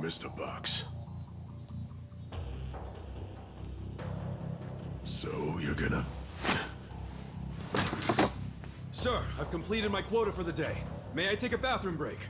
Mr. Box. So you're gonna... Sir, I've completed my quota for the day. May I take a bathroom break?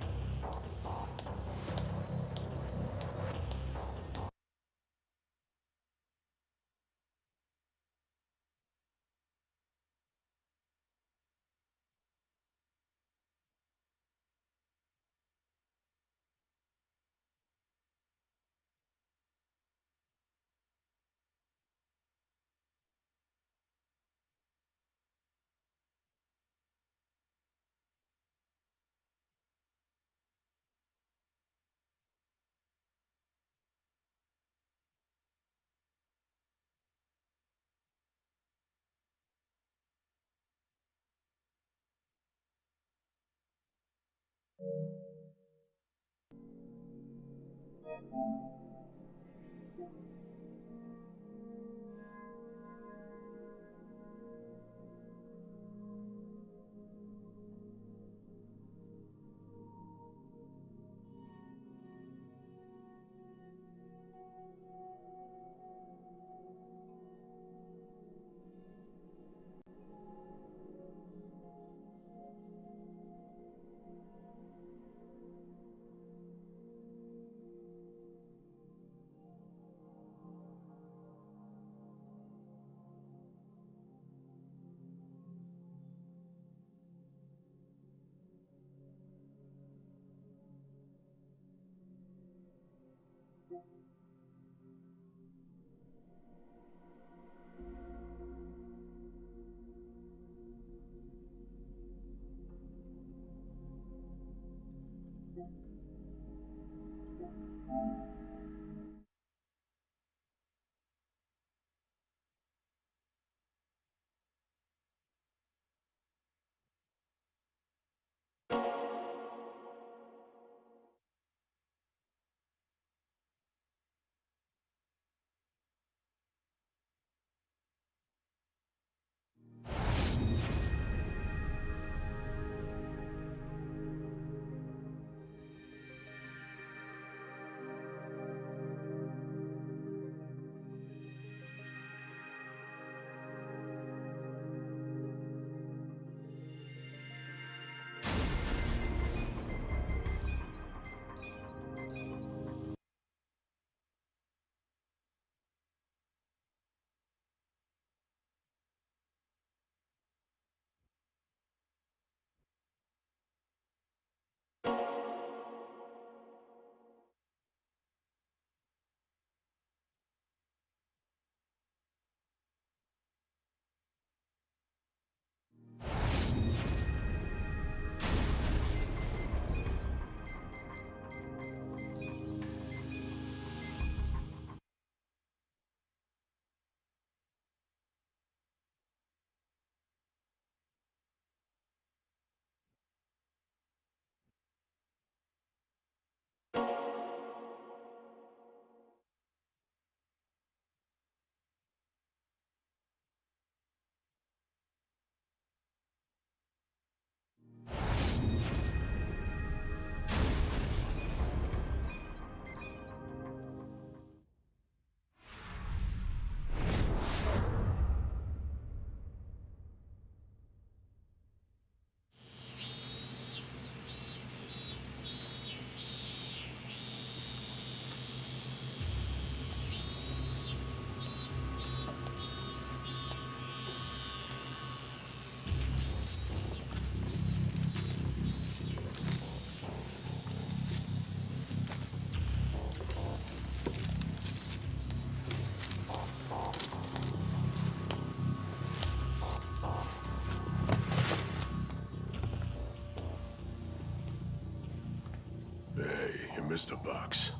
Mr. Box.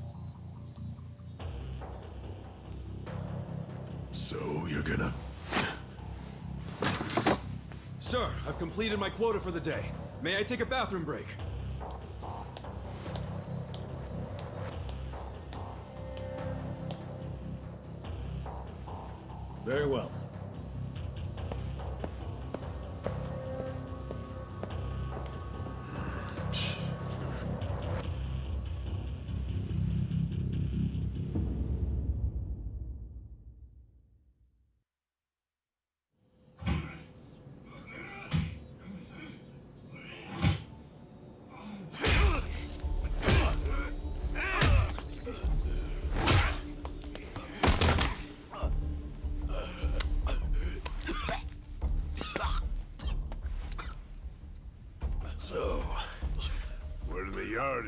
So you're gonna... Sir, I've completed my quota for the day. May I take a bathroom break? Very well.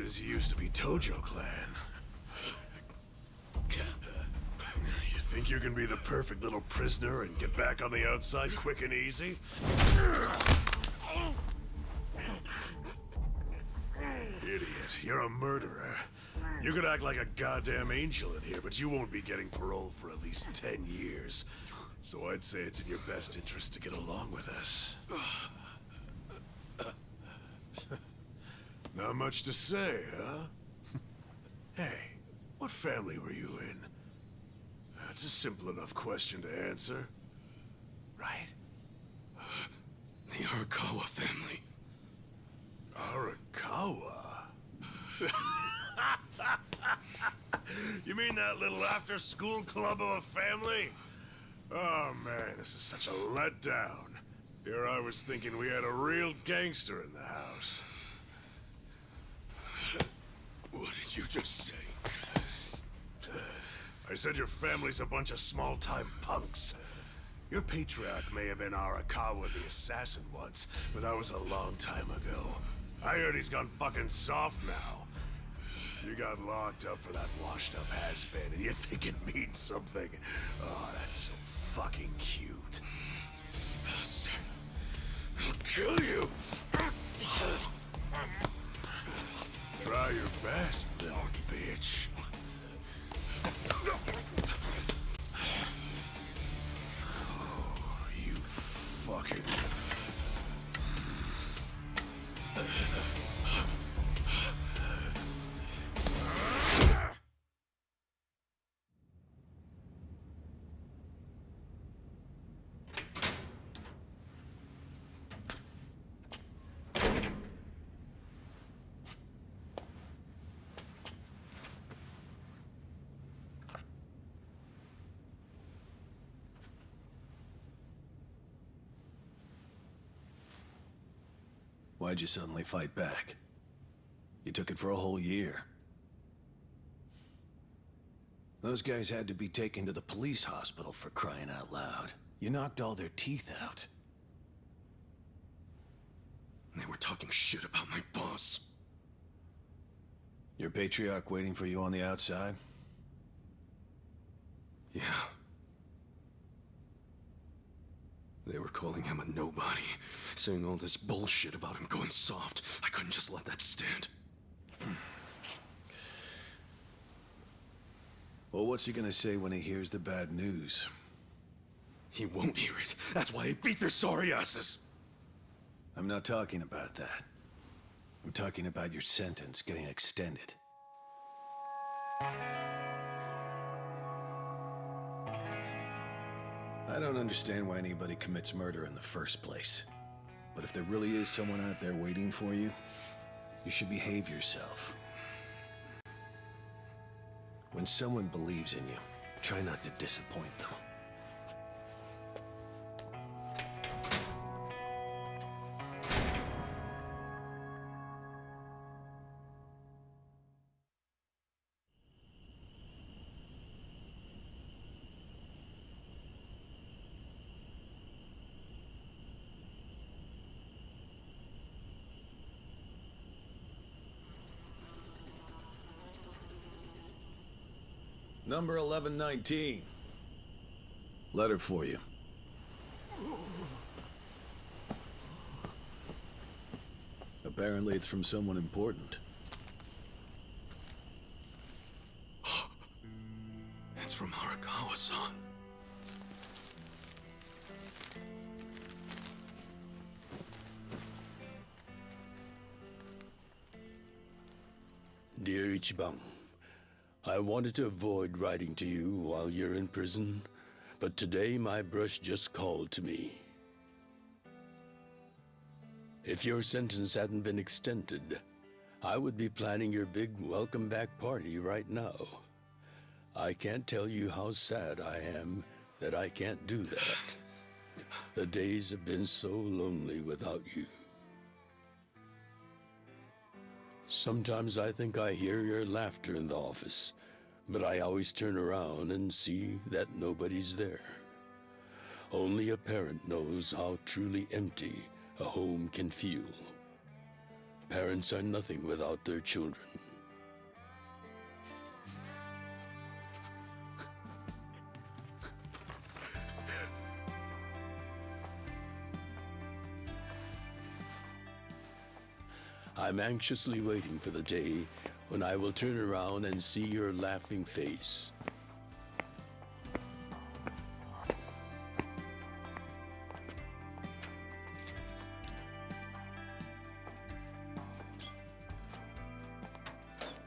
as you used to be Tojo Clan. You think you can be the perfect little prisoner and get back on the outside quick and easy? Idiot, you're a murderer. You could act like a goddamn angel in here, but you won't be getting parole for at least 10 years. So I'd say it's in your best interest to get along with us. Not much to say, huh? Hey, what family were you in? That's a simple enough question to answer. Right? The Arakawa family. Arakawa? You mean that little after-school club of a family? Oh man, this is such a letdown. Here I was thinking we had a real gangster in the house. What did you just say? I said your family's a bunch of small-time punks. Your patriarch may have been Arakawa the assassin once, but that was a long time ago. I heard he's gone fucking soft now. You got locked up for that washed-up has-been, and you think it means something. Oh, that's so fucking cute. Bastard. I'll kill you. Try your best, little bitch. Oh, you fucking... Why'd you suddenly fight back? You took it for a whole year. Those guys had to be taken to the police hospital for crying out loud. You knocked all their teeth out. They were talking shit about my boss. Your patriarch waiting for you on the outside? Yeah. They were calling him a nobody, saying all this bullshit about him going soft. I couldn't just let that stand. Well, what's he gonna say when he hears the bad news? He won't hear it. That's why he beat their sorry asses. I'm not talking about that. I'm talking about your sentence getting extended. I don't understand why anybody commits murder in the first place. But if there really is someone out there waiting for you, you should behave yourself. When someone believes in you, try not to disappoint them. Number 1119. Letter for you. Apparently it's from someone important. It's from Arakawa-san. Dear Ichiban, I wanted to avoid writing to you while you're in prison, but today my brush just called to me. If your sentence hadn't been extended, I would be planning your big welcome back party right now. I can't tell you how sad I am that I can't do that. The days have been so lonely without you. Sometimes I think I hear your laughter in the office, but I always turn around and see that nobody's there. Only a parent knows how truly empty a home can feel. Parents are nothing without their children. I'm anxiously waiting for the day when I will turn around and see your laughing face.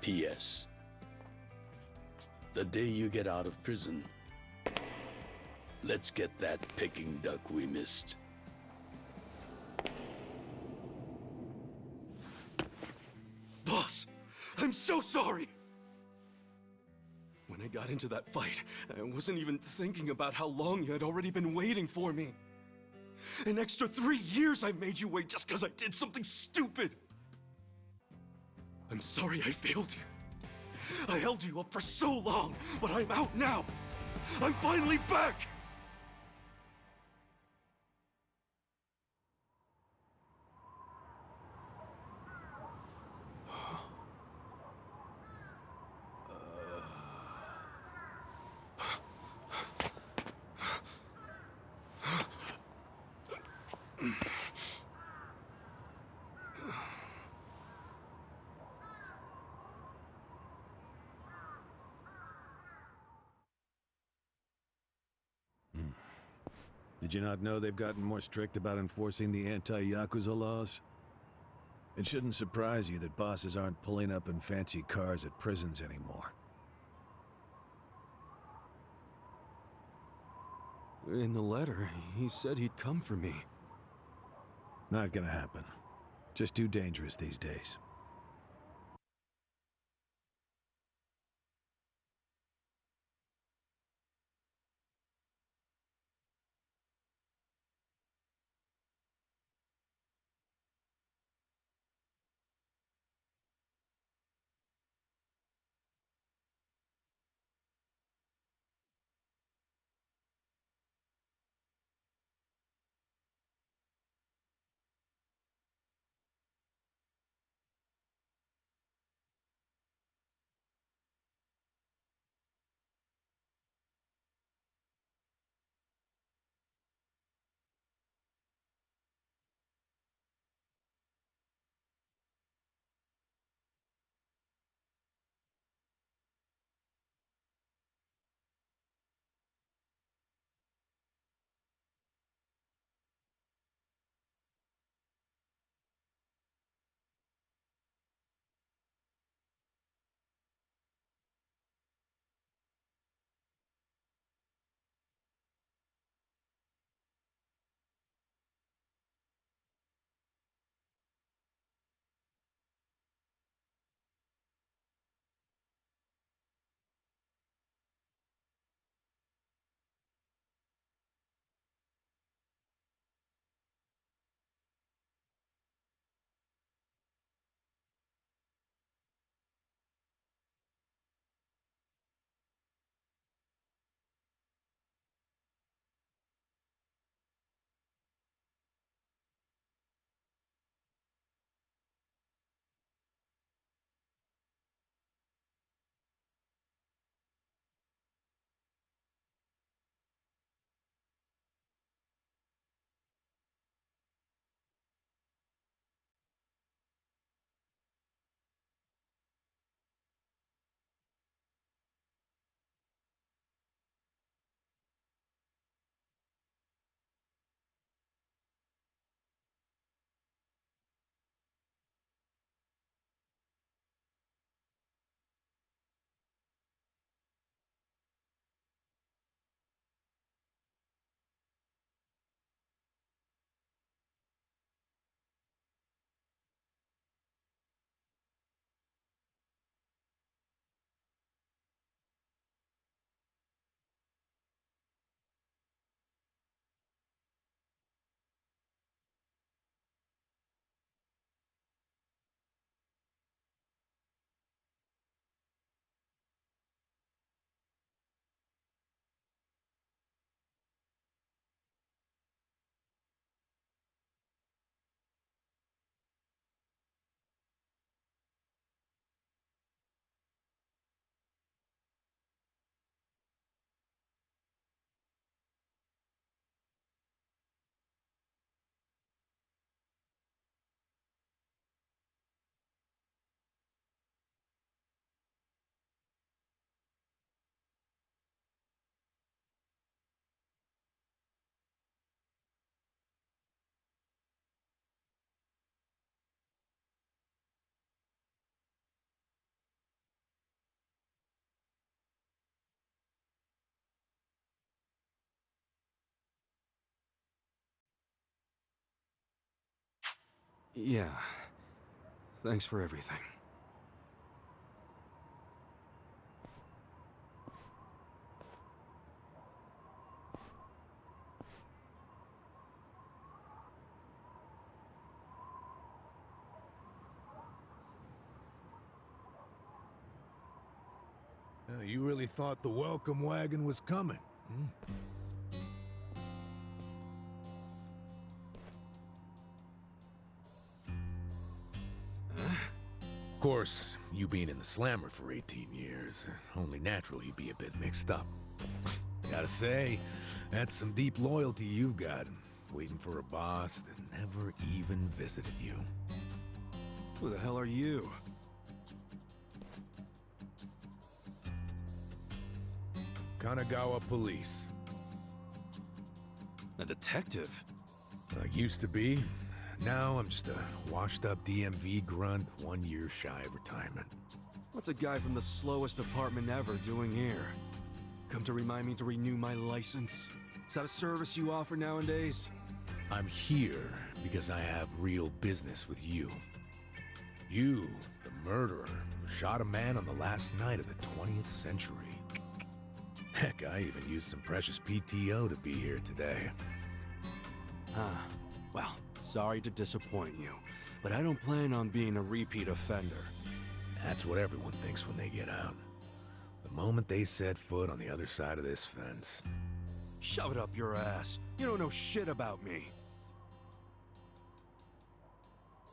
P.S. The day you get out of prison, let's get that Peking duck we missed. Boss, I'm so sorry! When I got into that fight, I wasn't even thinking about how long you had already been waiting for me. An extra 3 years I made you wait just because I did something stupid! I'm sorry I failed you. I held you up for so long, but I'm out now! I'm finally back! Did you not know they've gotten more strict about enforcing the anti-Yakuza laws? It shouldn't surprise you that bosses aren't pulling up in fancy cars at prisons anymore. In the letter, he said he'd come for me. Not gonna happen. Just too dangerous these days. Yeah. Thanks for everything. You really thought the welcome wagon was coming, hmm? Of course, you being in the slammer for 18 years, only natural you'd be a bit mixed up. Gotta say, that's some deep loyalty you've got, waiting for a boss that never even visited you. Who the hell are you? Kanagawa Police. A detective? Used to be. Now I'm just a washed-up DMV grunt, 1 year shy of retirement. What's a guy from the slowest department ever doing here? Come to remind me to renew my license? Is that a service you offer nowadays? I'm here because I have real business with you. You, the murderer, who shot a man on the last night of the 20th century. Heck, I even used some precious PTO to be here today. Well, sorry to disappoint you, but I don't plan on being a repeat offender. That's what everyone thinks when they get out. The moment they set foot on the other side of this fence. Shove it up your ass. You don't know shit about me.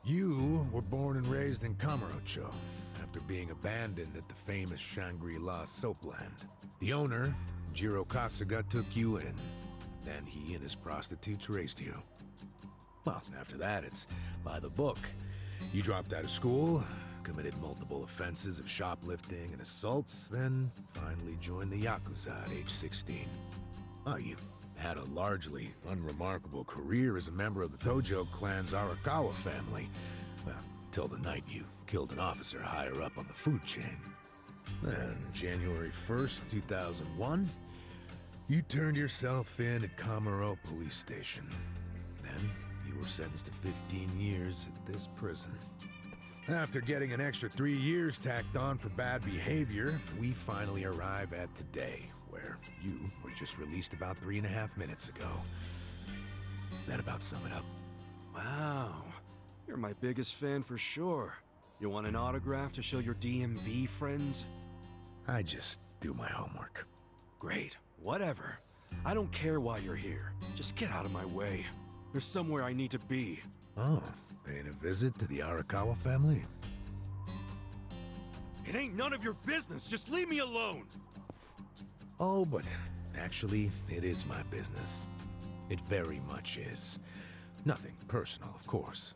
You were born and raised in Kamurocho, after being abandoned at the famous Shangri-La soapland. The owner, Ichiban Kasuga, took you in. Then he and his prostitutes raised you. Well, after that, it's by the book. You dropped out of school, committed multiple offenses of shoplifting and assaults, then finally joined the Yakuza at age 16. Oh, you had a largely unremarkable career as a member of the Tojo clan's Arakawa family. Well, till the night you killed an officer higher up on the food chain. Then, January 1st, 2001, you turned yourself in at Kamurocho Police Station. Then, you were sentenced to 15 years at this prison. After getting an extra 3 years tacked on for bad behavior, we finally arrive at today, where you were just released about 3.5 minutes ago. That about sum it up. Wow. You're my biggest fan for sure. You want an autograph to show your DMV friends? I just do my homework. Great. Whatever. I don't care why you're here. Just get out of my way. There's somewhere I need to be. Oh, paying a visit to the Arakawa family? It ain't none of your business. Just leave me alone. Oh, but actually, it is my business. It very much is. Nothing personal, of course.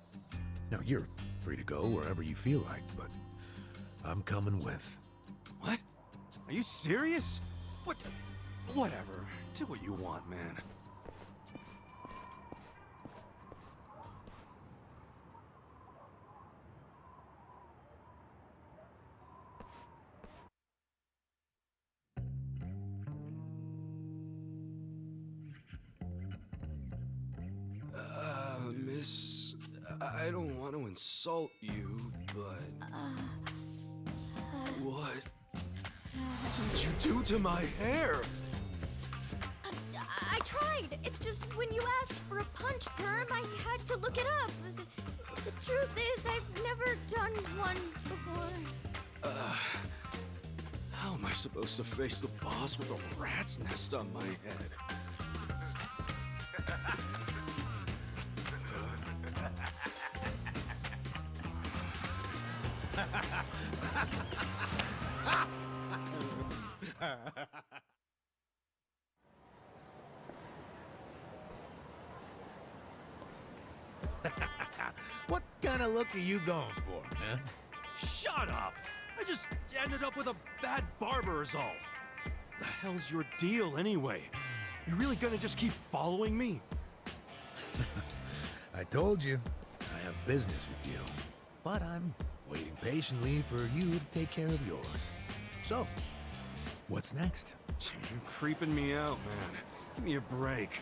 Now, you're free to go wherever you feel like, but I'm coming with. What? Are you serious? What? Whatever. Do what you want, man. Miss, I don't want to insult you, but... What did you do to my hair? I tried. It's just when you asked for a punch perm, I had to look it up. The truth is, I've never done one before. How am I supposed to face the boss with a rat's nest on my head? What kind of look are you going for, man? Shut up! I just ended up with a bad barber is all. The hell's your deal anyway? You really gonna just keep following me? I told you, I have business with you. But I'm waiting patiently for you to take care of yours. So, what's next? You're creeping me out, man. Give me a break.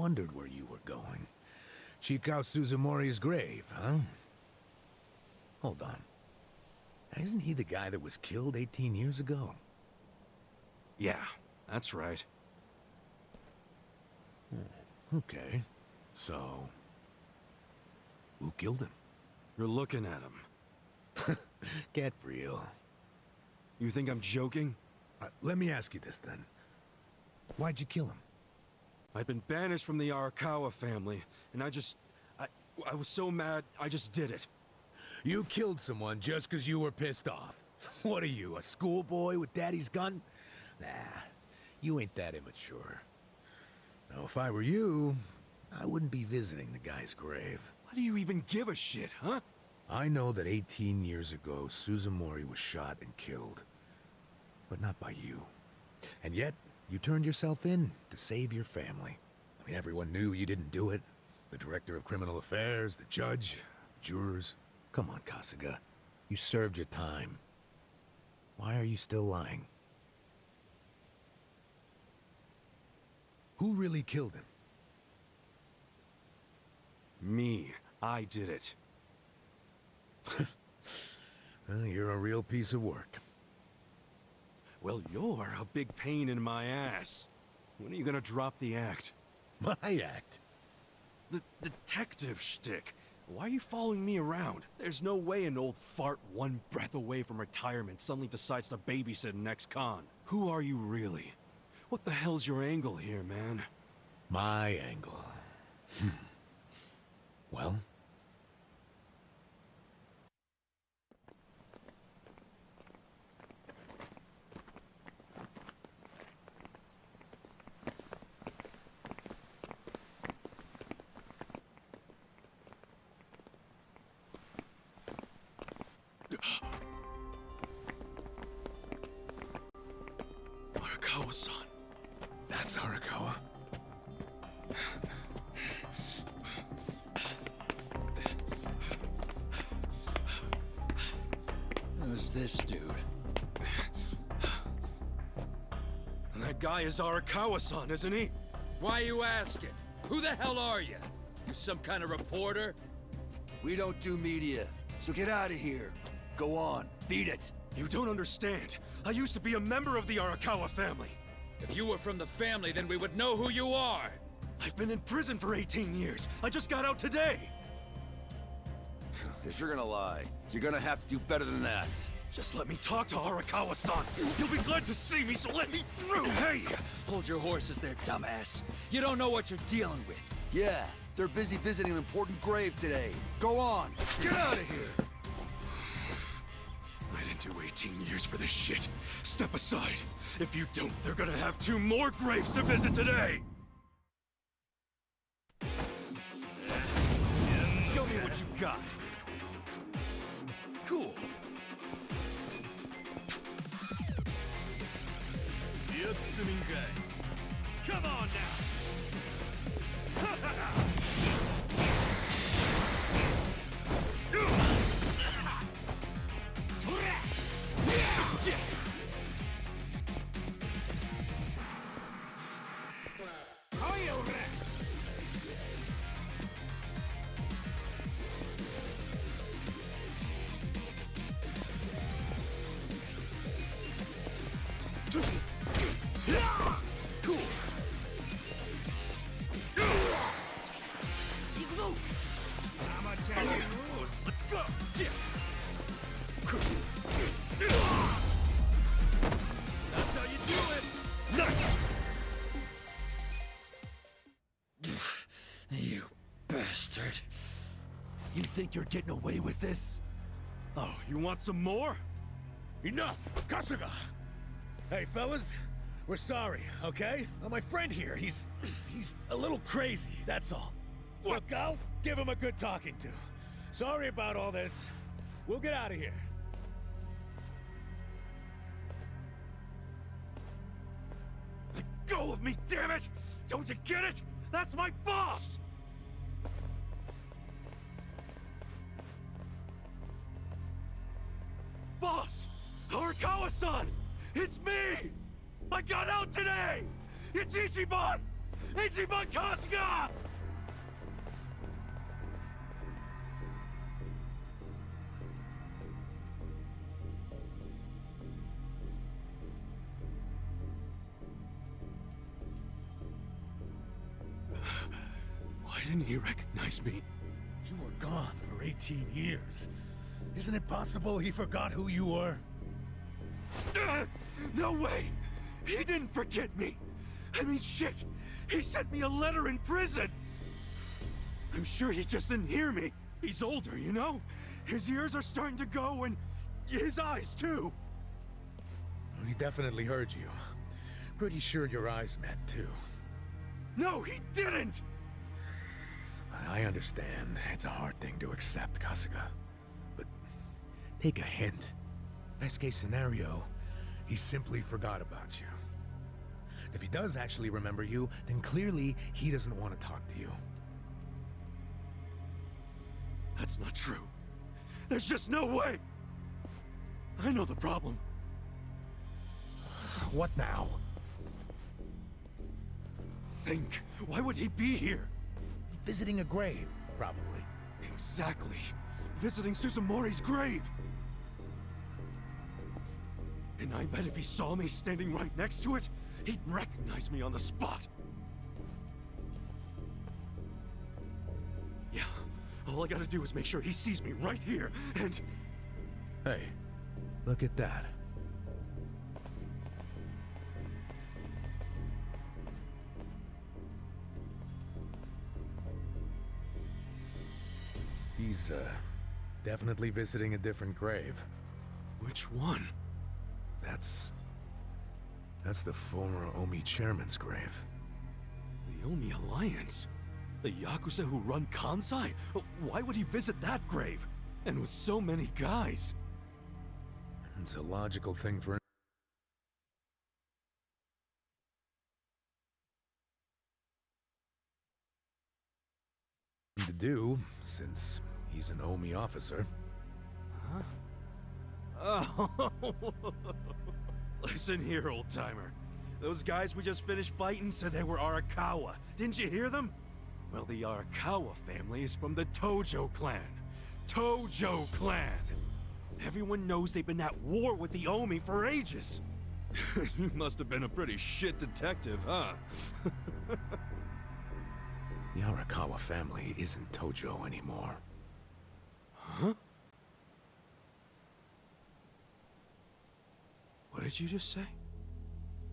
wondered where you were going. Shikao Suzumori's grave, huh? Hold on. Isn't he the guy that was killed 18 years ago? Yeah, that's right. Okay. So, who killed him? You're looking at him. Get real. You think I'm joking? Let me ask you this then. Why'd you kill him? I've been banished from the Arakawa family, and I was so mad, I just did it. You killed someone just because you were pissed off. What are you, a schoolboy with daddy's gun? Nah, you ain't that immature. Now, if I were you, I wouldn't be visiting the guy's grave. Why do you even give a shit, huh? I know that 18 years ago, Suzumori was shot and killed. But not by you. And yet, you turned yourself in to save your family. I mean, everyone knew you didn't do it. The director of criminal affairs, the judge, jurors. Come on, Kasuga. You served your time. Why are you still lying? Who really killed him? Me. I did it. Well, you're a real piece of work. Well, you're a big pain in my ass. When are you gonna drop the act? My act? The detective shtick. Why are you following me around? There's no way an old fart one breath away from retirement suddenly decides to babysit an ex-con. Who are you really? What the hell's your angle here, man? My angle. Well? Arakawa-san. That's Arakawa. Who's this dude? That guy is Arakawa-san, isn't he? Why you asking? Who the hell are you? You some kind of reporter? We don't do media, so get out of here. Go on, beat it. You don't understand. I used to be a member of the Arakawa family. If you were from the family, then we would know who you are. I've been in prison for 18 years. I just got out today. If you're gonna lie, you're gonna have to do better than that. Just let me talk to Arakawa-san. You'll be glad to see me, so let me through. Hey! Hold your horses there, dumbass. You don't know what you're dealing with. Yeah, they're busy visiting an important grave today. Go on, get out of here! I didn't do 18 years for this shit. Step aside. If you don't, they're gonna have 2 more graves to visit today! Show me what you got. Cool. Come on now! Cool. Let's go! That's how you do it! Nice! You bastard. You think you're getting away with this? Oh, you want some more? Enough! Kasuga! Hey, fellas, we're sorry, okay? My friend here, he's a little crazy, that's all. Look, I'll give him a good talking to. Sorry about all this. We'll get out of here. Let go of me, damn it! Don't you get it? That's my boss! Boss! Arakawa-san! It's me! I got out today! It's Ichiban! Ichiban Kasuga! Why didn't he recognize me? You were gone for 18 years. Isn't it possible he forgot who you were? No way! He didn't forget me! I mean, shit! He sent me a letter in prison! I'm sure he just didn't hear me. He's older, you know? His ears are starting to go, and his eyes, too. He definitely heard you. Pretty sure your eyes met, too. No, he didn't! I understand. It's a hard thing to accept, Kasuga. But take a hint. Best case scenario, he simply forgot about you. If he does actually remember you, then clearly he doesn't want to talk to you. That's not true. There's just no way! I know the problem. What now? Think. Why would he be here? Visiting a grave, probably. Exactly. Visiting Suzumori's grave. And I bet if he saw me standing right next to it, he'd recognize me on the spot. Yeah, all I gotta do is make sure he sees me right here, and... Hey, look at that. He's, definitely visiting a different grave. Which one? That's the former Omi chairman's grave. The Omi Alliance? The Yakuza who run Kansai? Why would he visit that grave? And with so many guys? It's a logical thing for him to do, since he's an Omi officer. Oh, listen here, old-timer. Those guys we just finished fighting said they were Arakawa. Didn't you hear them? Well, the Arakawa family is from the Tojo clan. Tojo clan! Everyone knows they've been at war with the Omi for ages. You must have been a pretty shit detective, huh? The Arakawa family isn't Tojo anymore. Huh? What did you just say?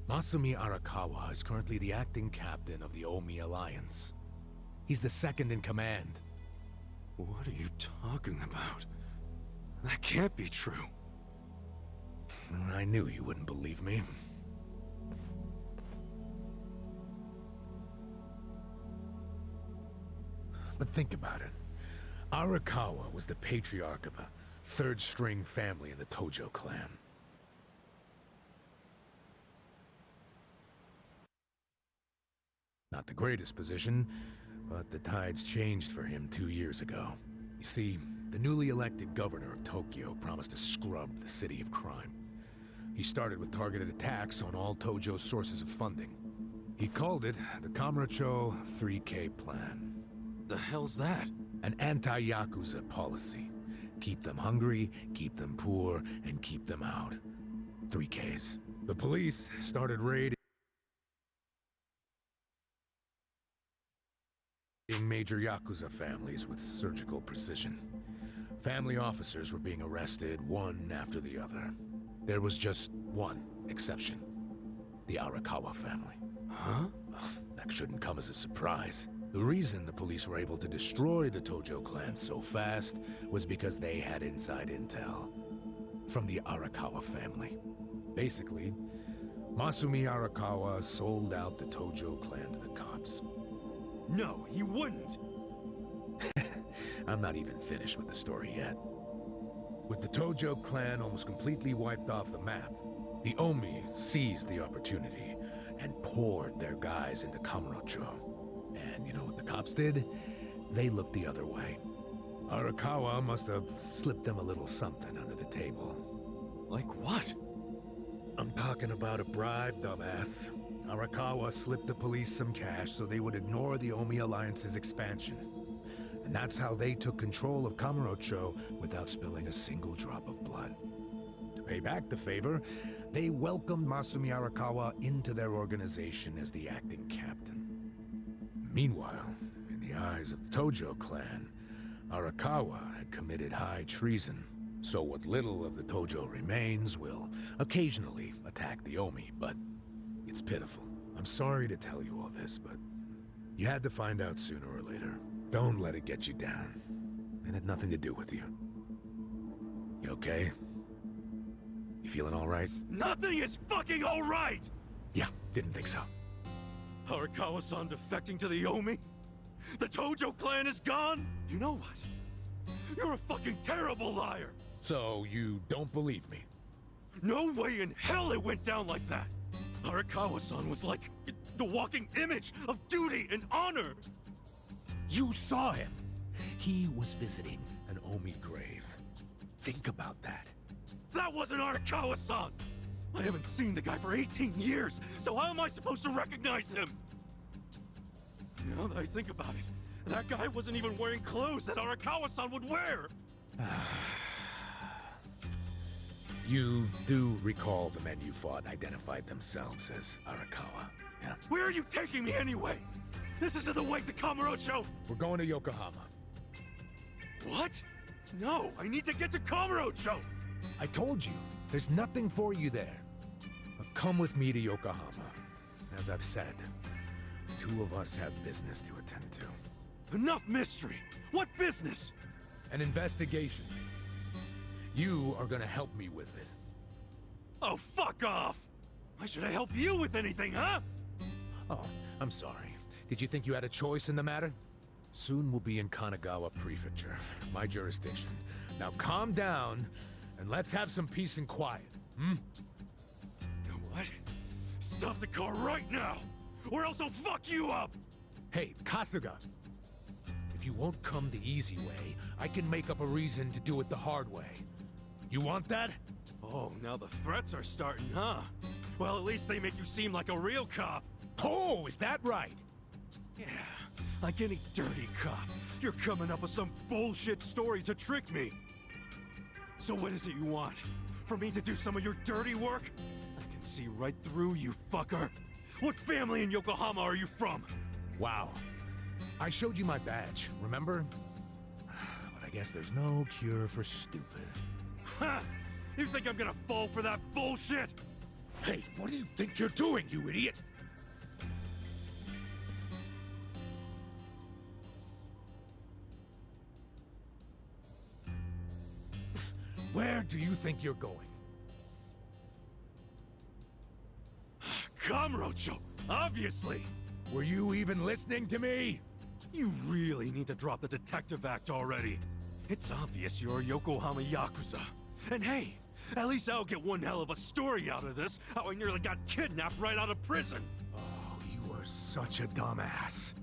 Masumi Arakawa is currently the acting captain of the Omi Alliance. He's the second in command. What are you talking about? That can't be true. I knew you wouldn't believe me. But think about it. Arakawa was the patriarch of a third-string family in the Tojo clan. Not the greatest position, but the tides changed for him 2 years ago. You see, the newly elected governor of Tokyo promised to scrub the city of crime. He started with targeted attacks on all Tojo sources of funding. He called it the Kamurocho 3K plan. The hell's that? An anti-Yakuza policy. Keep them hungry, keep them poor, and keep them out. 3Ks. The police started raiding major Yakuza families with surgical precision. Family officers were being arrested one after the other. There was just one exception. The Arakawa family. Huh? That shouldn't come as a surprise. The reason the police were able to destroy the Tojo clan so fast was because they had inside intel from the Arakawa family. Basically, Masumi Arakawa sold out the Tojo clan to the cops. No, he wouldn't! I'm not even finished with the story yet. With the Tojo clan almost completely wiped off the map, the Omi seized the opportunity and poured their guys into Kamurocho. And you know what the cops did? They looked the other way. Arakawa must have slipped them a little something under the table. Like what? I'm talking about a bribe, dumbass. Arakawa slipped the police some cash so they would ignore the Omi Alliance's expansion. And that's how they took control of Kamurocho without spilling a single drop of blood. To pay back the favor, they welcomed Masumi Arakawa into their organization as the acting captain. Meanwhile, in the eyes of the Tojo clan, Arakawa had committed high treason. So what little of the Tojo remains will occasionally attack the Omi, but it's pitiful. I'm sorry to tell you all this, but you had to find out sooner or later. Don't let it get you down. It had nothing to do with you. You okay? You feeling all right? Nothing is fucking all right! Yeah, didn't think so. Arakawa-san defecting to the Omi? The Tojo clan is gone? You know what? You're a fucking terrible liar! So you don't believe me? No way in hell it went down like that! Arakawa-san was like the walking image of duty and honor! You saw him! He was visiting an Omi grave. Think about that. That wasn't Arakawa-san! I haven't seen the guy for 18 years, so how am I supposed to recognize him? Now that I think about it, that guy wasn't even wearing clothes that Arakawa-san would wear! You do recall the men you fought identified themselves as Arakawa, yeah? Where are you taking me anyway? This isn't the way to Kamurocho! We're going to Yokohama. What? No, I need to get to Kamurocho! I told you, there's nothing for you there. But come with me to Yokohama. As I've said, the two of us have business to attend to. Enough mystery! What business? An investigation. You are gonna help me with it. Oh, fuck off! Why should I help you with anything, huh? Oh, I'm sorry. Did you think you had a choice in the matter? Soon we'll be in Kanagawa Prefecture, my jurisdiction. Now calm down, and let's have some peace and quiet, hmm? You know what? Stop the car right now, or else I'll fuck you up! Hey, Kasuga. If you won't come the easy way, I can make up a reason to do it the hard way. You want that? Oh, now the threats are starting, huh? Well, at least they make you seem like a real cop. Oh, is that right? Yeah, like any dirty cop, you're coming up with some bullshit story to trick me. So what is it you want? For me to do some of your dirty work? I can see right through you, fucker. What family in Yokohama are you from? Wow. I showed you my badge, remember? But I guess there's no cure for stupid. Ha! You think I'm gonna fall for that bullshit? Hey, what do you think you're doing, you idiot? Where do you think you're going? Kamurocho, obviously! Were you even listening to me? You really need to drop the detective act already. It's obvious you're a Yokohama Yakuza. And hey, at least I'll get one hell of a story out of this, how I nearly got kidnapped right out of prison. Oh, you are such a dumbass.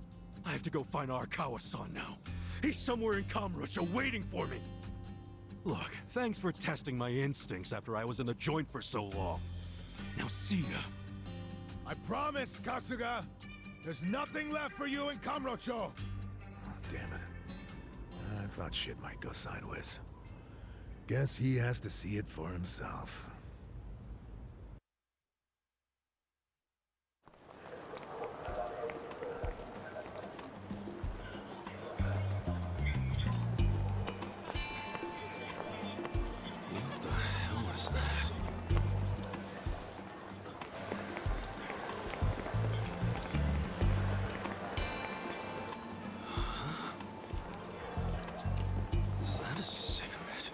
I have to go find Arakawa-san now. He's somewhere in Kamurocho waiting for me. Look, thanks for testing my instincts after I was in the joint for so long. Now see ya. I promise, Kasuga! There's nothing left for you in Kamurocho! Oh, damn it. I thought shit might go sideways. Guess he has to see it for himself. What the hell is that? Is that a cigarette?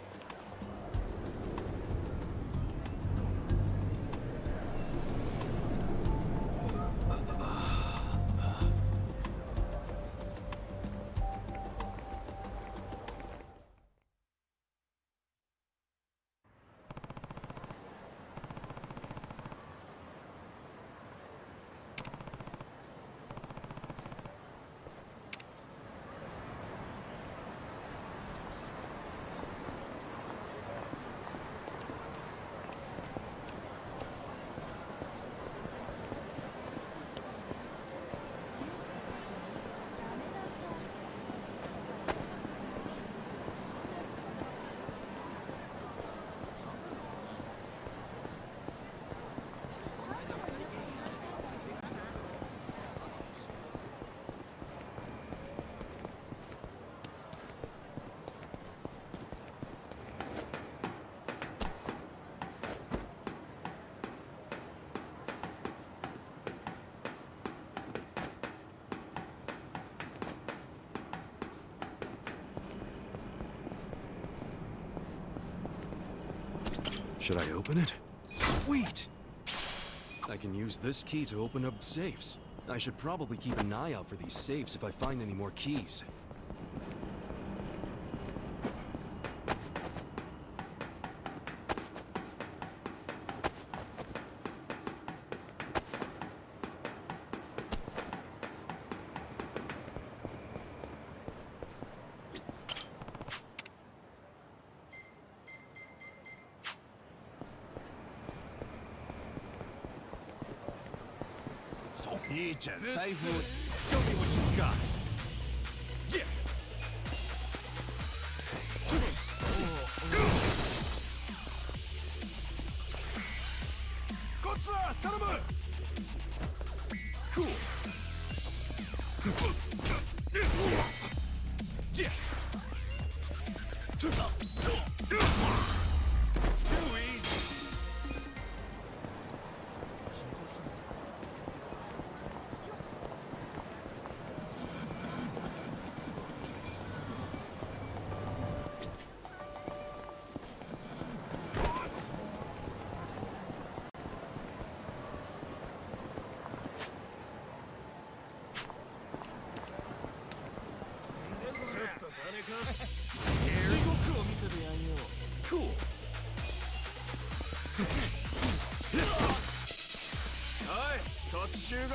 Should I open it? Sweet! I can use this key to open up safes. I should probably keep an eye out for these safes if I find any more keys. Show me what you got. Yeah. Cool. Yeah. Too easy. Cool. はい、こっち集合。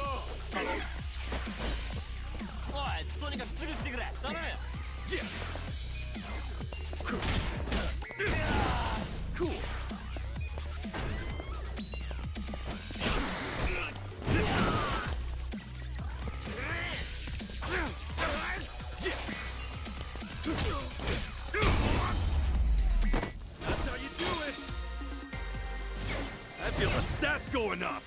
おい、とにかくすぐ来てくれ。頼む。Cool. That's how you do it. I feel the stats going up!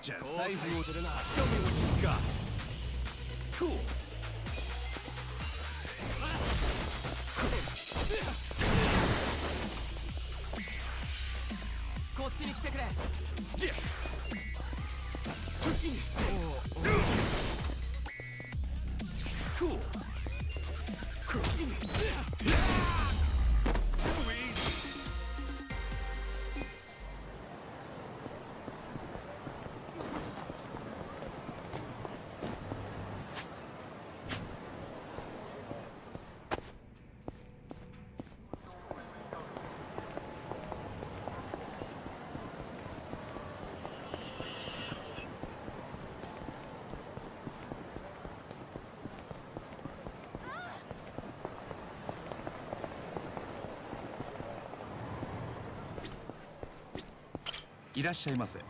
Show me what you got. Cool. Yeah. Cool. Irasshaimase. いらっしゃいませ。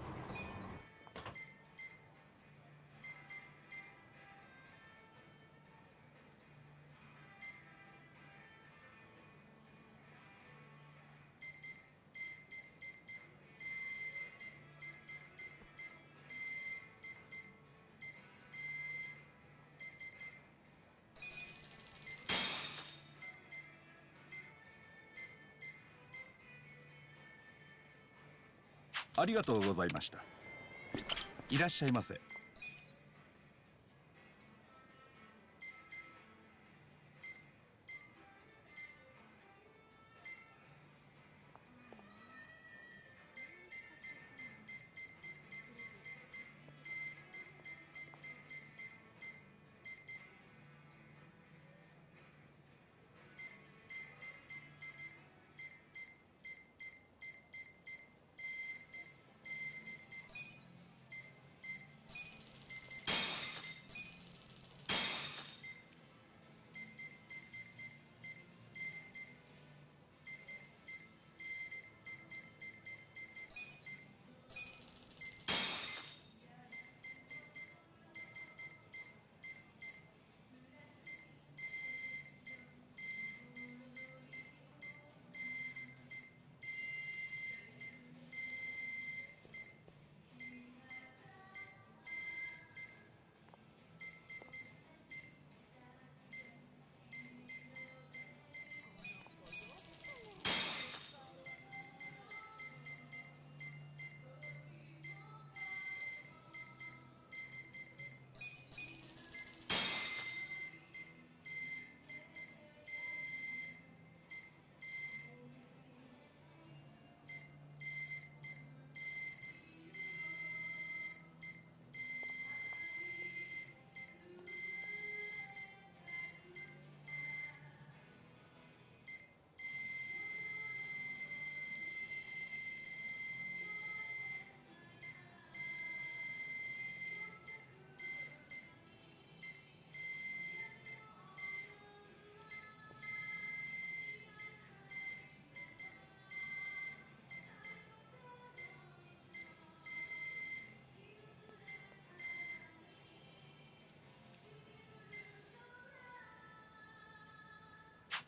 ありがとうございました。いらっしゃいませ。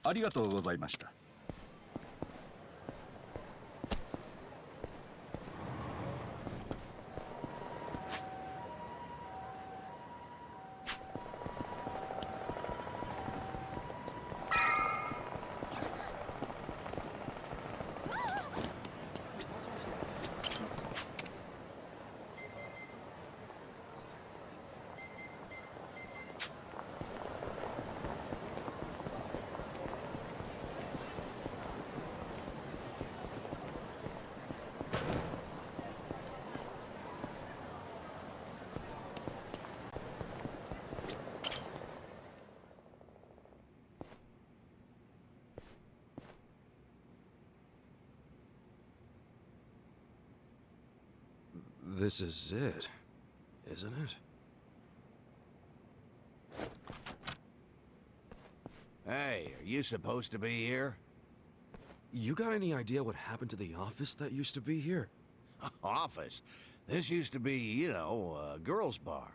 ありがとうございました。This is it, isn't it? Hey, are you supposed to be here? You got any idea what happened to the office that used to be here? Office? This used to be, you know, a girls' bar.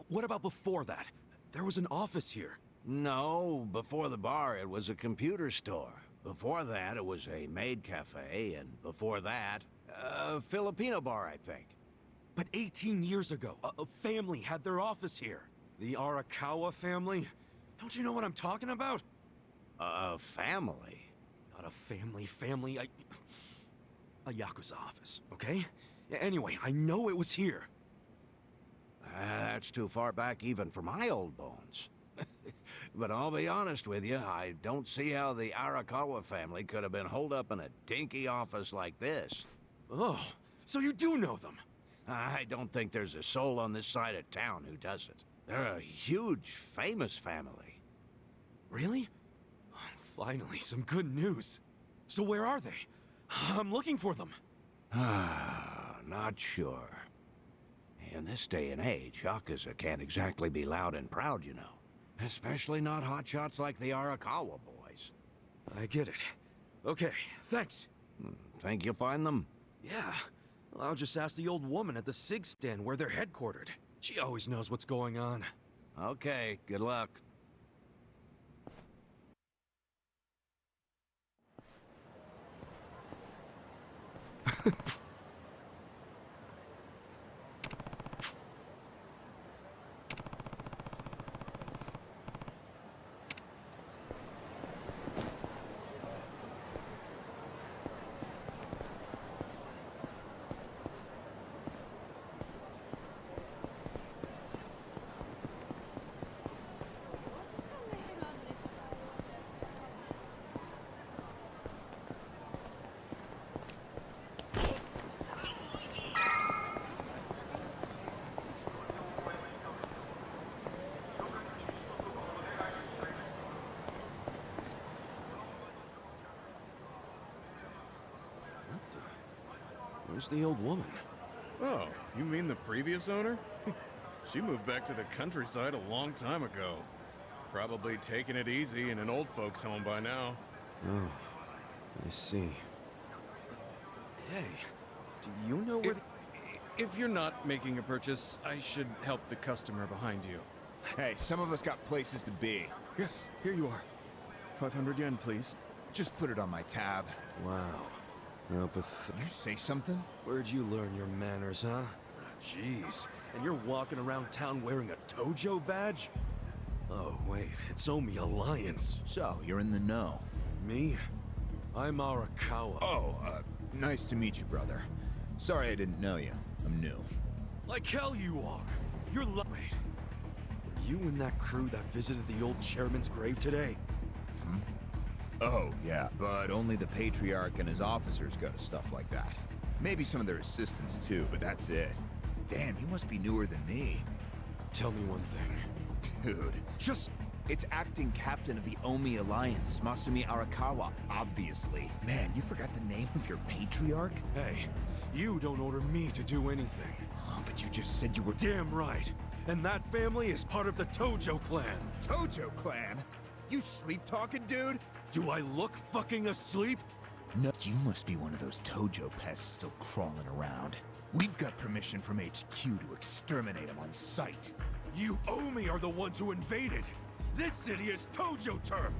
What about before that? There was an office here. No, before the bar, it was a computer store. Before that, it was a maid cafe, and before that, a Filipino bar, I think. But 18 years ago, a family had their office here. The Arakawa family? Don't you know what I'm talking about? A family? Not a family, a Yakuza office, okay? Anyway, I know it was here. That's too far back even for my old bones. But I'll be honest with you, I don't see how the Arakawa family could have been holed up in a dinky office like this. Oh, so you do know them? I don't think there's a soul on this side of town who doesn't. They're a huge, famous family. Really? Finally, some good news. So where are they? I'm looking for them. Not sure. In this day and age, Yakuza can't exactly be loud and proud, you know. Especially not hotshots like the Arakawa boys. I get it. Okay, thanks. Think you'll find them? Yeah. Well, I'll just ask the old woman at the SIG stand where they're headquartered. She always knows what's going on. Okay, good luck. Where's the old woman? Oh, you mean the previous owner? She moved back to the countryside a long time ago. Probably taking it easy in an old folks' home by now. Oh, I see. Hey, do you know where If you're not making a purchase, I should help the customer behind you. Hey, some of us got places to be. Yes, here you are. 500 yen, please. Just put it on my tab. Wow. No, You say something? Where'd you learn your manners, huh? Jeez. And you're walking around town wearing a Tojo badge? Oh, wait. It's Omi Alliance. So, you're in the know. Me? I'm Arakawa. Oh, nice to meet you, brother. Sorry I didn't know you. I'm new. Like hell you are. You're Wait. Were you in that crew that visited the old chairman's grave today? Oh, yeah, but only the Patriarch and his officers go to stuff like that. Maybe some of their assistants too, but that's it. Damn, you must be newer than me. Tell me one thing. Dude, it's acting captain of the Omi Alliance, Masumi Arakawa, obviously. Man, you forgot the name of your Patriarch? Hey, you don't order me to do anything. Oh, but you just said you were— Damn right. And that family is part of the Tojo clan. Tojo clan? You sleep-talking, dude? Do I look fucking asleep? No, you must be one of those Tojo pests still crawling around. We've got permission from HQ to exterminate them on sight. You Omi are the ones who invaded. This city is Tojo turf.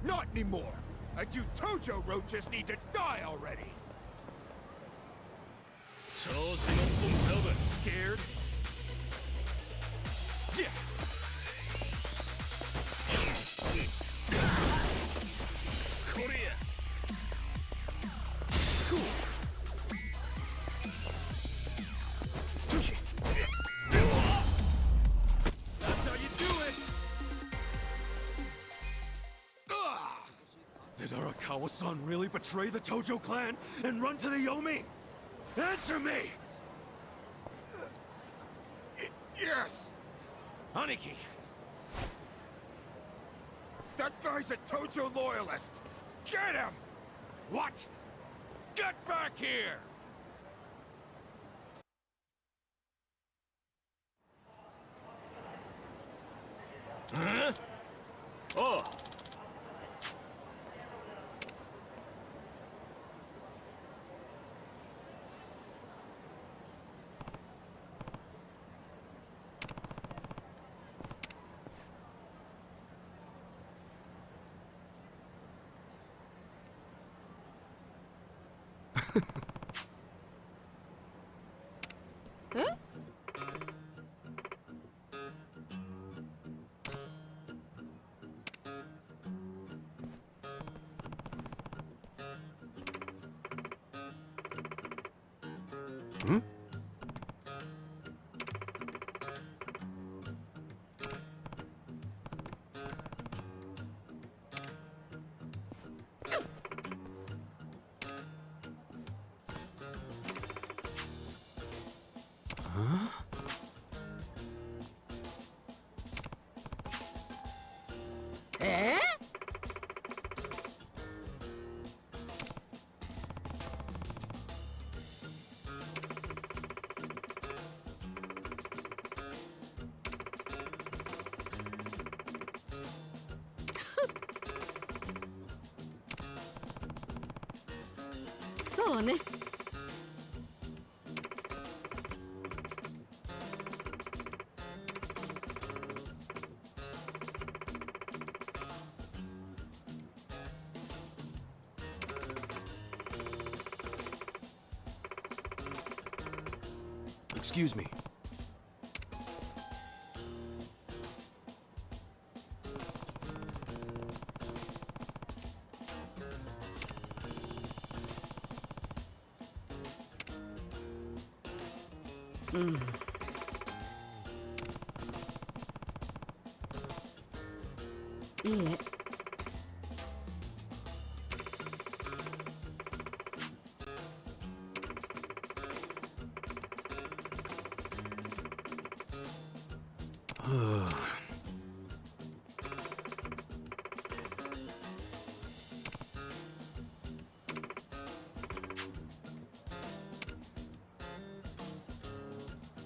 Not anymore! And you Tojo roaches need to die already! Scared? Yeah! Korea! Cool! That's how you do it! Did Arakawa-san really betray the Tojo clan and run to the Yomi? Answer me! Yes! Aniki! That guy's a Tojo loyalist! Get him! What? Get back here! Huh? Oh! Huh? Hmm? Huh? Eh? So ne. Excuse me. Mm. Yeah.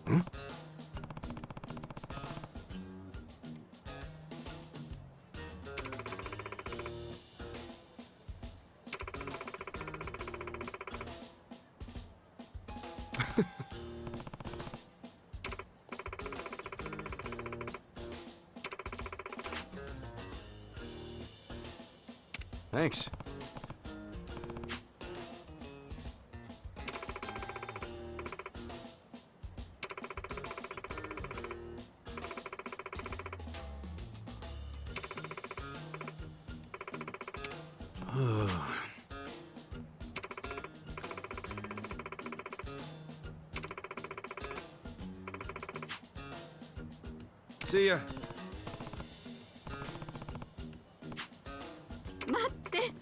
Hmm? Thanks. See ya. 待って。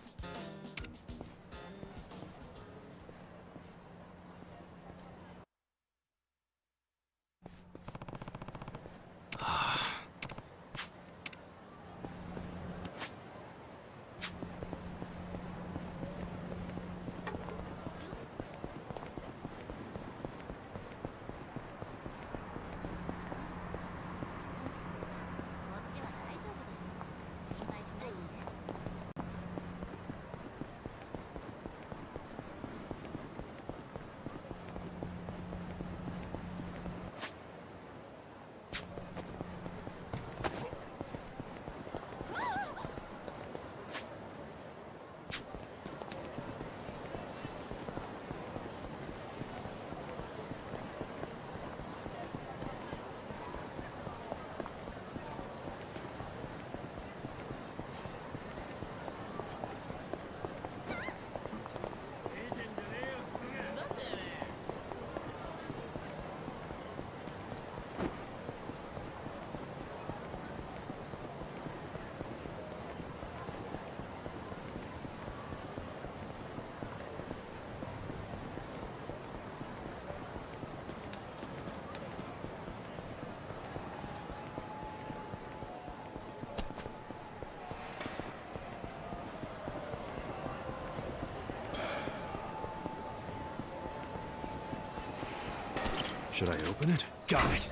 Should I open it? Got it!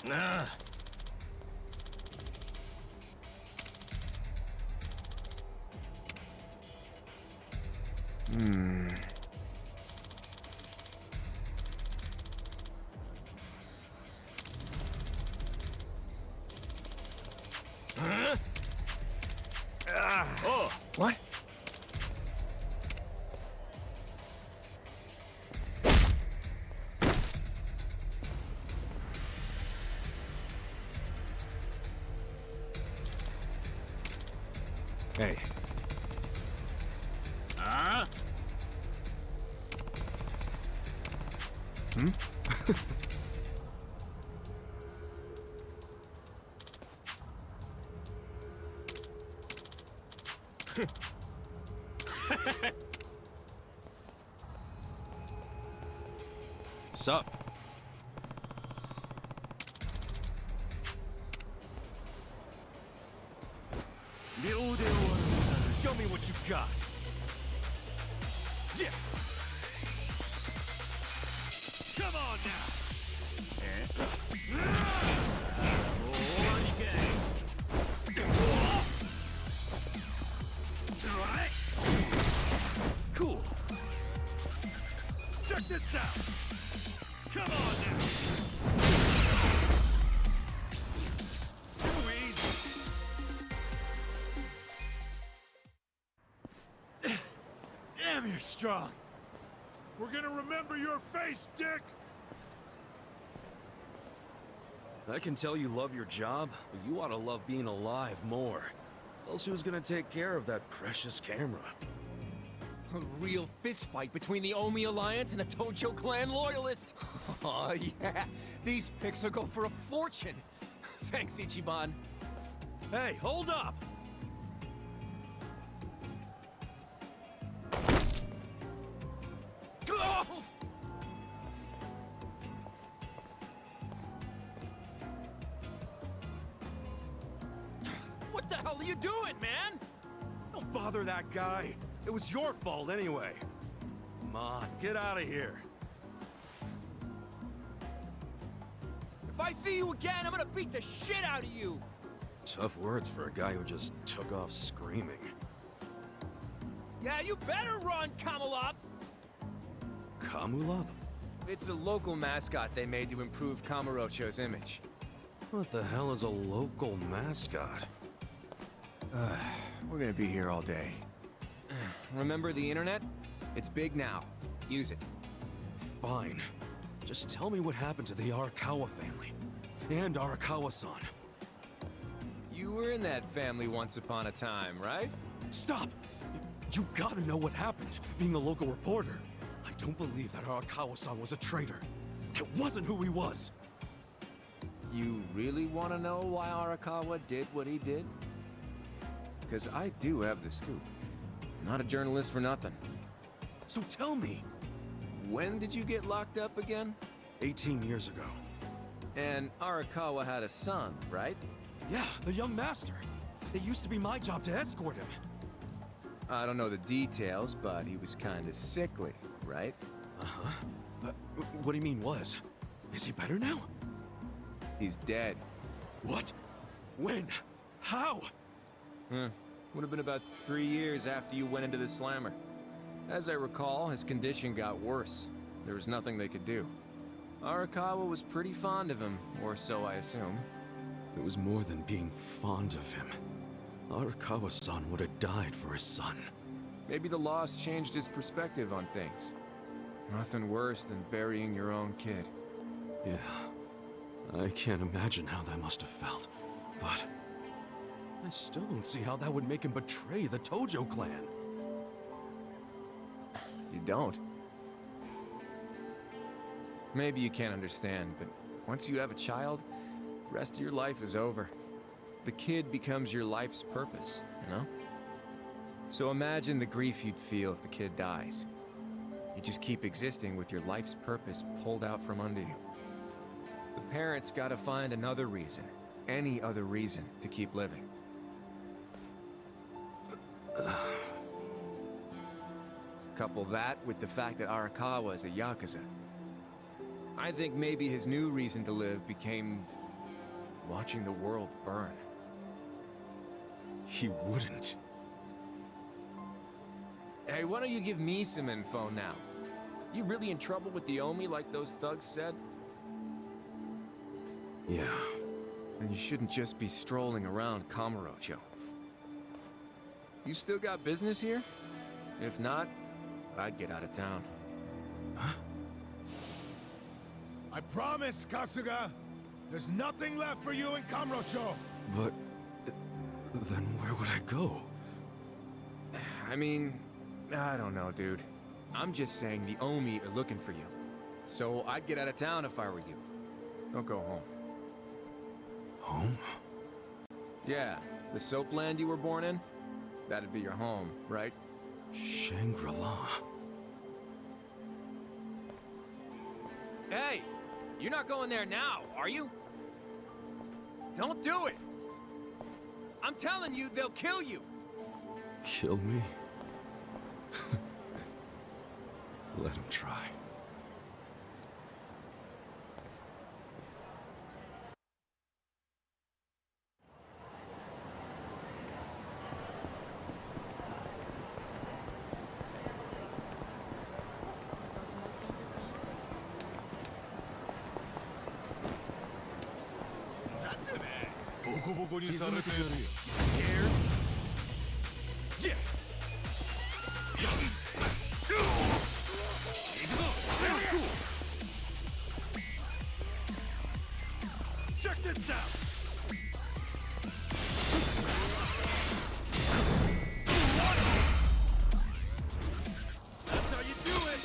Nah. Huh? Oh. What? Hey. Huh? Hmm? Sup? Show me what you got. Yeah. Come on now. Cool. Check this out. Come on now. Too easy. Damn, you're strong. We're gonna remember your face, Dick! I can tell you love your job, but you ought to love being alive more. Else who's gonna take care of that precious camera? A real fist fight between the Omi Alliance and a Tojo clan loyalist. Oh yeah, these pics will go for a fortune. Thanks, Ichiban. Hey, hold up! Oh! What the hell are you doing, man? Don't bother that guy. It was your fault anyway. Come on, get out of here. If I see you again, I'm gonna beat the shit out of you! Tough words for a guy who just took off screaming. Yeah, you better run, Kamurocho! Kamulop? It's a local mascot they made to improve Kamurocho's image. What the hell is a local mascot? We're gonna be here all day. Remember the internet? It's big now. Use it. Fine. Just tell me what happened to the Arakawa family. And Arakawa-san. You were in that family once upon a time, right? Stop! You gotta know what happened, being a local reporter. I don't believe that Arakawa-san was a traitor. It wasn't who he was. You really want to know why Arakawa did what he did? Because I do have the scoop. Not a journalist for nothing. So tell me. When did you get locked up again? 18 years ago. And Arakawa had a son, right? Yeah, the young master. It used to be my job to escort him. I don't know the details, but he was kind of sickly, right? Uh-huh. What do you mean was? Is he better now? He's dead. What? When? How? Would have been about 3 years after you went into the slammer. As I recall, his condition got worse. There was nothing they could do. Arakawa was pretty fond of him, or so I assume. It was more than being fond of him. Arakawa-san would have died for his son. Maybe the loss changed his perspective on things. Nothing worse than burying your own kid. Yeah. I can't imagine how that must have felt. But I still don't see how that would make him betray the Tojo clan. You don't? Maybe you can't understand, but once you have a child, the rest of your life is over. the kid becomes your life's purpose, you know? So imagine the grief you'd feel if the kid dies. You just keep existing with your life's purpose pulled out from under you. The parents gotta find another reason, any other reason, to keep living. Couple that with the fact that Arakawa is a Yakuza. I think maybe his new reason to live became watching the world burn. He wouldn't. Hey, why don't you give me some info now? You really in trouble with the Omi like those thugs said? Yeah. Then you shouldn't just be strolling around Kamurocho. You still got business here? If not, I'd get out of town. Huh? I promise, Kasuga! There's nothing left for you in Kamurocho! But... then where would I go? I mean, I don't know, dude. I'm just saying the Omi are looking for you. So I'd get out of town if I were you. Don't go home. Home? Yeah, the soapland you were born in? That'd be your home, right? Shangri-La. Hey! You're not going there now, are you? Don't do it! I'm telling you, they'll kill you! Kill me? Let him try. Check this out! That's how you do it!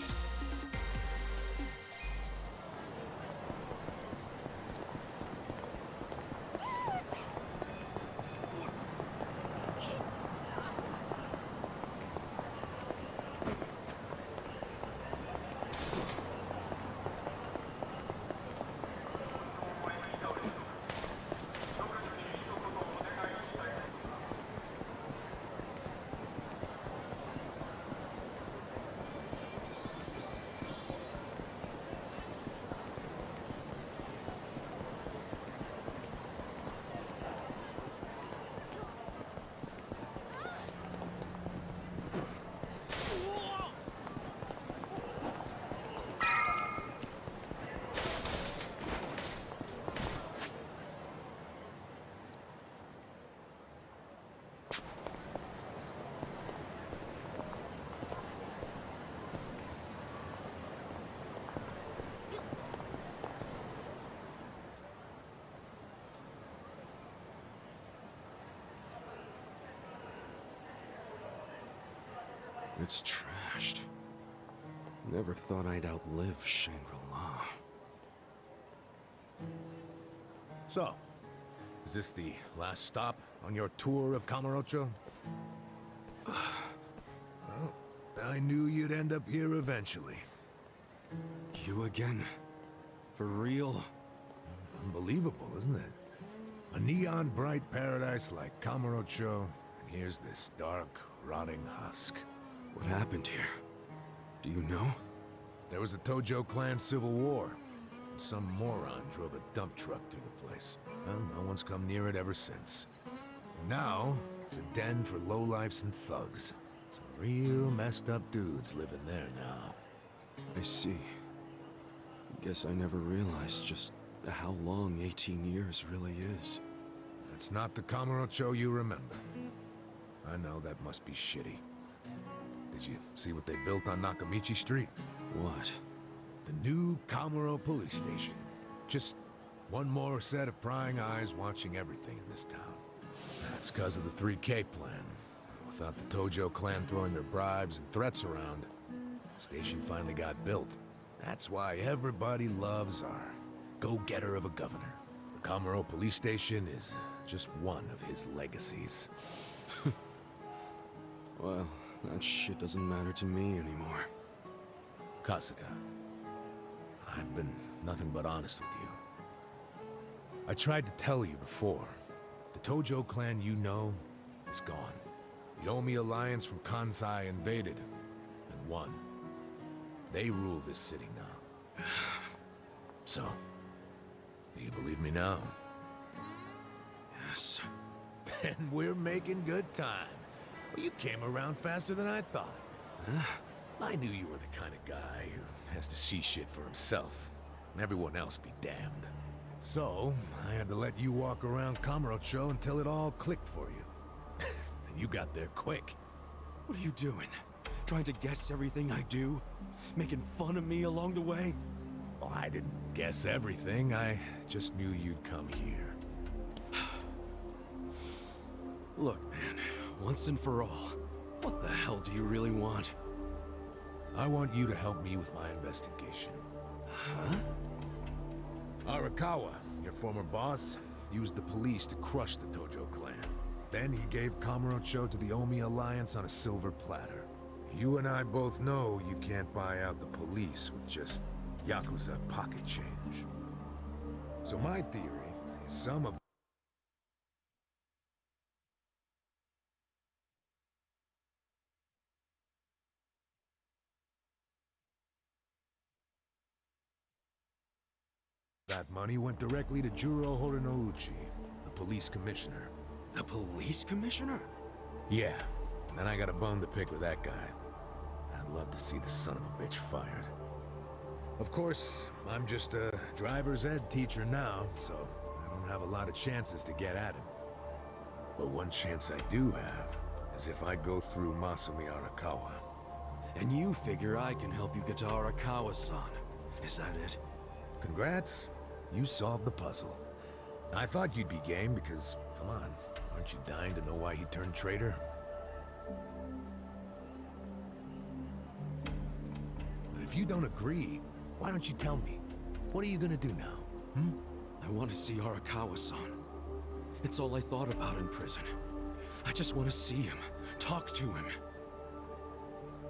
It's trashed. Never thought I'd outlive Shangri-La. So, is this the last stop on your tour of Kamurocho? Well, I knew you'd end up here eventually. You again? For real? Unbelievable, isn't it? A neon-bright paradise like Kamurocho, and here's this dark, rotting husk. What happened here? Do you know? There was a Tojo clan civil war. And some moron drove a dump truck through the place. Well, no one's come near it ever since. And now, it's a den for lowlifes and thugs. Some real messed up dudes living there now. I see. Guess I never realized just how long 18 years really is. It's not the Kamurocho you remember. I know that must be shitty. Did you see what they built on Nakamichi Street? What? The new Kamuro police station. Just one more set of prying eyes watching everything in this town. That's because of the 3K plan. Without the Tojo clan throwing their bribes and threats around, the station finally got built. That's why everybody loves our go-getter of a governor. The Kamuro police station is Just one of his legacies. Well, that shit doesn't matter to me anymore. Kasuga, I've been nothing but honest with you. I tried to tell you before. The Tojo clan you know is gone. The Omi alliance from Kansai invaded and won. They rule this city now. So, do you believe me now? Yes. Then we're making good time. Well, you came around faster than I thought. Huh? I knew you were the kind of guy who has to see shit for himself, and everyone else be damned. So, I had to let you walk around Kamurocho until it all clicked for you. And you got there quick. What are you doing? Trying to guess everything I do? Making fun of me along the way? Well, I didn't guess everything. I just knew you'd come here. Look, man, once and for all, what the hell do you really want? I want you to help me with my investigation. Huh? Arakawa, your former boss, used the police to crush the Tojo clan. Then he gave Kamurocho to the Omi alliance on a silver platter. You and I both know you can't buy out the police with just Yakuza pocket change. So my theory is some of that money went directly to Juro Horinouchi, the police commissioner. The police commissioner? Yeah, then I got a bone to pick with that guy. I'd love to see the son of a bitch fired. Of course, I'm just a driver's ed teacher now, so I don't have a lot of chances to get at him. But one chance I do have is if I go through Masumi Arakawa. And you figure I can help you get to Arakawa-san. Is that it? Congrats. You solved the puzzle. I thought you'd be game because, come on, aren't you dying to know why he turned traitor? But if you don't agree, why don't you tell me? What are you gonna do now? I want to see Arakawa-san. It's all I thought about in prison. I just want to see him, talk to him.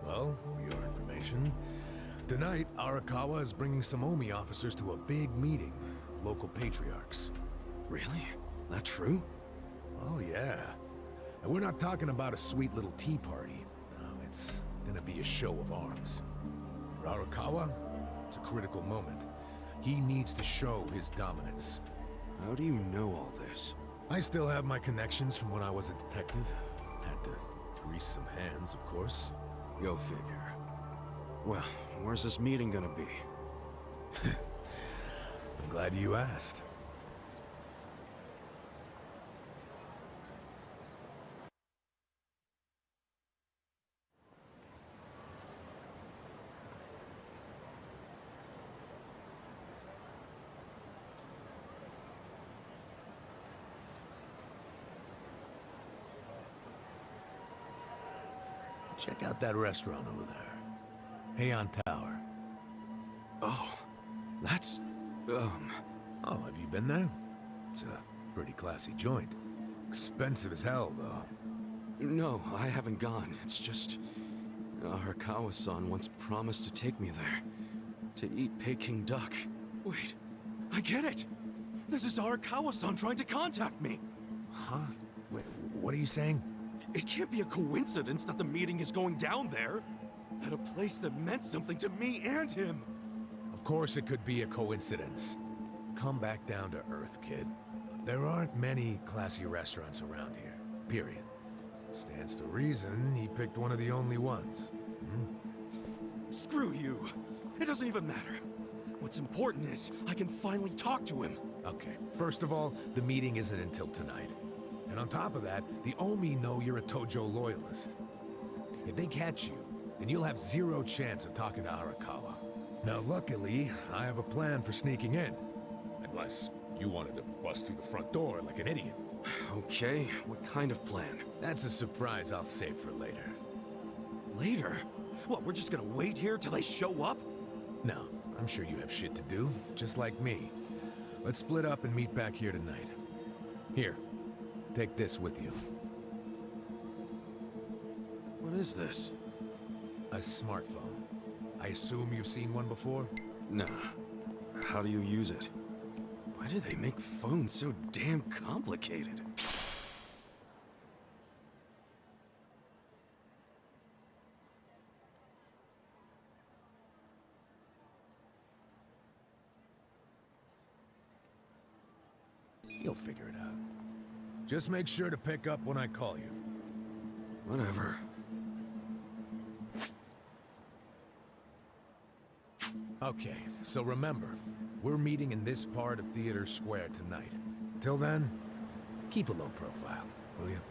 Well, for your information, tonight Arakawa is bringing some Omi officers to a big meeting with local patriarchs. Really? That true? Oh yeah. And we're not talking about a sweet little tea party. No, it's gonna be a show of arms. For Arakawa, it's a critical moment. He needs to show his dominance. How do you know all this? I still have my connections from when I was a detective. Had to grease some hands, of course. Go figure. Well, where's this meeting gonna be? I'm glad you asked. Check out that restaurant over there. Heian Tower. Oh, that's... Oh, have you been there? It's a pretty classy joint. Expensive as hell, though. No, I haven't gone. It's just... Arakawa-san once promised to take me there. To eat Peking duck. Wait, I get it! This is Arakawa-san trying to contact me! Huh? Wait, what are you saying? It can't be a coincidence that the meeting is going down there. At a place that meant something to me and him. Of course it could be a coincidence. Come back down to earth, kid. There aren't many classy restaurants around here, period. Stands to reason he picked one of the only ones. Screw you. It doesn't even matter. What's important is I can finally talk to him. Okay, first of all, the meeting isn't until tonight. And on top of that, the Omi know you're a Tojo loyalist. If they catch you, then you'll have zero chance of talking to Arakawa. Now luckily, I have a plan for sneaking in. Unless you wanted to bust through the front door like an idiot. Okay, what kind of plan? That's a surprise I'll save for later. Later? What, we're just gonna wait here till they show up? No, I'm sure you have shit to do, just like me. Let's split up and meet back here tonight. Here, Take this with you. What is this? A smartphone. I assume you've seen one before? Nah. How do you use it? Why do they make phones so damn complicated? You'll figure it out. Just make sure to pick up when I call you. Whatever. Okay, so remember, we're meeting in this part of Theater Square tonight. Till then, keep a low profile, will you?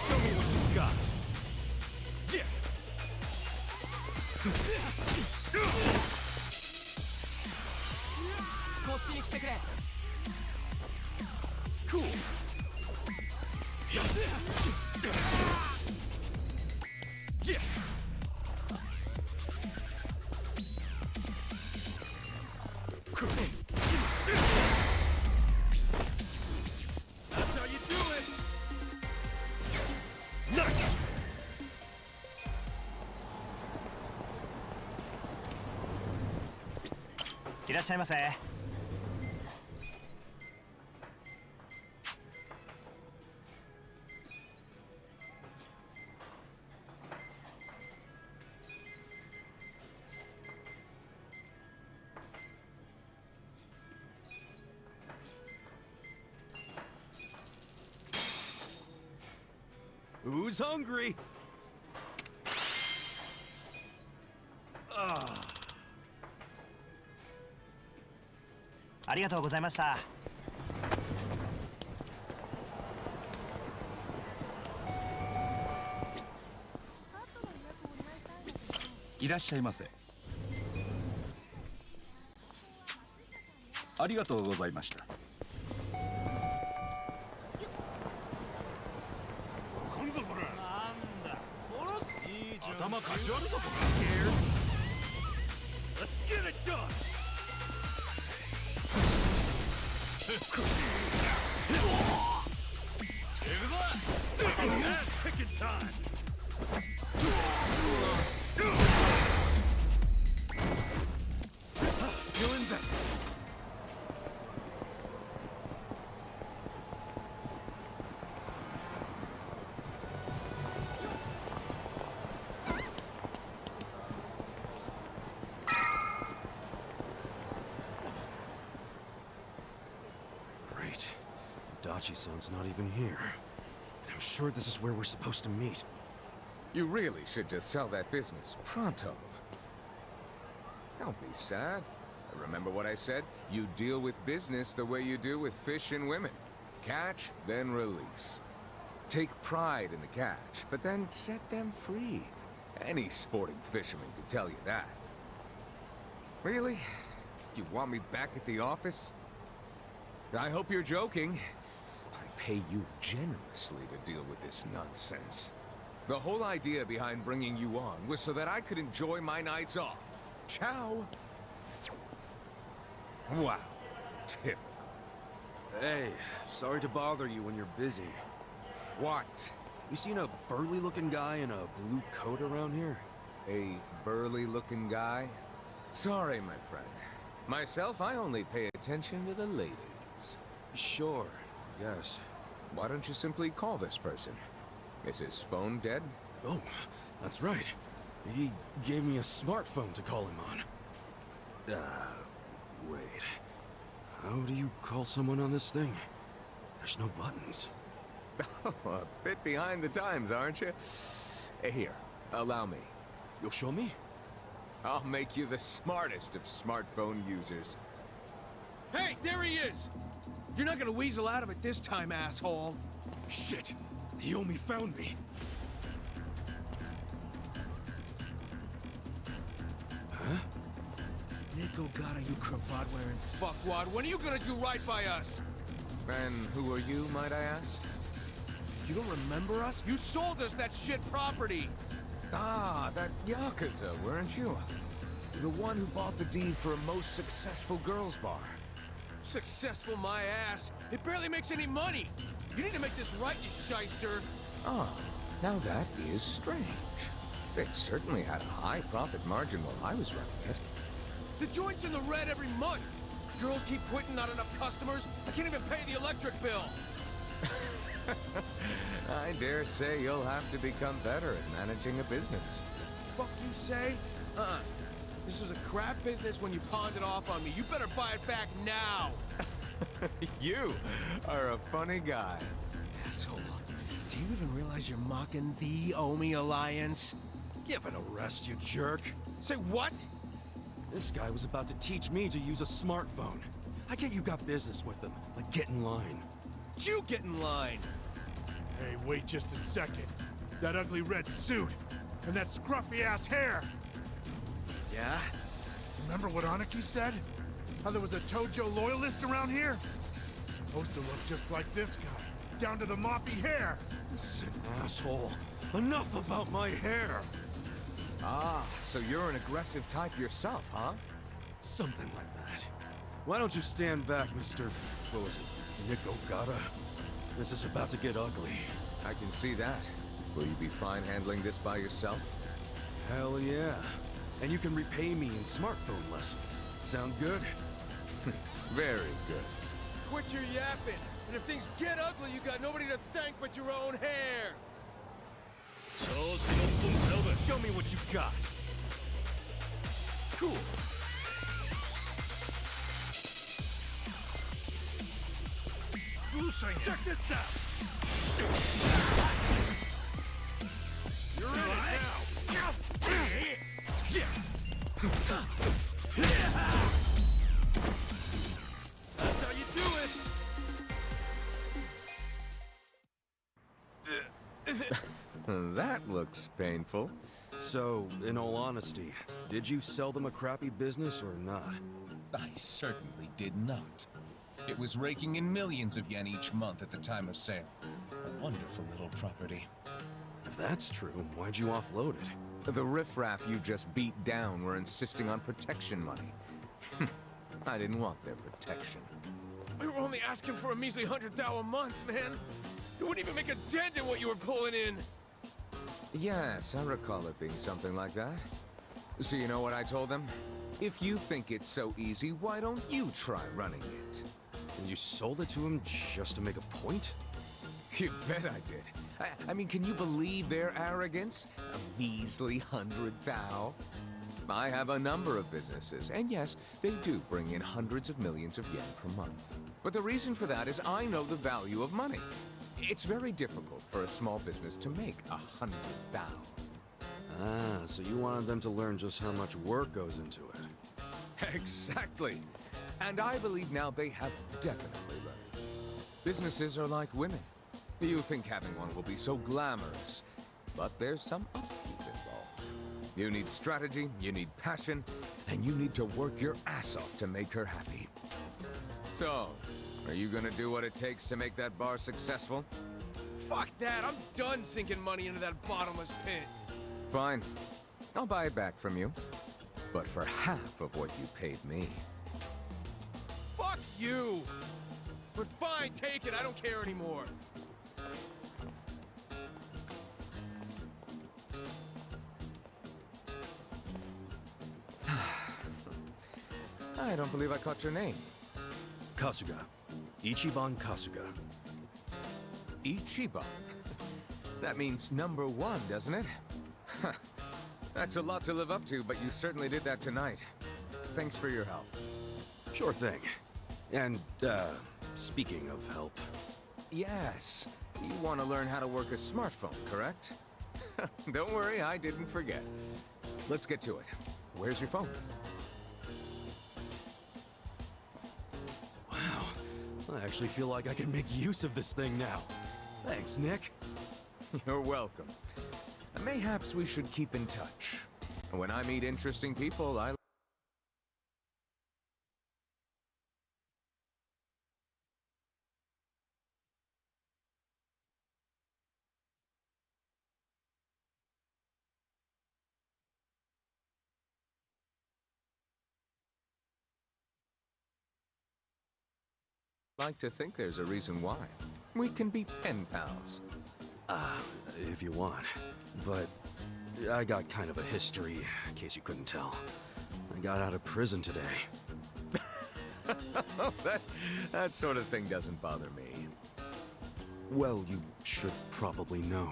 Show me what you got. Yeah. Cool. Yeah. That's how you do it. Nice. いらっしゃいませ。Who's hungry? Ah. ありがとうございました。いらっしゃいませ。ありがとうございました。頭かち割るぞこれ。Let's get it done. Ass picking time. Feeling better. Great. Dachi-san's not even here. And I'm sure this is where we're supposed to meet. You really should just sell that business pronto. Don't be sad. Remember what I said? You deal with business the way you do with fish and women. Catch, then release. Take pride in the catch, but then set them free. Any sporting fisherman could tell you that. Really? You want me back at the office? I hope you're joking. I pay you generously to deal with this nonsense. The whole idea behind bringing you on was so that I could enjoy my nights off. Ciao. Wow. Typical. Hey, sorry to bother you when you're busy. What? You seen a burly-looking guy in a blue coat around here? A burly-looking guy? Sorry, my friend. Myself, I only pay attention to the ladies. Sure, yes. Why don't you simply call this person? Is his phone dead? Oh, that's right. He gave me a smartphone to call him on. Wait. How do you call someone on this thing? There's no buttons. Oh, a bit behind the times, aren't you? Here, allow me. You'll show me? I'll make you the smartest of smartphone users. Hey, there he is! You're not gonna weasel out of it this time, asshole. Shit! The Yomi found me. Huh? Nico gotta you cravat-wearing fuckwad. When are you gonna do right by us? And who are you, might I ask? You don't remember us? You sold us that shit property! Ah, that Yakuza, weren't you? The one who bought the deed for a most successful girls' bar. Successful my ass. It barely makes any money. You need to make this right, you shyster. Ah, now that is strange. It certainly had a high profit margin while I was running it. The joint's in the red every month. Girls keep quitting, not enough customers. I can't even pay the electric bill. I dare say you'll have to become better at managing a business. Fuck you say? This was a crap business when you pawned it off on me. You better buy it back now. You are a funny guy. Asshole. Do you even realize you're mocking the Omi Alliance? Give it a rest, you jerk. Say what? This guy was about to teach me to use a smartphone. I get you got business with him, but get in line. You get in line. Hey, wait just a second. That ugly red suit and that scruffy-ass hair. Yeah? Remember what Aniki said? How there was a Tojo loyalist around here? Supposed to look just like this guy, down to the moppy hair. Sick asshole. Enough about my hair. Ah, so you're an aggressive type yourself, huh? Something like that. Why don't you stand back, Mr. What was it? Nico Gata? This is about to get ugly. I can see that. Will you be fine handling this by yourself? Hell yeah. And you can repay me in smartphone lessons. Sound good? Very good. Quit your yapping. And if things get ugly, you got nobody to thank but your own hair. Show me what you got. Cool. Check this out. You're in it now. That's how you do it. That looks painful. So, in all honesty, did you sell them a crappy business or not? I certainly did not. It was raking in millions of yen each month at the time of sale. A wonderful little property. If that's true, why'd you offload it? The riffraff you just beat down were insisting on protection money. I didn't want their protection. We were only asking for a measly 100,000 a month, man. It wouldn't even make a dent in what you were pulling in. Yes, I recall it being something like that. So you know what I told them? If you think it's so easy, why don't you try running it? And you sold it to him just to make a point? You bet I did. I mean, can you believe their arrogance? A measly 100,000? I have a number of businesses, and yes, they do bring in hundreds of millions of yen per month. But the reason for that is I know the value of money. It's very difficult for a small business to make 100,000. Ah, so you wanted them to learn just how much work goes into it. Exactly. And I believe now they have definitely learned. Businesses are like women. You think having one will be so glamorous, but there's some upkeep involved. You need strategy, you need passion, and you need to work your ass off to make her happy. So, are you gonna do what it takes to make that bar successful? Fuck that! I'm done sinking money into that bottomless pit. Fine. I'll buy it back from you. But for half of what you paid me. Fuck you! But fine, take it. I don't care anymore. I don't believe I caught your name. Kasuga. Ichiban Kasuga. Ichiban? That means #1, doesn't it? That's a lot to live up to, but you certainly did that tonight. Thanks for your help. Sure thing. And, speaking of help... Yes. You want to learn how to work a smartphone, correct? Don't worry, I didn't forget. Let's get to it. Where's your phone? Wow. I actually feel like I can make use of this thing now. Thanks, Nick. You're welcome. Mayhaps we should keep in touch. When I meet interesting people, I... like to think there's a reason why. We can be pen pals. If you want. But I got kind of a history, in case you couldn't tell. I got out of prison today. that sort of thing doesn't bother me. Well, you should probably know.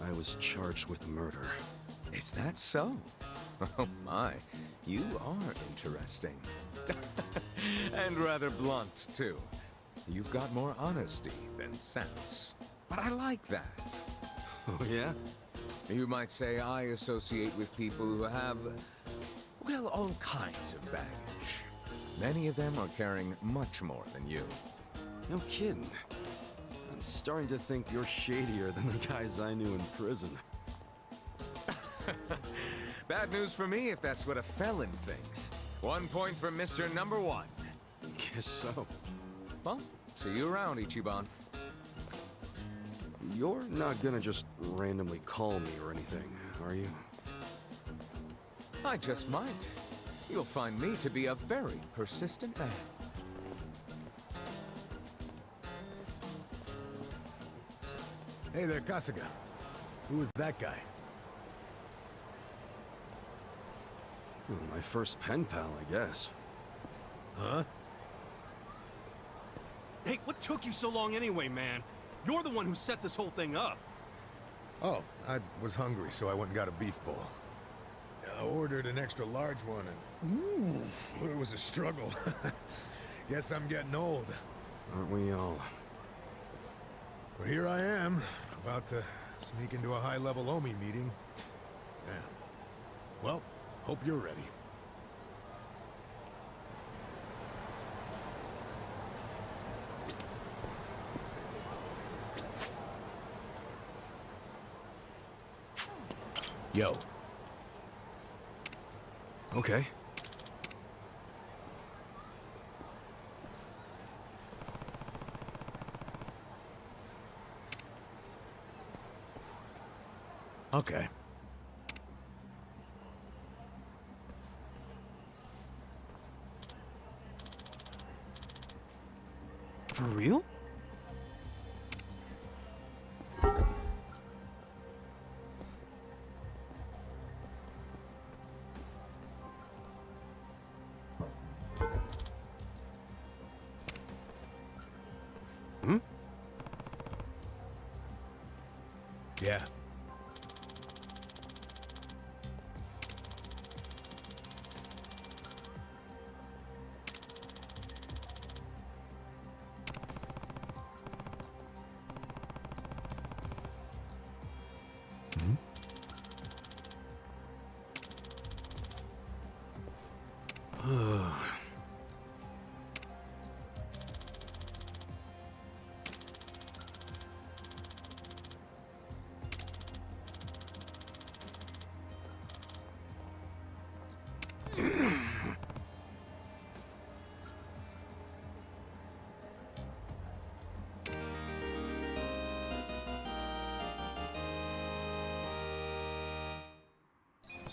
I was charged with murder. Is that so? Oh my, you are interesting. And rather blunt, too. You've got more honesty than sense. But I like that. Oh, yeah? You might say I associate with people who have, well, all kinds of baggage. Many of them are carrying much more than you. No kidding. I'm starting to think you're shadier than the guys I knew in prison. Bad news for me if that's what a felon thinks. 1 point for Mr. #1. Guess so. Well, see you around, Ichiban. You're not gonna just randomly call me or anything, are you? I just might. You'll find me to be a very persistent man. Hey there, Kasuga. Who was that guy? Well, my first pen pal, I guess. Huh? Hey, what took you so long anyway, man? You're the one who set this whole thing up. Oh, I was hungry, so I went and got a beef bowl. I ordered an extra large one, and it was a struggle. Guess I'm getting old. Aren't we all? Well, here I am, about to sneak into a high-level Omi meeting. Yeah. Well, hope you're ready. Yo. Okay. Okay. For real? Hmm? Yeah.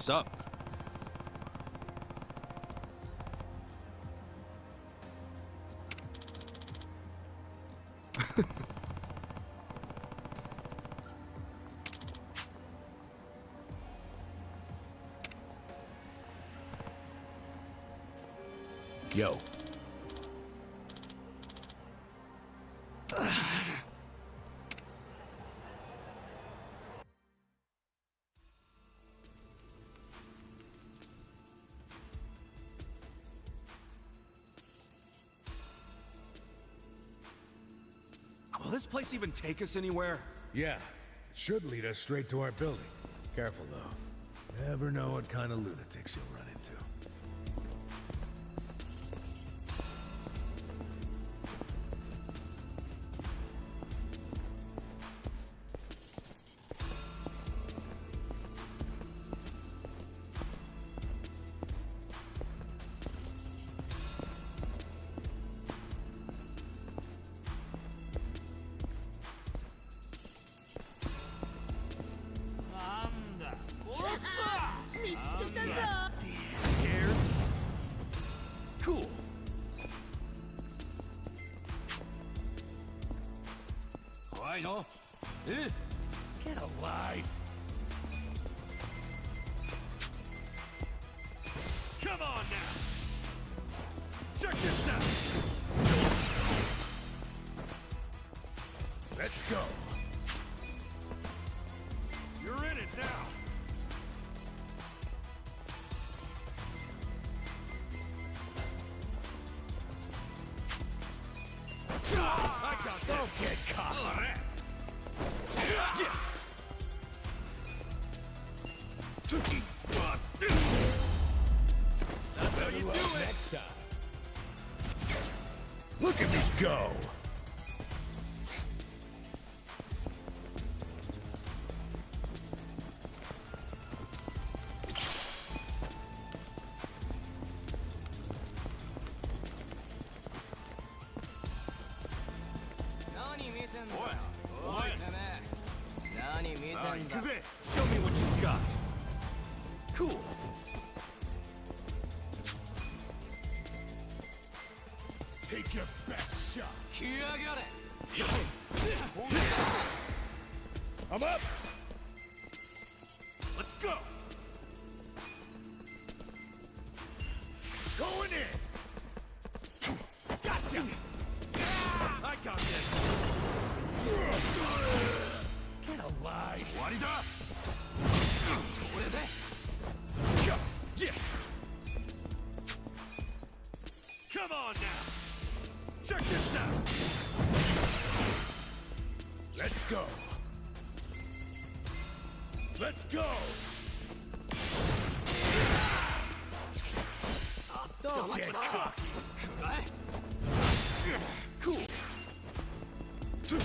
Sup? Yo. Will this place even take us anywhere? Yeah, it should lead us straight to our building. Careful, though. Never know what kind of lunatics you'll run into. Scared? Cool. Get alive! Come on now! Check this out! Let's go! You're in it now! I got this! Don't get caught! That's how you do it! Next time. Look at me go! Show me what you got. Cool. Take your best shot. I'm up! Let's go. Going in! Gotcha. I got this. Get alive! Warida. Yeah! Come on now. Check this out. Let's go! Let's go! Don't get cocky! Cool. There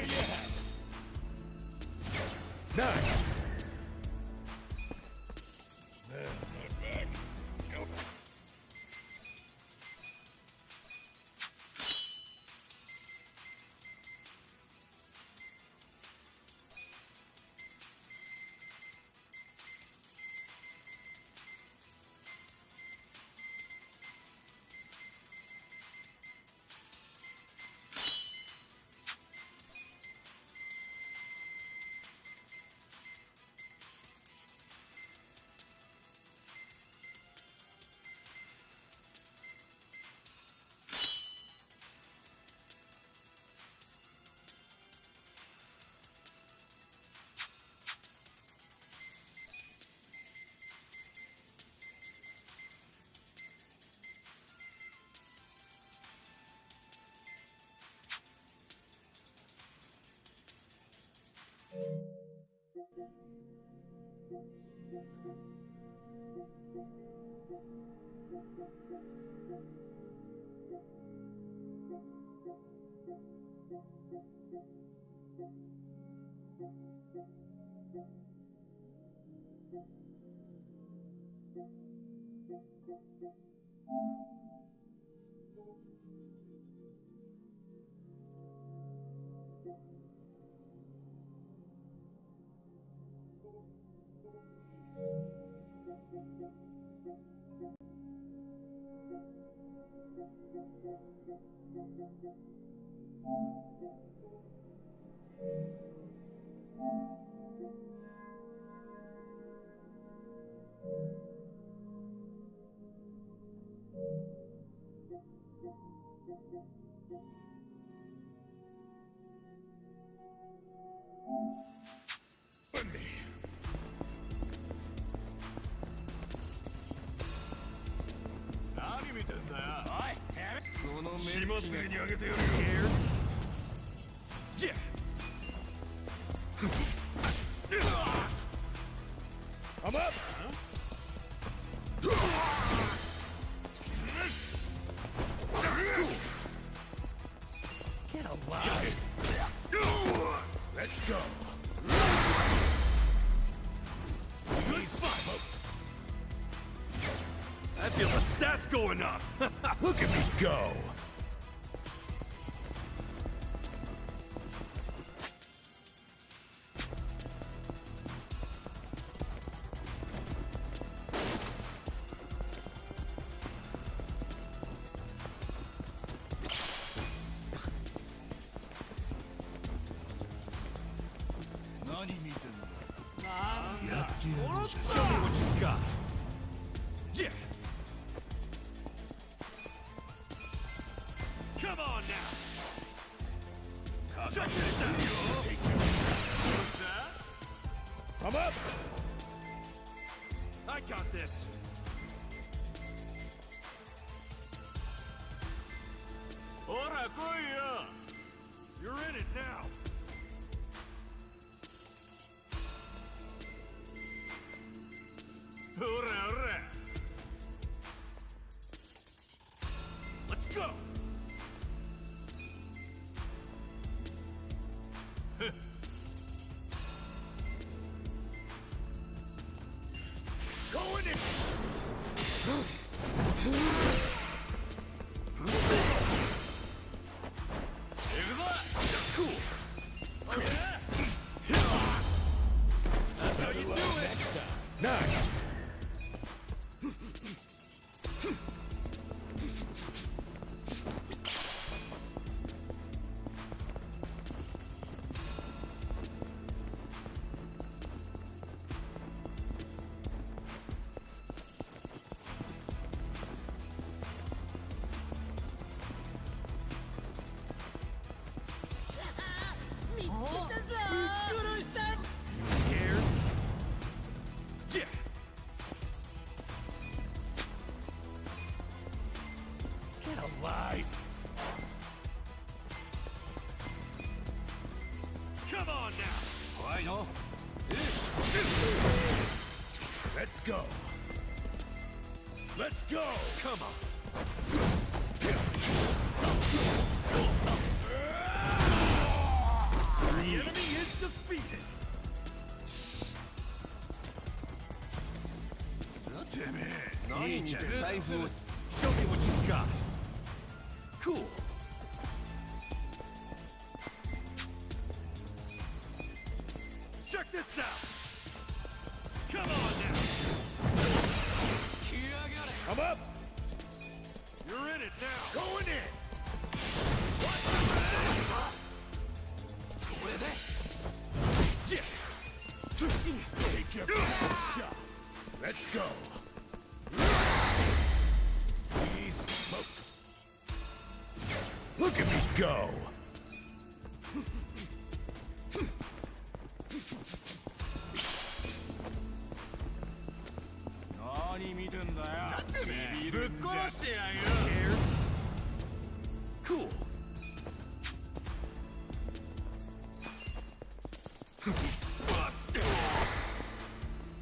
you have it. Nice! I'm up! Get alive! Let's go! I feel the stats going up! Look at me go! Show me what you got! Yeah! Come on now! Check this out! I'm up! I got this! Ora, koya! You're in it now! Ora, ora! Let's go! Going in! Cool! Oh, yeah? That's how you do it! Next time. Nice! Scared? Yeah! Get alive! Come on now! I know. Let's go! Let's go! Come on! The enemy is defeated! Show me what you got! Cool! Check this out! Come on now! I'm up! You're in it now! Going in! Yeah! Take your best shot! Let's go! We smoke! Look at me go! Scared? Cool!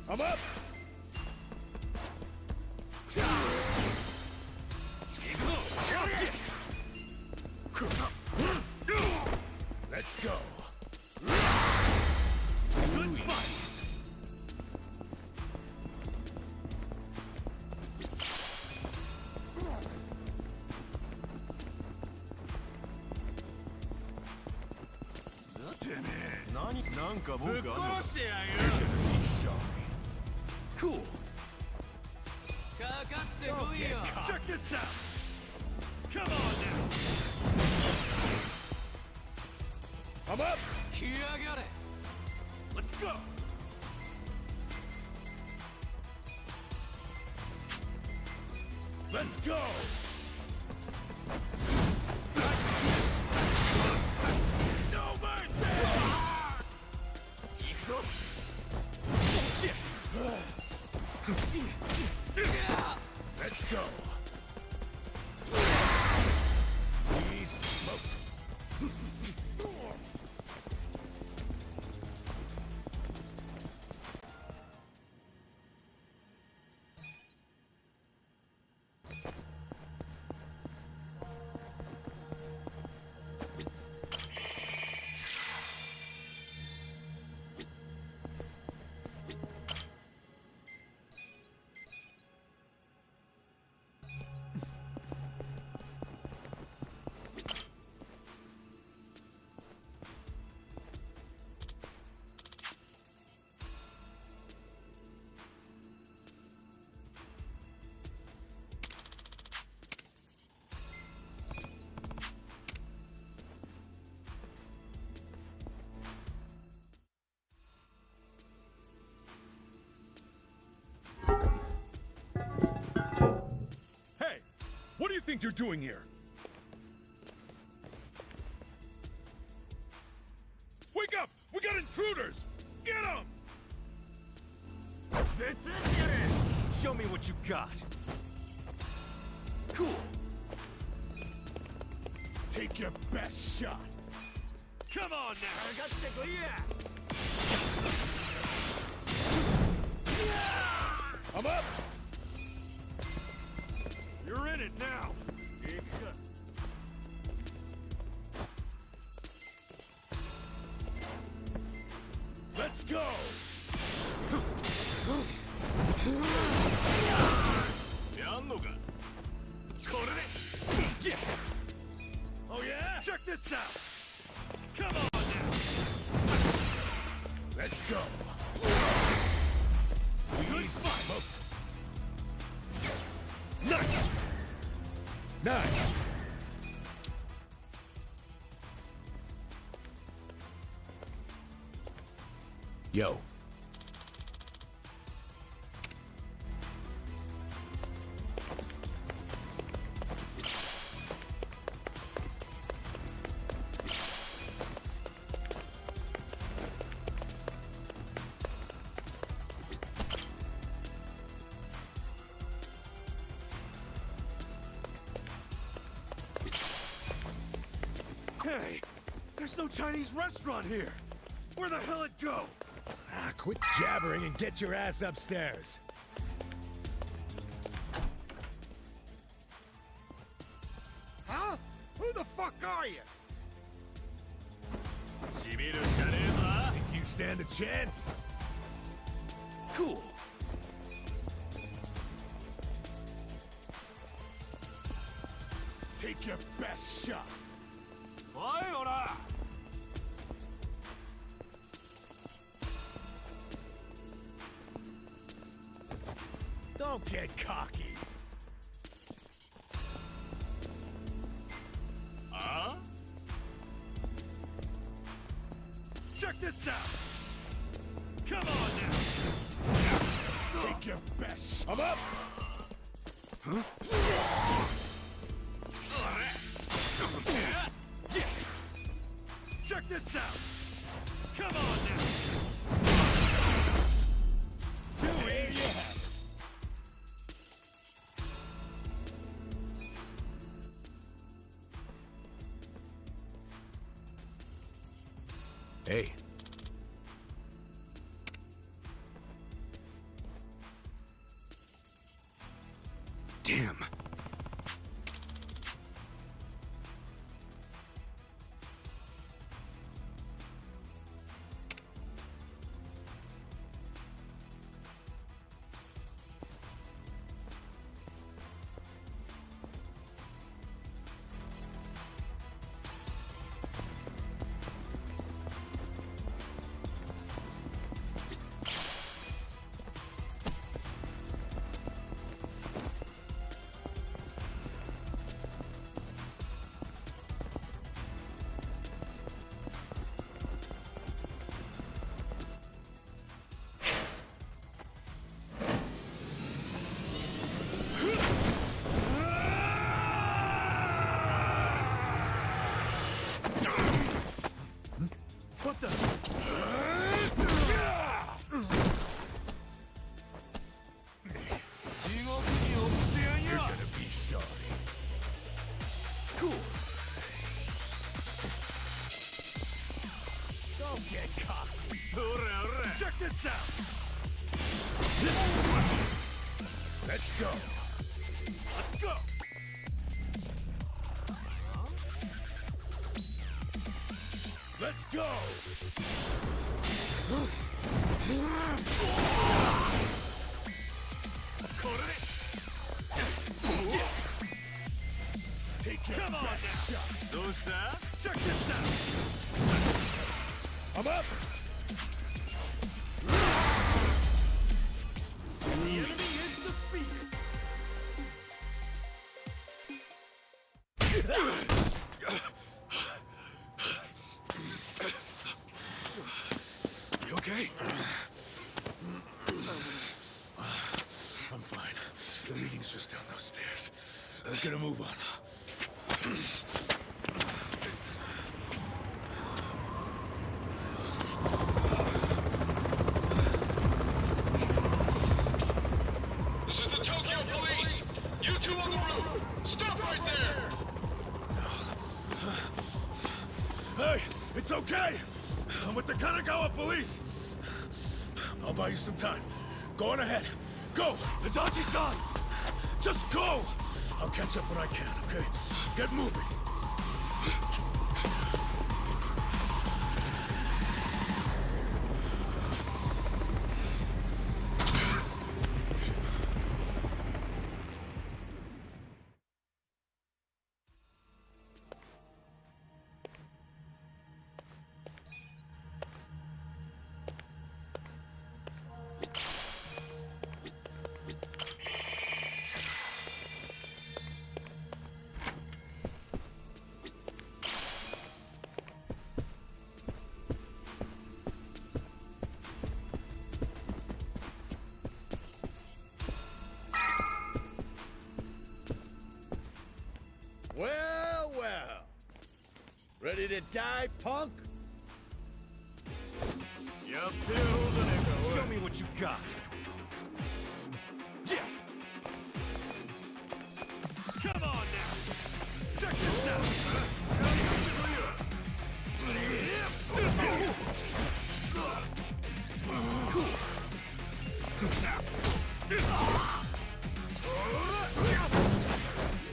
I'm up! Let's go! Good fight! You're gonna be sorry. Cool! Check this out! Come on now! I'm up! Let's go! Let's go! No mercy! Let's go! We smoke! What do you think you're doing here? Wake up! We got intruders! Get them! Show me what you got. Cool. Take your best shot. Come on now! I'm up! You're in it now! Let's go! Oh yeah? Check this out! Come on now! Let's go! Good fight! Nice! Nice! Yo. Hey, there's no Chinese restaurant here. Where the hell it go? Ah, quit jabbering and get your ass upstairs. Huh? Who the fuck are you? Think you stand a chance? Cool. Take your best shot. Don't get cocky. Huh? Check this out. Come on now. Take your best. I'm up. Huh? Check this out. Come on now. There you have it. Hey. Damn. Don't get cocky. Check this out. Let's go. Let's go. Let's go. Take care. Come on now. Check this out. I'm up. The enemy is defeated. You okay? I'm fine. The meeting's just down those stairs. Let's get a move on. This is the Tokyo police! You two on the roof! Stop right there! Hey, it's okay. I'm with the Kanagawa police. I'll buy you some time. Go on ahead. Go, Adachi-san. Just go. I'll catch up when I can, okay? Get moving. Well, well. Ready to die, punk? Yup, show me what you got. Yeah. Come on now. Check this out.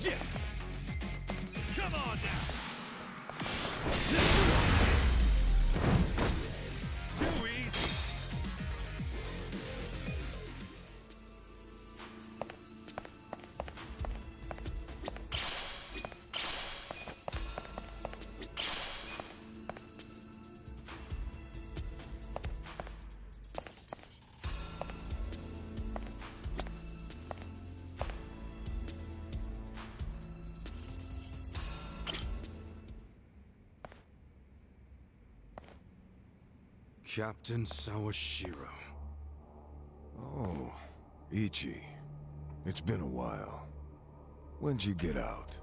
Yeah. Come on now. Too easy. Captain Sawashiro. Oh, Ichi. It's been a while. When'd you get out?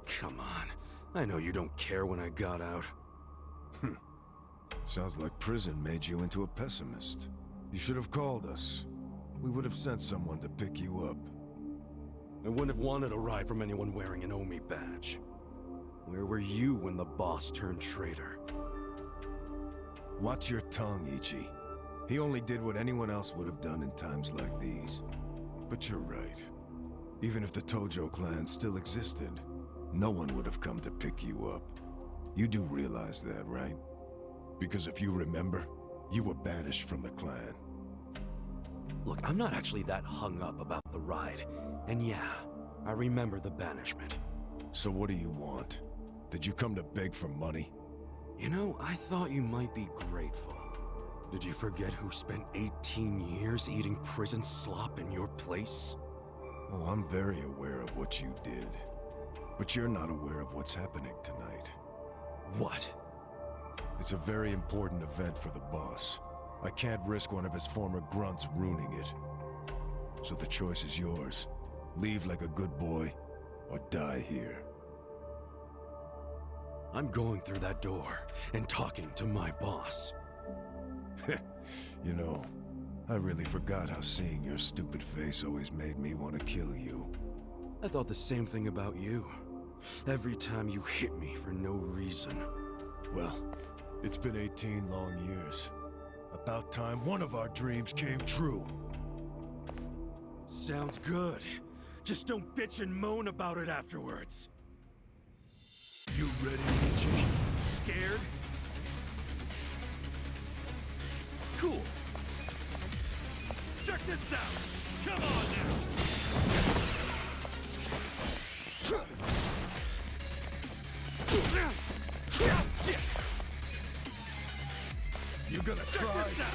Come on. I know you don't care when I got out. Sounds like prison made you into a pessimist. You should have called us. We would have sent someone to pick you up. I wouldn't have wanted a ride from anyone wearing an Omi badge. Where were you when the boss turned traitor? Watch your tongue, Ichi. He only did what anyone else would have done in times like these. But you're right. Even if the Tojo clan still existed, no one would have come to pick you up. You do realize that, right? Because if you remember, you were banished from the clan. Look, I'm not actually that hung up about the ride. And yeah, I remember the banishment. So what do you want? Did you come to beg for money? You know, I thought you might be grateful. Did you forget who spent 18 years eating prison slop in your place? Oh, I'm very aware of what you did. But you're not aware of what's happening tonight. What? It's a very important event for the boss. I can't risk one of his former grunts ruining it. So the choice is yours. Leave like a good boy, or die here. I'm going through that door and talking to my boss. You know, I really forgot how seeing your stupid face always made me want to kill you. I thought the same thing about you. Every time you hit me for no reason. Well, It's been 18 long years. About time one of our dreams came true. Sounds good. Just don't bitch and moan about it afterwards. You ready, Ichi? Scared? Cool. Check this out! Come on now! You gonna Check try? this out!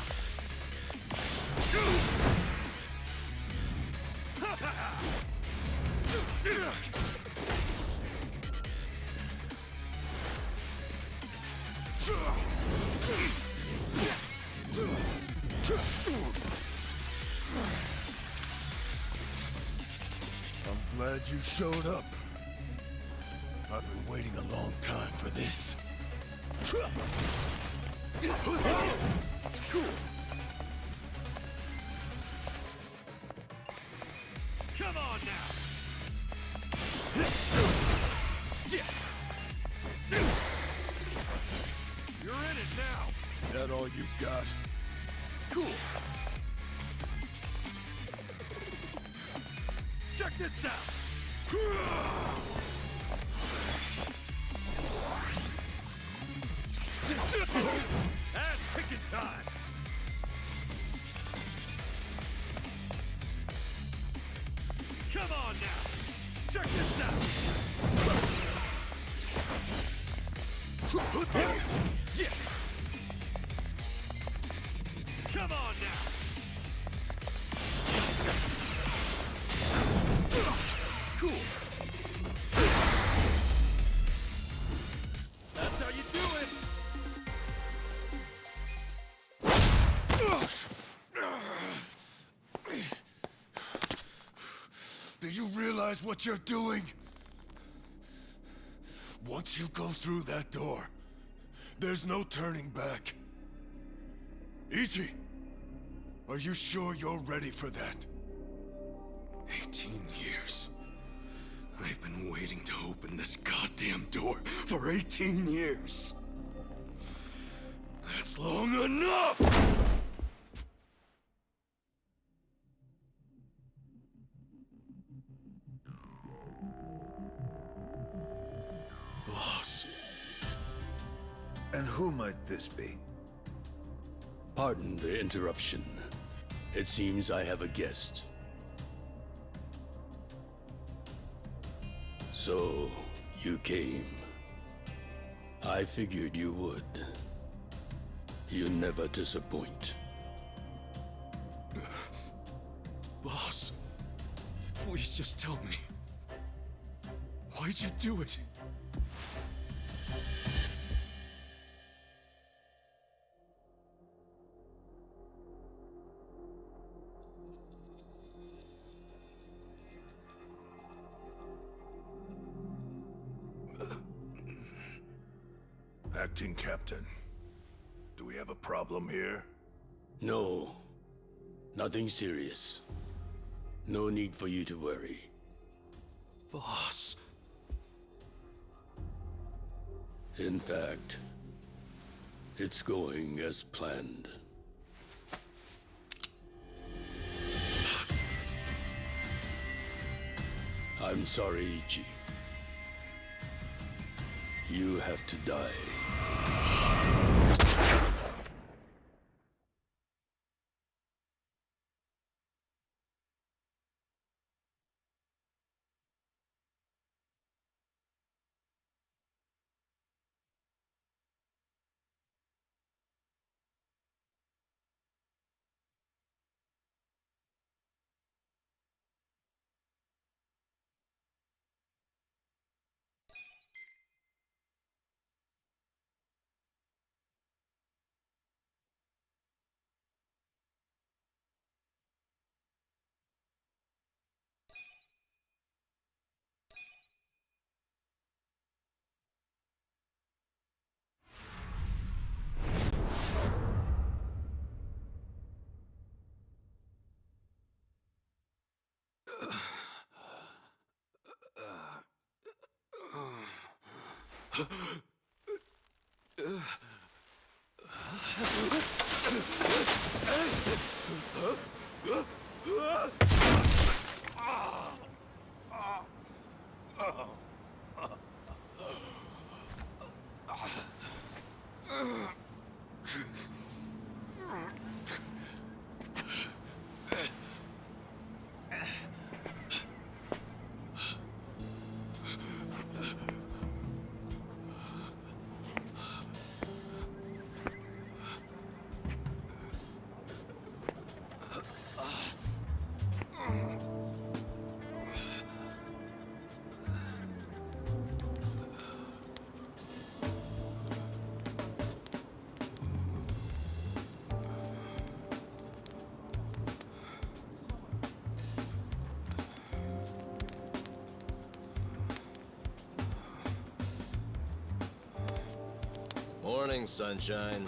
I'm glad you showed up. I've been waiting a long time for this. Cool. Come on now! You're in it now! That all you got? Cool. Check this out! Ass kicking time! Come on now! Check this out! Yeah! Come on now! Cool! That's how you do it! Do you realize what you're doing? Once you go through that door, there's no turning back. Ichi, are you sure you're ready for that? 18 years. I've been waiting to open this goddamn door for 18 years. That's long enough! Boss. And who might this be? Pardon the interruption. It seems I have a guest. So, you came. I figured you would. You never disappoint. Boss, please just tell me. Why'd you do it? Acting Captain, do we have a problem here? No. Nothing serious. No need for you to worry. Boss. In fact, it's going as planned. I'm sorry, Ichi. You have to die. Morning, sunshine.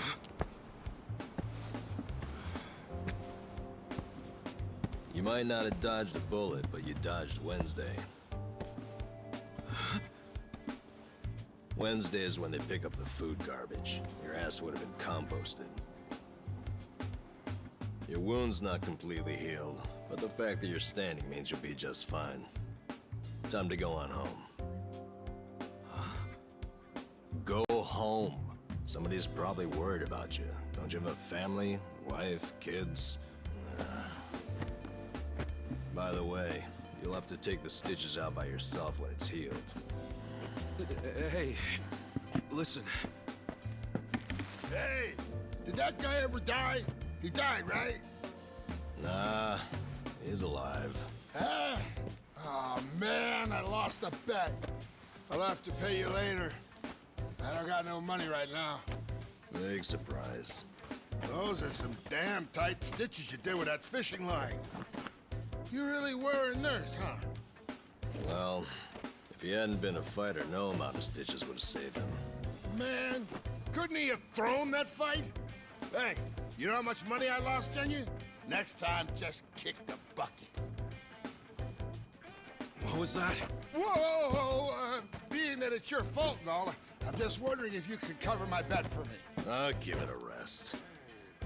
You might not have dodged a bullet, but you dodged Wednesday. Wednesday is when they pick up the food garbage. Your ass would have been composted. Your wound's not completely healed, but the fact that you're standing means you'll be just fine. Time to go on home. Go home. Somebody's probably worried about you. Don't you have a family, wife, kids? By the way, you'll have to take the stitches out by yourself when it's healed. Hey, listen. Hey, did that guy ever die? He died, right? Nah, he's alive. Huh? Oh, man, I lost a bet. I'll have to pay you later. I don't got no money right now. Big surprise. Those are some damn tight stitches you did with that fishing line. You really were a nurse, huh? Well, if he hadn't been a fighter, no amount of stitches would have saved him. Man, couldn't he have thrown that fight? Hey, you know how much money I lost on you? Next time, just kick the bucket. What was that? Whoa! Being that it's your fault and all, I'm just wondering if you could cover my bet for me. I'll give it a rest.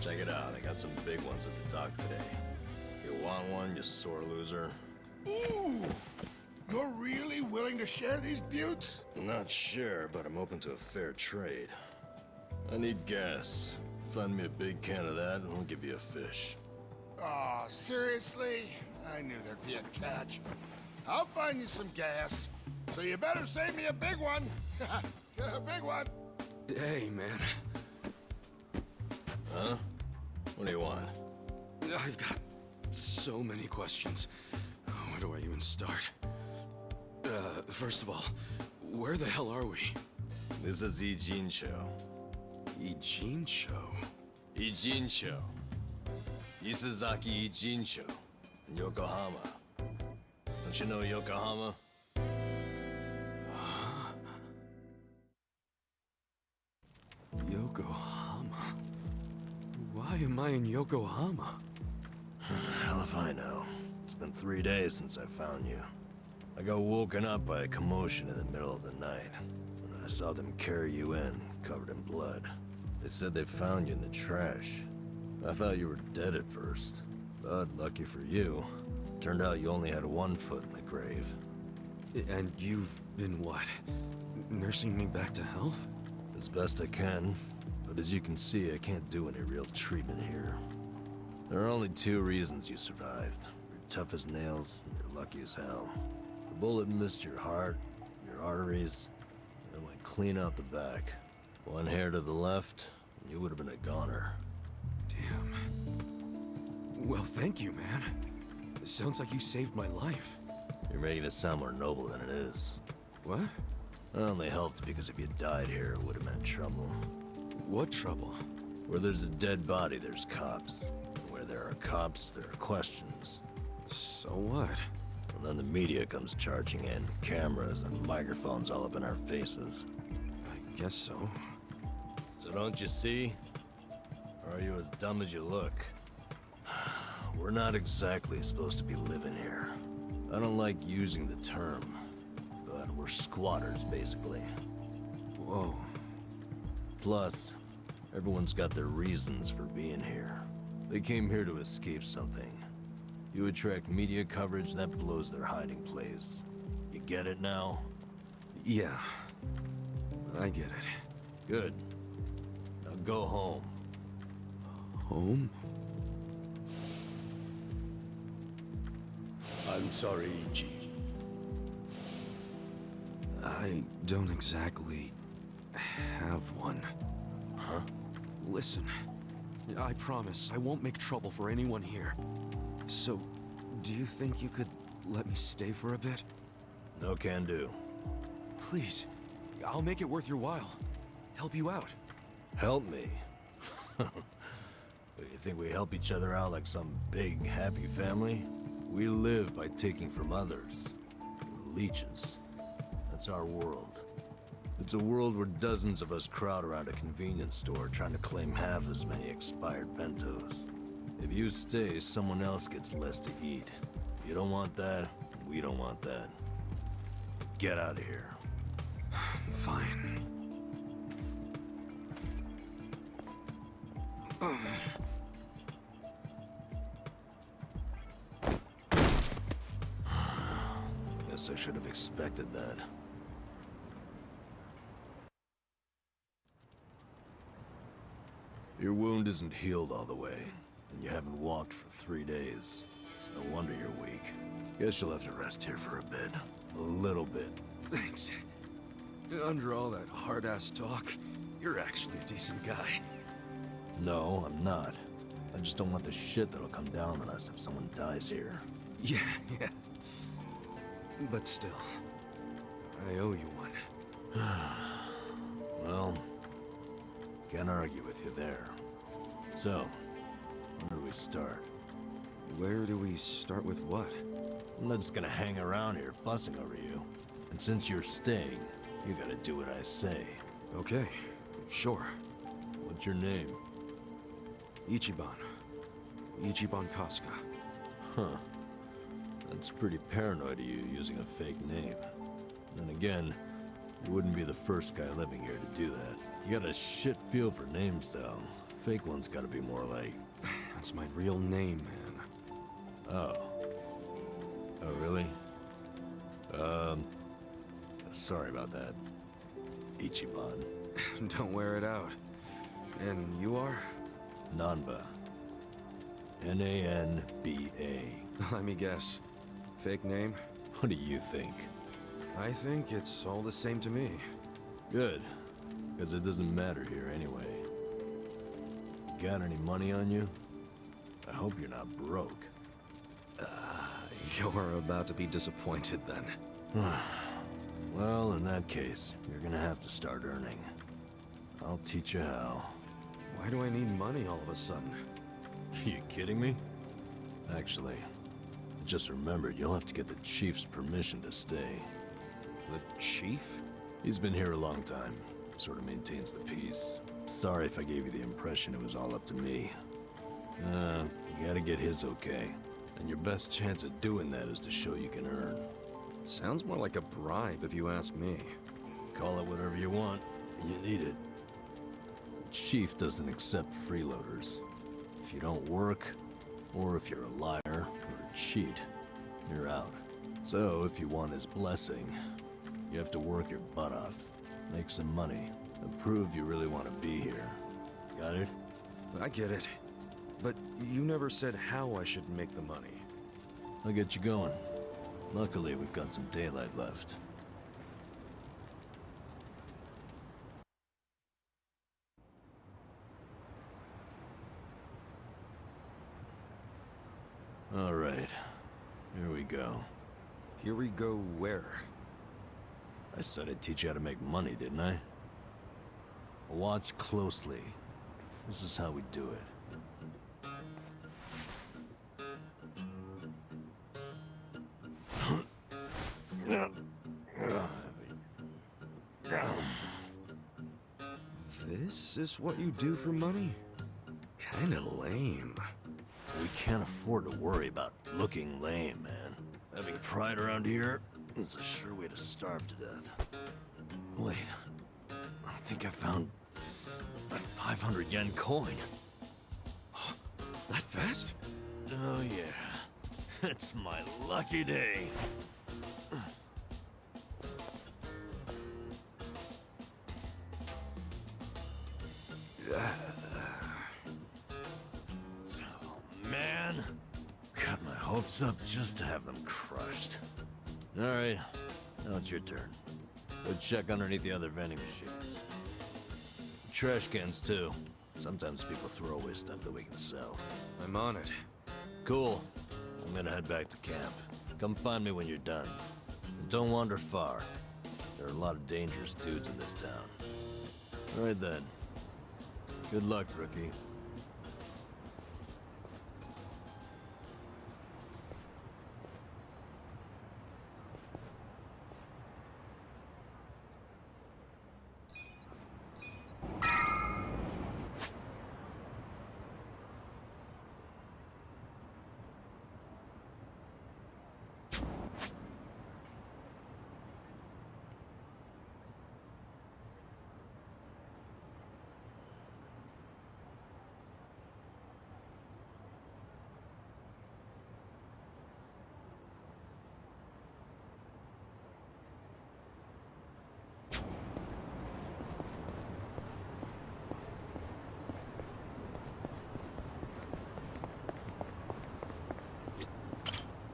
Check it out, I got some big ones at the dock today. You want one, you sore loser? Ooh! You're really willing to share these buttes? Not sure, but I'm open to a fair trade. I need gas. Find me a big can of that, and I'll give you a fish. Aw, seriously? I knew there'd be a catch. I'll find you some gas, so you better save me a big one. A big one. Hey, man. Huh? What do you want? I've got so many questions. Where do I even start? First of all, where the hell are we? This is Ijincho. Ijincho? Ijincho. Isezaki Ijincho. In Yokohama. Don't you know Yokohama? Yokohama? Why am I in Yokohama? Hell if I know. It's been 3 days since I found you. I got woken up by a commotion in the middle of the night. When I saw them carry you in, covered in blood. They said they found you in the trash. I thought you were dead at first. But lucky for you, turned out you only had 1 foot in the grave. And you've been what? Nursing me back to health? As best I can. But as you can see, I can't do any real treatment here. There are only 2 reasons you survived. You're tough as nails, and you're lucky as hell. The bullet missed your heart, your arteries, and went clean out the back. 1 hair to the left, and you would have been a goner. Damn. Well, thank you, man. It sounds like you saved my life. You're making it sound more noble than it is. What? It only helped because if you died here, it would have meant trouble. What trouble? Where there's a dead body, there's cops. And where there are cops, there are questions. So what? And then the media comes charging in, cameras and microphones all up in our faces. I guess so. So don't you see? Or are you as dumb as you look? We're not exactly supposed to be living here. I don't like using the term, but we're squatters, basically. Whoa. Plus, everyone's got their reasons for being here. They came here to escape something. You attract media coverage that blows their hiding place. You get it now? Yeah, I get it. Good. Now go home. Home? I'm sorry, Ichi. I don't exactly have one. Huh? Listen, I promise I won't make trouble for anyone here. So, do you think you could let me stay for a bit? No can do. Please, I'll make it worth your while. Help you out. Help me? You think we help each other out like some big, happy family? We live by taking from others. We're leeches. That's our world. It's a world where dozens of us crowd around a convenience store trying to claim half as many expired bentos. If you stay, someone else gets less to eat. You don't want that, we don't want that. Get out of here. Fine. Guess I should have expected that. Your wound isn't healed all the way, and you haven't walked for 3 days. It's no wonder you're weak. Guess you'll have to rest here for a bit. A little bit. Thanks. Under all that hard-ass talk, you're actually a decent guy. No, I'm not. I just don't want the shit that'll come down on us if someone dies here. Yeah. But still, I owe you one. Well, can't argue with you there. So, where do we start? Where do we start with what? I'm not just gonna hang around here fussing over you. And since you're staying, you gotta do what I say. Okay, sure. What's your name? Ichiban. Ichiban Kasuga. Huh. That's pretty paranoid of you, using a fake name. Then again, you wouldn't be the first guy living here to do that. You got a shit feel for names, though. Fake ones gotta be more like... That's my real name, man. Oh. Oh, really? Sorry about that, Ichiban. Don't wear it out. And you are? Nanba. N-A-N-B-A. Let me guess. Fake name? What do you think? I think it's all the same to me. Good. Because it doesn't matter here anyway. Got any money on you? I hope you're not broke. You're about to be disappointed then. Well, in that case, you're gonna have to start earning. I'll teach you how. Why do I need money all of a sudden? You kidding me? Actually, I just remembered you'll have to get the chief's permission to stay. The chief? He's been here a long time. Sort of maintains the peace. Sorry if I gave you the impression it was all up to me. You gotta get his okay. And your best chance at doing that is to show you can earn. Sounds more like a bribe if you ask me. Call it whatever you want. You need it. The chief doesn't accept freeloaders. If you don't work, or if you're a liar or a cheat, you're out. So if you want his blessing, you have to work your butt off, make some money, and prove you really want to be here. Got it? I get it. But you never said how I should make the money. I'll get you going. Luckily, we've got some daylight left. All right. Here we go. Here we go where? I said I'd teach you how to make money, didn't I? Watch closely. This is how we do it. This is what you do for money? Kinda lame. We can't afford to worry about looking lame, man. Having pride around here is a sure way to starve to death. Wait, I think I found a 500 yen coin. That fast? Oh yeah. It's my lucky day. Oh man. Got my hopes up just to have them crushed. Alright, now it's your turn. Go check underneath the other vending machines. Trash cans too. Sometimes people throw away stuff that we can sell. I'm on it. Cool. I'm gonna head back to camp. Come find me when you're done. And don't wander far. There are a lot of dangerous dudes in this town. Alright then. Good luck, rookie.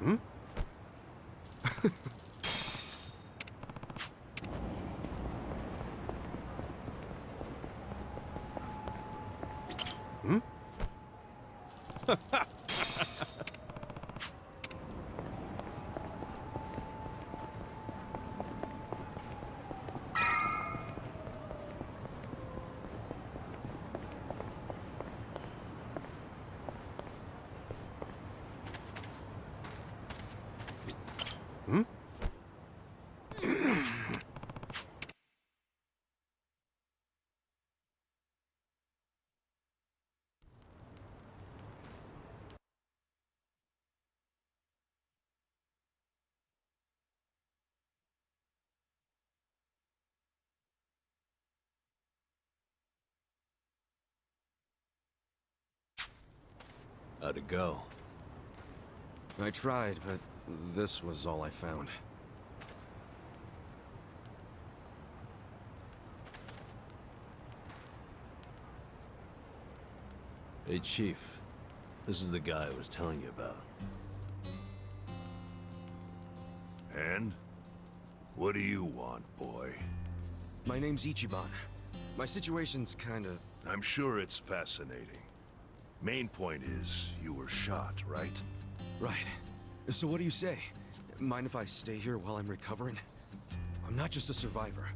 Hmm? Hmm? Hmm? How'd it go? I tried, but this was all I found. Hey, Chief. This is the guy I was telling you about. And? What do you want, boy? My name's Ichiban. My situation's kinda... I'm sure it's fascinating. Main point is, you were shot, right? Right. So what do you say? Mind if I stay here while I'm recovering? I'm not just a survivor.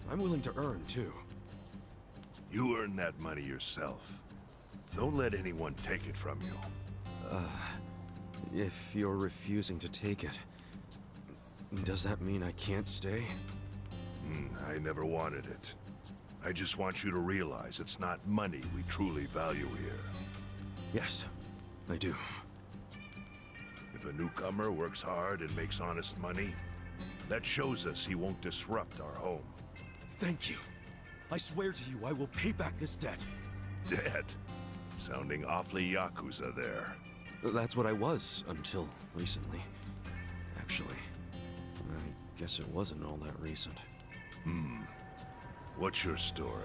I'm willing to earn, too. You earn that money yourself. Don't let anyone take it from you. If you're refusing to take it, does that mean I can't stay? I never wanted it. I just want you to realize it's not money we truly value here. Yes, I do. If a newcomer works hard and makes honest money, that shows us he won't disrupt our home. Thank you. I swear to you, I will pay back this debt. Debt? Sounding awfully Yakuza there. That's what I was until recently. Actually, I guess it wasn't all that recent. What's your story?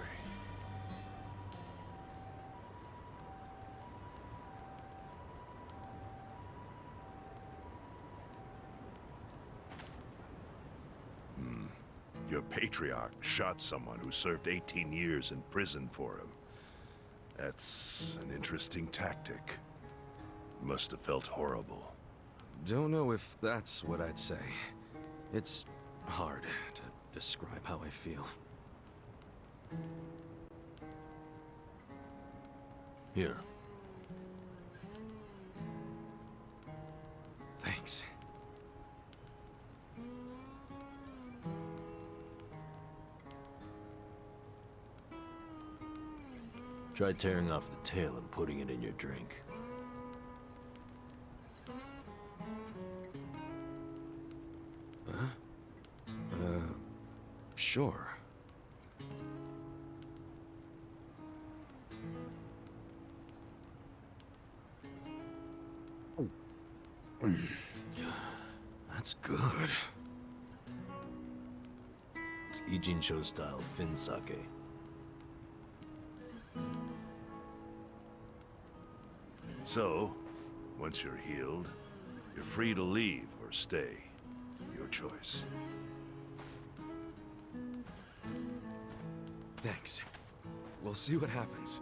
Your patriarch shot someone who served 18 years in prison for him. That's an interesting tactic. Must have felt horrible. Don't know if that's what I'd say. It's hard to describe how I feel. Here. Thanks. Try tearing off the tail and putting it in your drink. Huh? Sure. That's good. It's Ijincho style fin sake. So, once you're healed, you're free to leave or stay. Your choice. Thanks. We'll see what happens.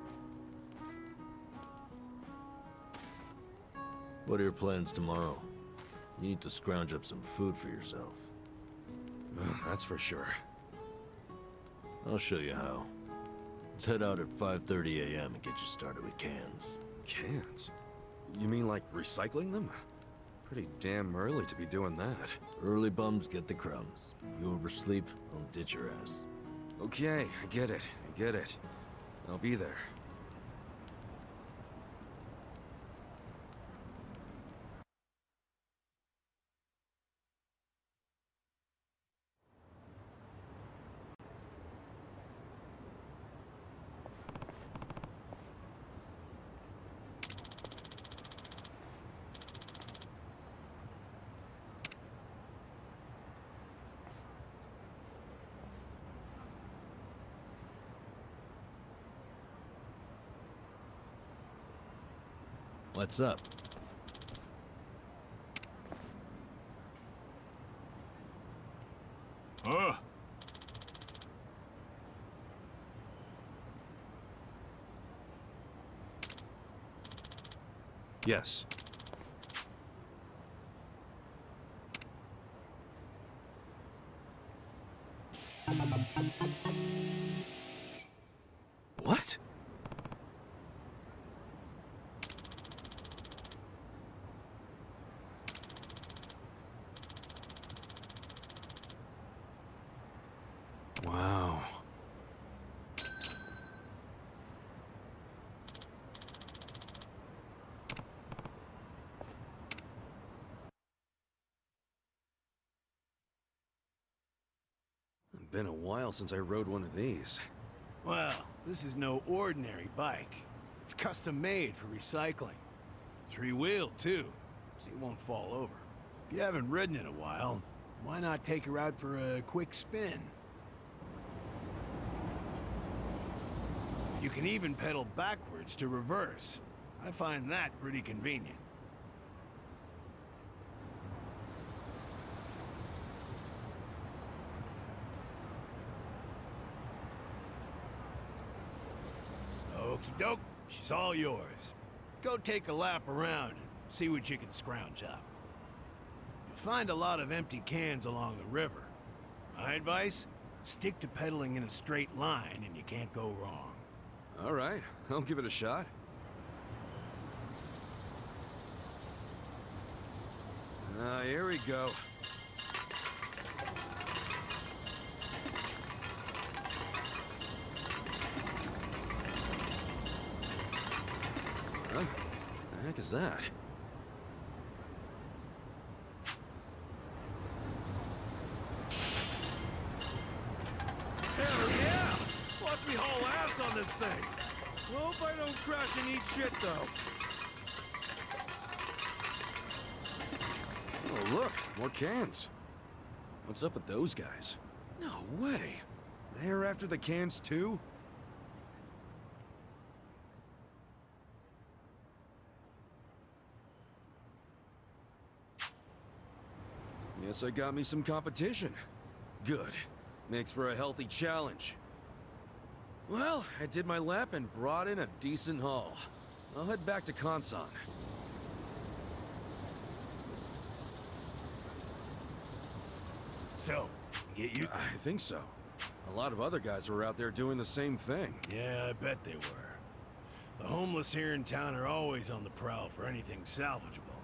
What are your plans tomorrow? You need to scrounge up some food for yourself. That's for sure. I'll show you how. Let's head out at 5:30 a.m. and get you started with cans. Cans? You mean like recycling them? Pretty damn early to be doing that. Early bums get the crumbs. You oversleep, I'll ditch your ass. Okay, I get it. I get it. I'll be there. What's up? Huh? Yes. What? Wow. It's been a while since I rode one of these. Well, this is no ordinary bike. It's custom made for recycling. Three-wheeled, too, so you won't fall over. If you haven't ridden in a while, why not take her out for a quick spin? You can even pedal backwards to reverse. I find that pretty convenient. Okie doke, she's all yours. Go take a lap around and see what you can scrounge up. You'll find a lot of empty cans along the river. My advice? Stick to pedaling in a straight line and you can't go wrong. All right, I'll give it a shot. Here we go. Huh? The heck is that? Hell yeah! Watch me haul ass on this thing. Hope I don't crash and eat shit, though. Oh, look, more cans. What's up with those guys? No way. They're after the cans, too? Guess I got me some competition. Good. Makes for a healthy challenge. Well, I did my lap and brought in a decent haul. I'll head back to Kansan. So, get you? I think so. A lot of other guys were out there doing the same thing. Yeah, I bet they were. The homeless here in town are always on the prowl for anything salvageable.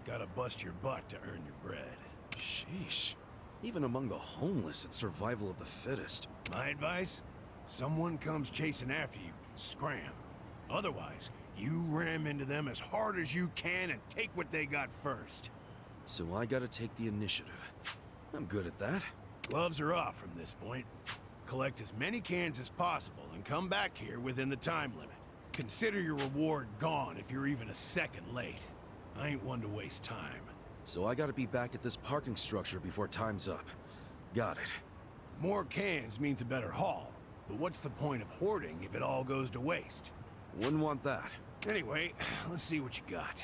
Gotta bust your butt to earn your bread. Sheesh. Even among the homeless, it's survival of the fittest. My advice? Someone comes chasing after you, scram. Otherwise, you ram into them as hard as you can and take what they got first. So I gotta take the initiative. I'm good at that. Gloves are off from this point. Collect as many cans as possible and come back here within the time limit. Consider your reward gone if you're even a second late. I ain't one to waste time. So I gotta be back at this parking structure before time's up. Got it. More cans means a better haul. But what's the point of hoarding if it all goes to waste? Wouldn't want that. Anyway, let's see what you got.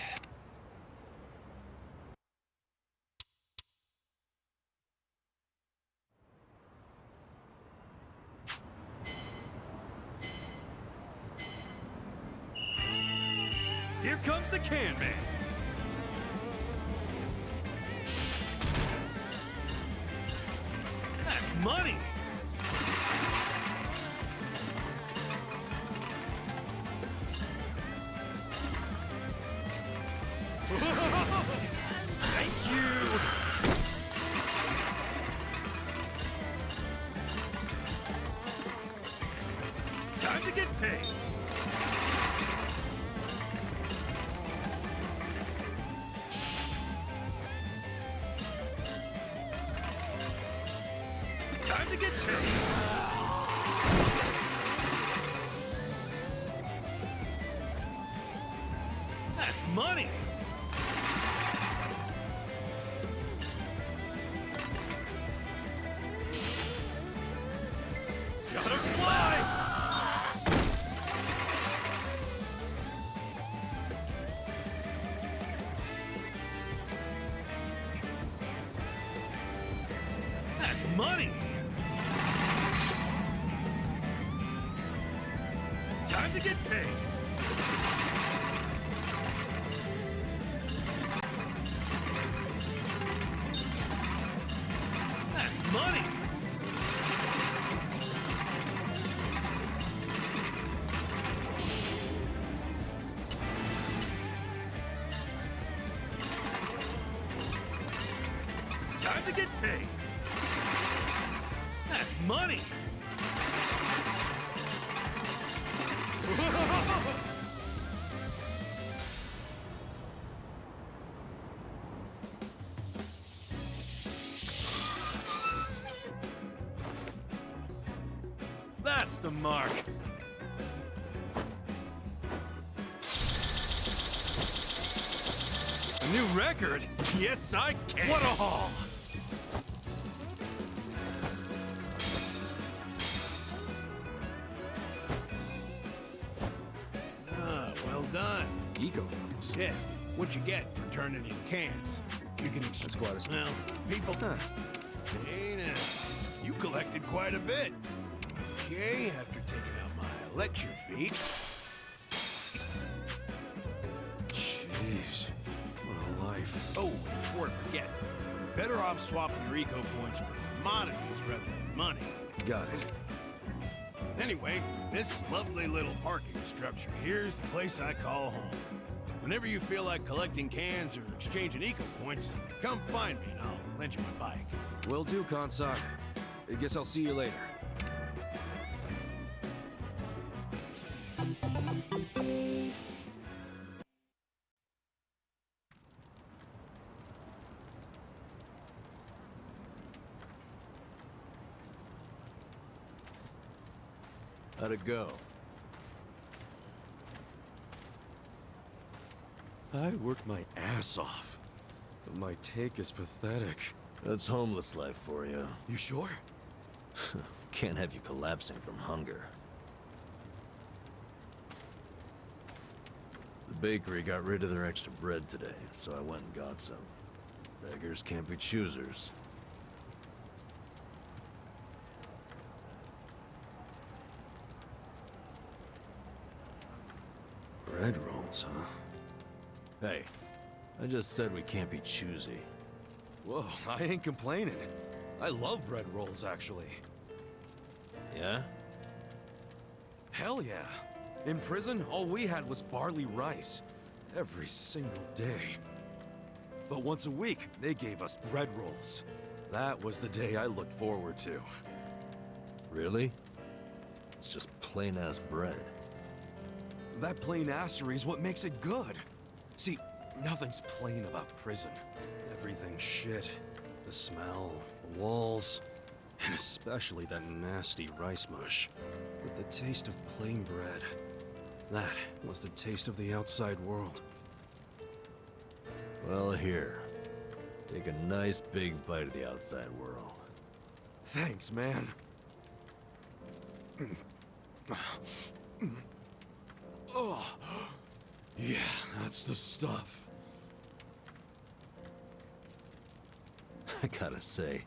Here comes the can man. That's money! Thank you! Time to get paid! Time to get paid! That's money! Gotta fly! That's money! Time to get paid! That's money! Time to get paid! That's money! That's the mark. A new record? Yes, I can. What a haul! Ah, well done. Eco points. Yeah, what you get for turning in cans. You can That's quite a well, people. Hey now, you collected quite a bit. Okay, after taking out my lecture feet. Jeez, what a life. Oh, before I forget, you're better off swapping your eco points for commodities rather than money. Got it. Anyway, this lovely little parking structure here's the place I call home. Whenever you feel like collecting cans or exchanging eco points, come find me and I'll lend you my bike. Will do, Kansai. I guess I'll see you later. How'd it go? I worked my ass off, but my take is pathetic. That's homeless life for you. You sure? Can't have you collapsing from hunger. The bakery got rid of their extra bread today, so I went and got some. Beggars can't be choosers. Bread rolls, huh? Hey, I just said we can't be choosy. Whoa, I ain't complaining. I love bread rolls, actually. Yeah? Hell yeah. In prison, all we had was barley rice. Every single day. But once a week, they gave us bread rolls. That was the day I looked forward to. Really? It's just plain-ass bread. That plain assery is what makes it good. See, nothing's plain about prison. Everything's shit. The smell, the walls, and especially that nasty rice mush. But the taste of plain bread, that was the taste of the outside world. Well, here. Take a nice big bite of the outside world. Thanks, man. Oh, yeah, that's the stuff. I gotta say,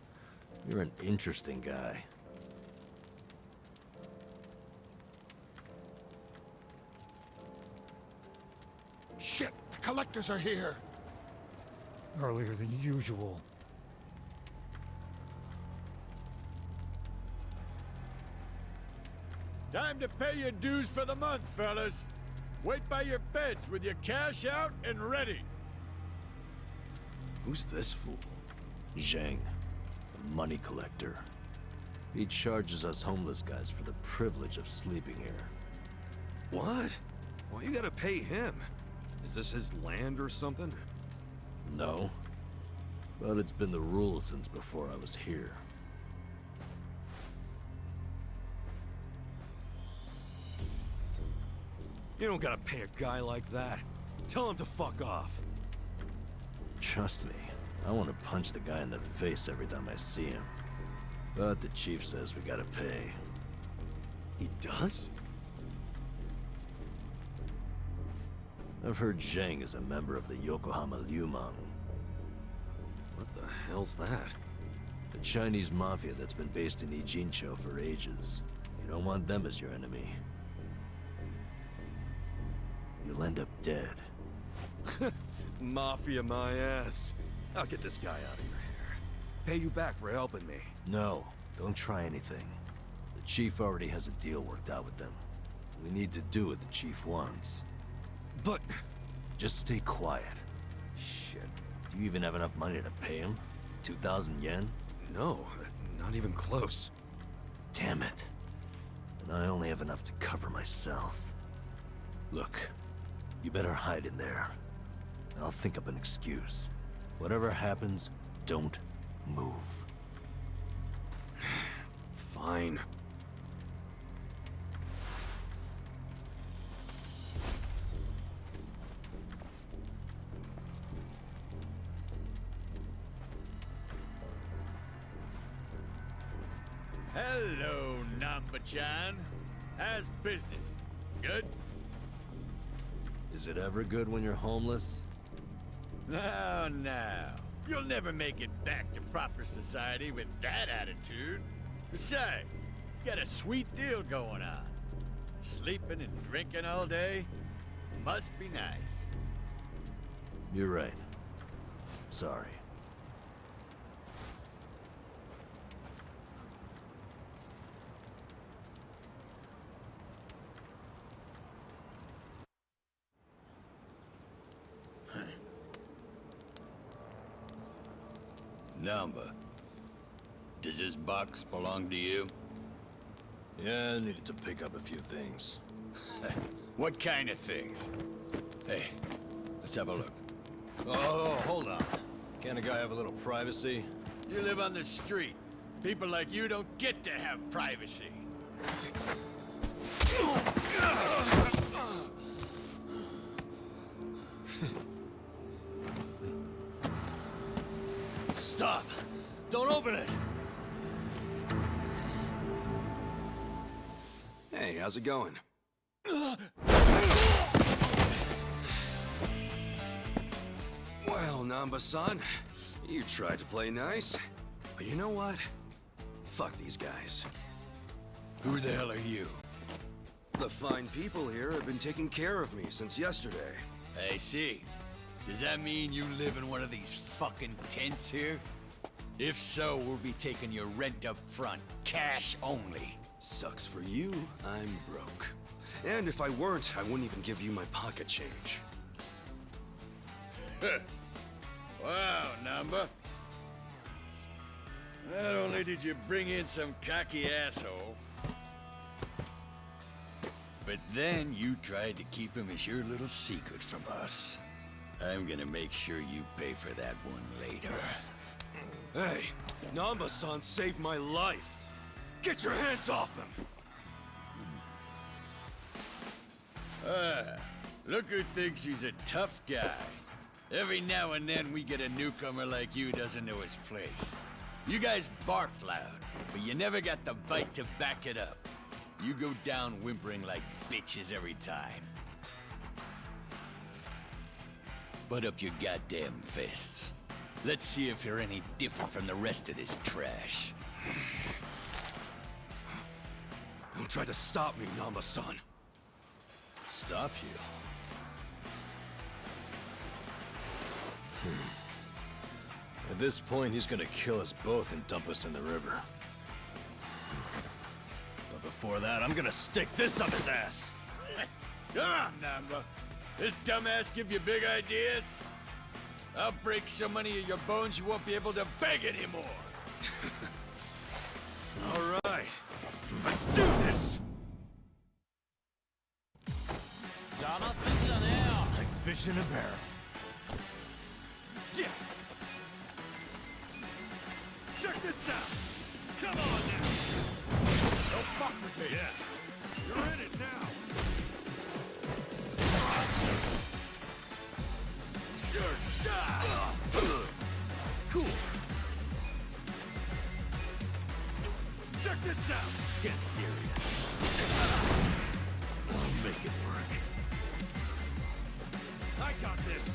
you're an interesting guy. Shit, the collectors are here. Earlier than usual. Time to pay your dues for the month, fellas. Wait by your beds with your cash out and ready. Who's this fool? Zhang, a money collector. He charges us homeless guys for the privilege of sleeping here. What? Why you gotta pay him? Is this his land or something? No. But it's been the rule since before I was here. You don't gotta pay a guy like that. Tell him to fuck off. Trust me, I want to punch the guy in the face every time I see him. But the chief says we gotta pay. He does? I've heard Zhang is a member of the Yokohama Liumang. What the hell's that? The Chinese mafia that's been based in Ijincho for ages. You don't want them as your enemy. You'll end up dead. Mafia my ass. I'll get this guy out of your hair. Pay you back for helping me. No, don't try anything. The chief already has a deal worked out with them. We need to do what the chief wants. But... just stay quiet. Shit. Do you even have enough money to pay him? 2,000 yen? No, not even close. Damn it. And I only have enough to cover myself. Look, you better hide in there. I'll think up an excuse. Whatever happens, don't move. Fine. Hello, Namba-chan. How's business? Good? Is it ever good when you're homeless? No, no. You'll never make it back to proper society with that attitude. Besides, you got a sweet deal going on. Sleeping and drinking all day must be nice. You're right. Sorry. Namba, does this box belong to you? Yeah, I needed to pick up a few things. What kind of things? Hey, let's have a look. Oh, hold on. Can't a guy have a little privacy? You live on the street. People like you don't get to have privacy. Stop! Don't open it! Hey, how's it going? Well, Namba-san, you tried to play nice. But you know what? Fuck these guys. Who the hell are you? The fine people here have been taking care of me since yesterday. I see. Does that mean you live in one of these fucking tents here? If so, we'll be taking your rent up front, cash only. Sucks for you, I'm broke. And if I weren't, I wouldn't even give you my pocket change. Wow, Namba. Not only did you bring in some cocky asshole, but then you tried to keep him as your little secret from us. I'm gonna make sure you pay for that one later. Hey, Namba-san saved my life. Get your hands off him! Ah, look who thinks he's a tough guy. Every now and then we get a newcomer like you who doesn't know his place. You guys bark loud, but you never got the bite to back it up. You go down whimpering like bitches every time. Put up your goddamn fists. Let's see if you're any different from the rest of this trash. Don't try to stop me, Namba-san. Stop you? At this point, he's gonna kill us both and dump us in the river. But before that, I'm gonna stick this up his ass! Come on, Namba. This dumbass give you big ideas? I'll break so many of your bones you won't be able to beg anymore. All right, let's do this! Like fish in a barrel. Yeah. Check this out. Come on now. Don't fuck with me. Yeah. You're in it now. You're shot. Cool. Check this out. Get serious. I'll make it work. I got this.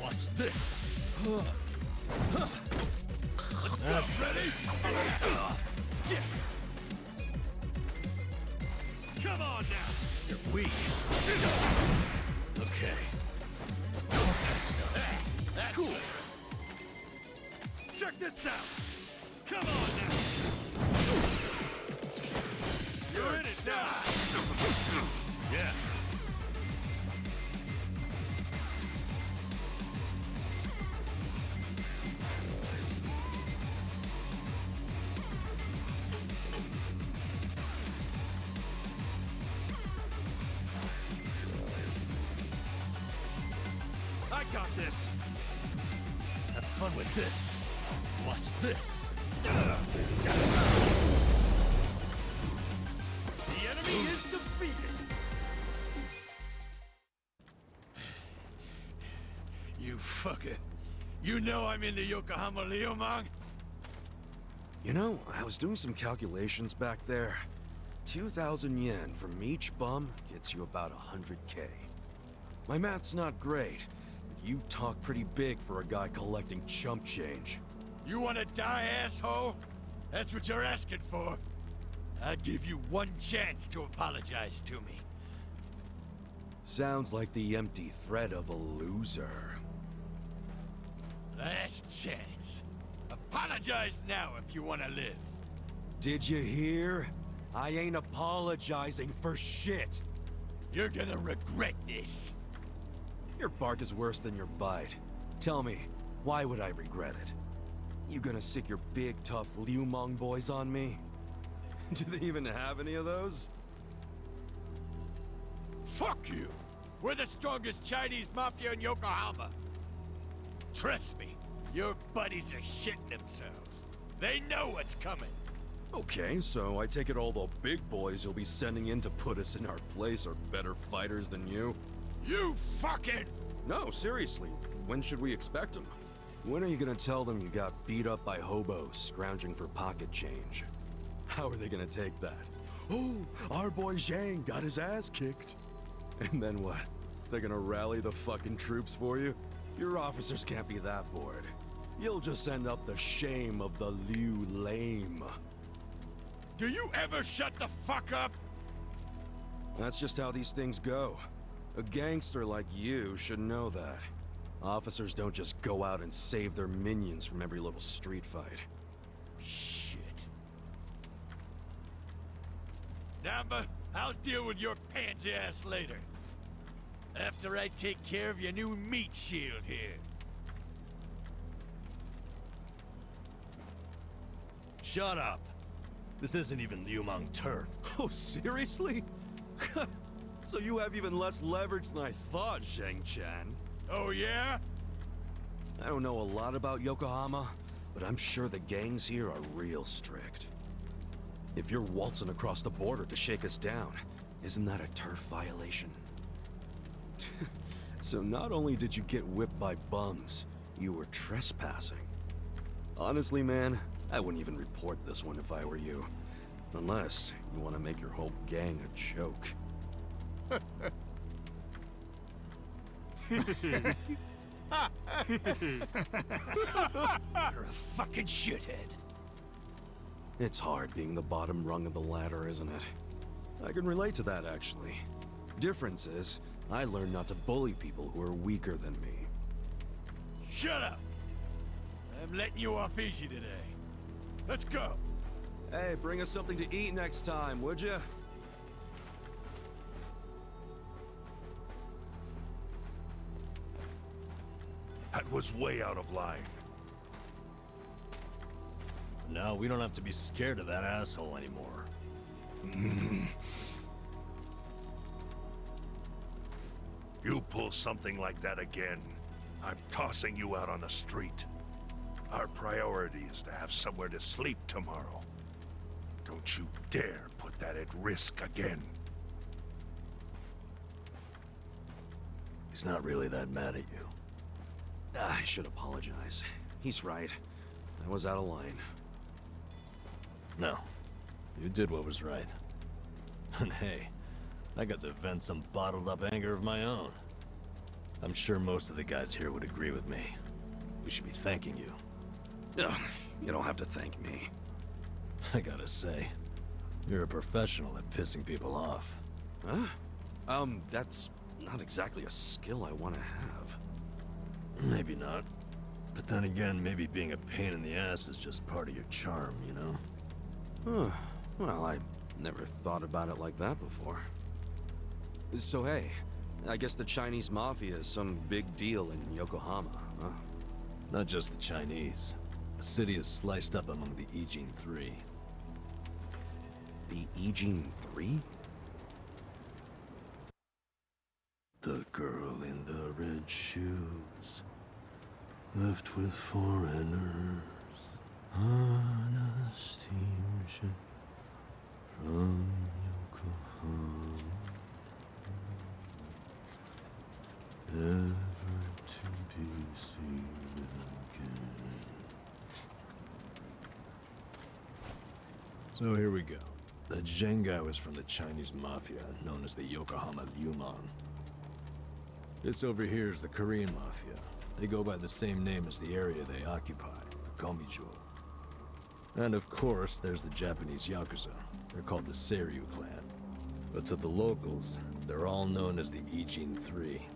Watch this. Let's go. Ready? Yeah. Come on now. You're weak. Okay. That's cool. Check this out. Come on now. You're in it now. Yeah. I got this. Have fun with this. Watch this. The enemy is defeated. You fucker. You know I'm in the Yokohama Liumang? You know, I was doing some calculations back there. 2,000 yen from each bum gets you about 100K. My math's not great, but you talk pretty big for a guy collecting chump change. You wanna die, asshole? That's what you're asking for. I'll give you one chance to apologize to me. Sounds like the empty threat of a loser. Last chance. Apologize now if you wanna live. Did you hear? I ain't apologizing for shit. You're gonna regret this. Your bark is worse than your bite. Tell me, why would I regret it? You gonna sick your big, tough Liumang boys on me? Do they even have any of those? Fuck you! We're the strongest Chinese mafia in Yokohama. Trust me, your buddies are shitting themselves. They know what's coming. Okay, so I take it all the big boys you'll be sending in to put us in our place are better fighters than you? You fucking... No, seriously, when should we expect them? When are you gonna tell them you got beat up by hobos scrounging for pocket change? How are they gonna take that? Oh, our boy Zhang got his ass kicked. And then what? They're gonna rally the fucking troops for you? Your officers can't be that bored. You'll just end up the shame of the Liu lame. Do you ever shut the fuck up? That's just how these things go. A gangster like you should know that. Officers don't just go out and save their minions from every little street fight. Shit. Namba, I'll deal with your pansy ass later. After I take care of your new meat shield here. Shut up. This isn't even Liumang turf. Oh, seriously? So you have even less leverage than I thought, Zhang-chan. Oh, yeah? I don't know a lot about Yokohama, but I'm sure the gangs here are real strict. If you're waltzing across the border to shake us down, Isn't that a turf violation? So not only did you get whipped by bums, you were trespassing. Honestly, man, I wouldn't even report this one if I were you. Unless you want to make your whole gang a joke. You're a fucking shithead. It's hard being the bottom rung of the ladder, isn't it? I can relate to that, actually. Difference is, I learned not to bully people who are weaker than me. Shut up! I'm letting you off easy today. Let's go! Hey, bring us something to eat next time, would you? That was way out of line. Now we don't have to be scared of that asshole anymore. You pull something like that again, I'm tossing you out on the street. Our priority is to have somewhere to sleep tomorrow. Don't you dare put that at risk again. He's not really that mad at you. I should apologize. He's right. I was out of line. No. You did what was right. And hey, I got to vent some bottled up anger of my own. I'm sure most of the guys here would agree with me. We should be thanking you. Ugh, you don't have to thank me. I gotta say, you're a professional at pissing people off. Huh? That's not exactly a skill I want to have. Maybe not. But then again, maybe being a pain in the ass is just part of your charm, you know? Huh. Well, I never thought about it like that before. So hey, I guess the Chinese Mafia is some big deal in Yokohama, huh? Not just the Chinese. The city is sliced up among the Ijin Three. The Ijin Three? The girl in the red shoes, left with foreigners, on a steamship from Yokohama, never to be seen again. So here we go. The Zheng guy was from the Chinese Mafia, known as the Yokohama Liuman. This over here is the Korean Mafia. They go by the same name as the area they occupy, the Gomijo. And of course, there's the Japanese Yakuza. They're called the Seiryu clan. But to the locals, they're all known as the Ijin Three.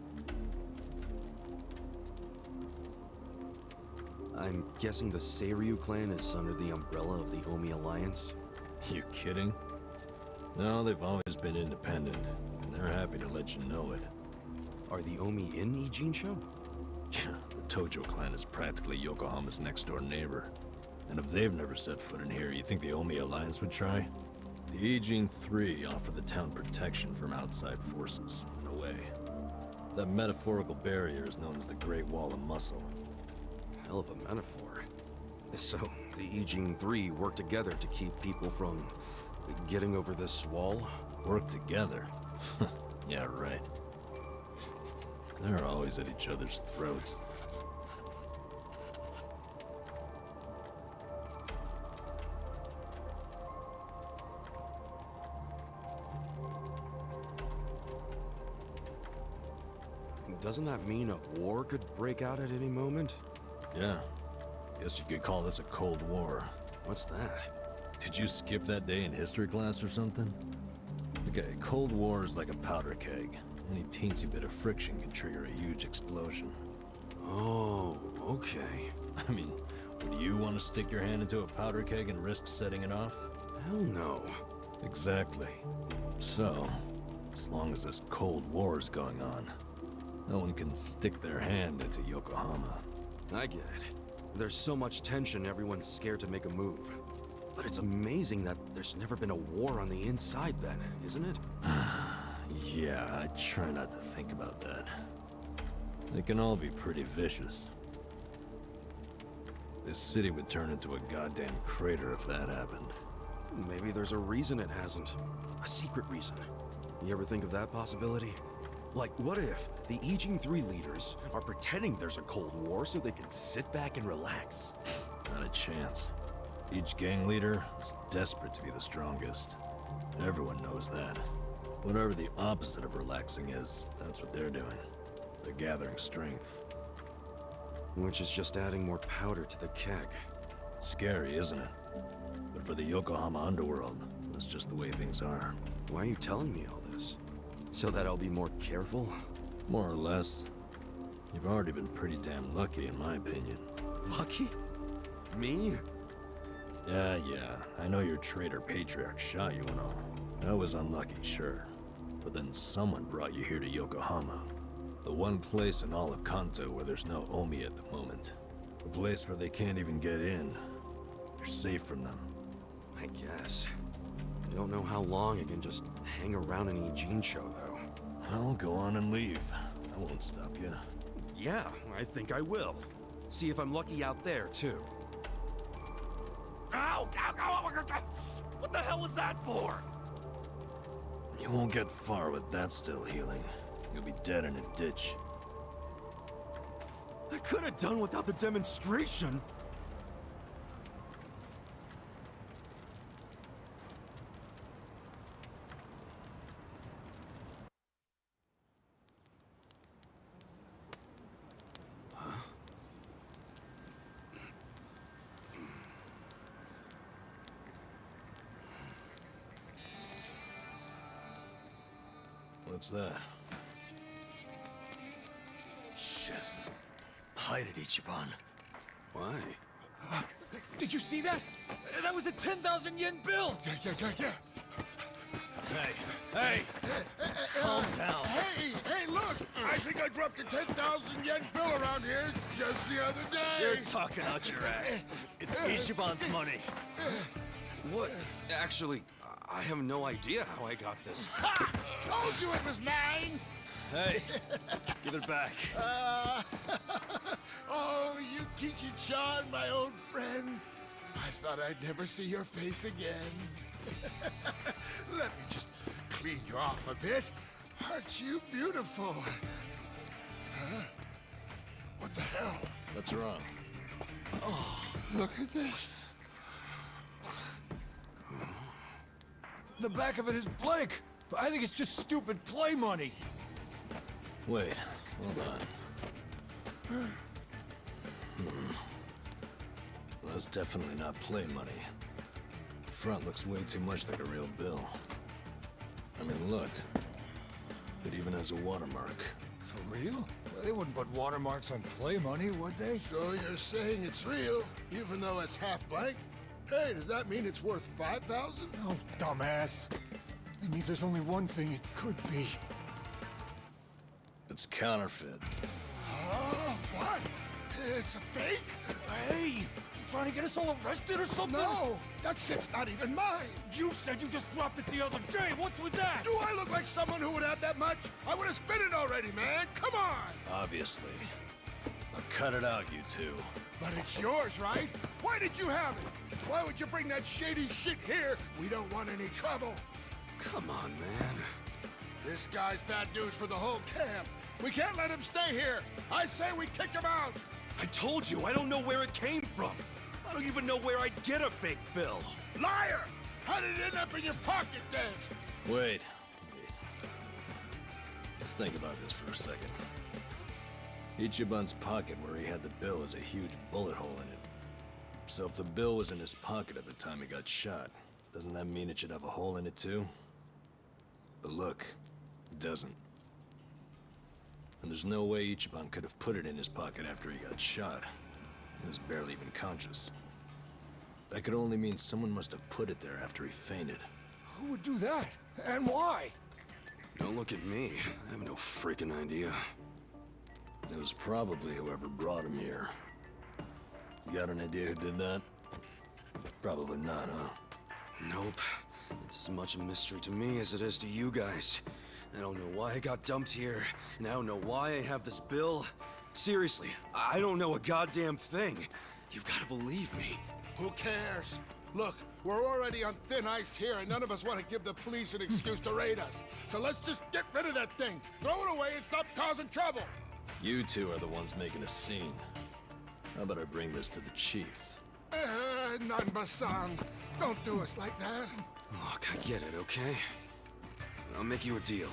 I'm guessing the Seiryu clan is under the umbrella of the Omi Alliance? You kidding? No, they've always been independent, and they're happy to let you know it. Are the Omi in Ijincho? Yeah, the Tojo clan is practically Yokohama's next-door neighbor. And if they've never set foot in here, you think the Omi Alliance would try? The Ijin Three offer the town protection from outside forces, in a way. That metaphorical barrier is known as the Great Wall of Muscle. Hell of a metaphor. So, the Ijin Three work together to keep people from getting over this wall? Work together? Yeah, right. They're always at each other's throats. Doesn't that mean a war could break out at any moment? Yeah. Guess you could call this a Cold War. What's that? Did you skip that day in history class or something? Okay, Cold War is like a powder keg. Any teensy bit of friction can trigger a huge explosion. Oh, okay. I mean, would you want to stick your hand into a powder keg and risk setting it off? Hell no. Exactly. So, as long as this Cold War is going on, no one can stick their hand into Yokohama. I get it. There's so much tension, everyone's scared to make a move. But it's amazing that there's never been a war on the inside then, isn't it? Yeah, I try not to think about that. They can all be pretty vicious. This city would turn into a goddamn crater if that happened. Maybe there's a reason it hasn't. A secret reason. You ever think of that possibility? Like, what if the Ijin 3 leaders are pretending there's a Cold War so they can sit back and relax? Not a chance. Each gang leader is desperate to be the strongest. Everyone knows that. Whatever the opposite of relaxing is, that's what they're doing. They're gathering strength. Which is just adding more powder to the keg. Scary, isn't it? But for the Yokohama underworld, that's just the way things are. Why are you telling me all this? So that I'll be more careful? More or less. You've already been pretty damn lucky, in my opinion. Lucky? Me? Yeah. I know your traitor patriarch shot you and all. That was unlucky, sure. But then someone brought you here to Yokohama. The one place in all of Kanto where there's no Omi at the moment. A place where they can't even get in. You're safe from them. I guess. I don't know how long I can just hang around in Ijincho, though. I'll go on and leave. I won't stop you. Yeah, I think I will. See if I'm lucky out there, too. Ow! What the hell was that for? You won't get far with that still healing. You'll be dead in a ditch. I could have done without the demonstration. What's that? Shit. Hide it, Ichiban. Why? Did you see that? That was a 10,000 yen bill! Yeah. Hey! Calm down. Hey, look! I think I dropped a 10,000 yen bill around here just the other day. You're talking out your ass. It's Ichiban's money. What? Actually, I have no idea how I got this. Ha! Told you it was mine! Hey, give it back. Oh, Yukichi-chan, my old friend. I thought I'd never see your face again. Let me just clean you off a bit. Aren't you beautiful? Huh? What the hell? What's wrong? Oh, look at this. The back of it is blank. I think it's just stupid play money. Wait, hold on. Well, that's definitely not play money. The front looks way too much like a real bill. I mean, look. It even has a watermark. For real? Well, they wouldn't put watermarks on play money, would they? So you're saying it's real, even though it's half blank? Hey, does that mean it's worth 5,000? Oh, dumbass. It means there's only one thing it could be. It's counterfeit. What? It's a fake? Hey! You trying to get us all arrested or something? No! That shit's not even mine! You said you just dropped it the other day! What's with that? Do I look like someone who would have that much? I would have spent it already, man! Come on! Obviously. Now cut it out, you two. But it's yours, right? Why did you have it? Why would you bring that shady shit here? We don't want any trouble. Come on, man. This guy's bad news for the whole camp. We can't let him stay here. I say we kick him out. I told you, I don't know where it came from. I don't even know where I'd get a fake bill. Liar! How did it end up in your pocket then? Wait. Let's think about this for a second. Ichiban's pocket where he had the bill has a huge bullet hole in it. So if the bill was in his pocket at the time he got shot, doesn't that mean it should have a hole in it too? But look, it doesn't. And there's no way Ichiban could have put it in his pocket after he got shot. He was barely even conscious. That could only mean someone must have put it there after he fainted. Who would do that? And why? Don't look at me. I have no freaking idea. It was probably whoever brought him here. You got an idea who did that? Probably not, huh? Nope. It's as much a mystery to me as it is to you guys. I don't know why I got dumped here, and I don't know why I have this bill. Seriously, I don't know a goddamn thing. You've got to believe me. Who cares? Look, we're already on thin ice here, and none of us want to give the police an excuse to raid us. So let's just get rid of that thing, throw it away, and stop causing trouble. You two are the ones making a scene. How about I bring this to the chief? Nanba-san, don't do us like that. Look, I get it, okay? I'll make you a deal.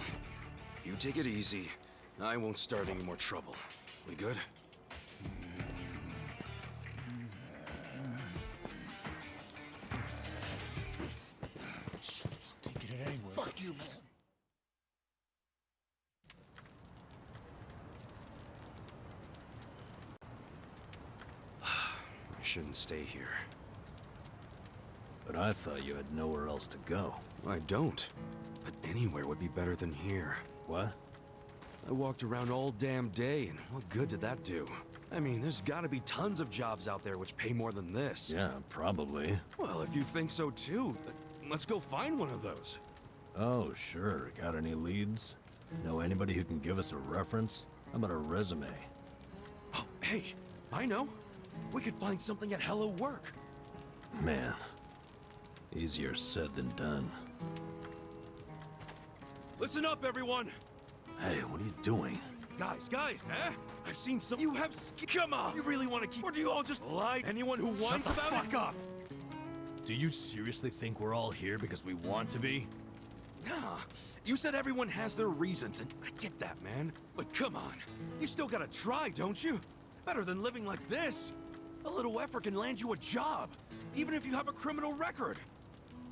You take it easy, I won't start any more trouble. We good? Take it anyway. Fuck you, man. I shouldn't stay here. But I thought you had nowhere else to go. I don't. But anywhere would be better than here. What? I walked around all damn day, and what good did that do? I mean, there's gotta be tons of jobs out there which pay more than this. Yeah, probably. Well, if you think so too, let's go find one of those. Oh, sure. Got any leads? Know anybody who can give us a reference? How about a resume? Oh, hey, I know. We could find something at Hello Work. Man, easier said than done. Listen up, everyone! Hey, what are you doing? Guys, eh? I've seen some. You have come on! You really want to keep. Or do you all just lie? Anyone who whines about it? Shut the fuck up! Do you seriously think we're all here because we want to be? Nah. You said everyone has their reasons, and I get that, man. But come on. You still gotta try, don't you? Better than living like this. A little effort can land you a job, even if you have a criminal record.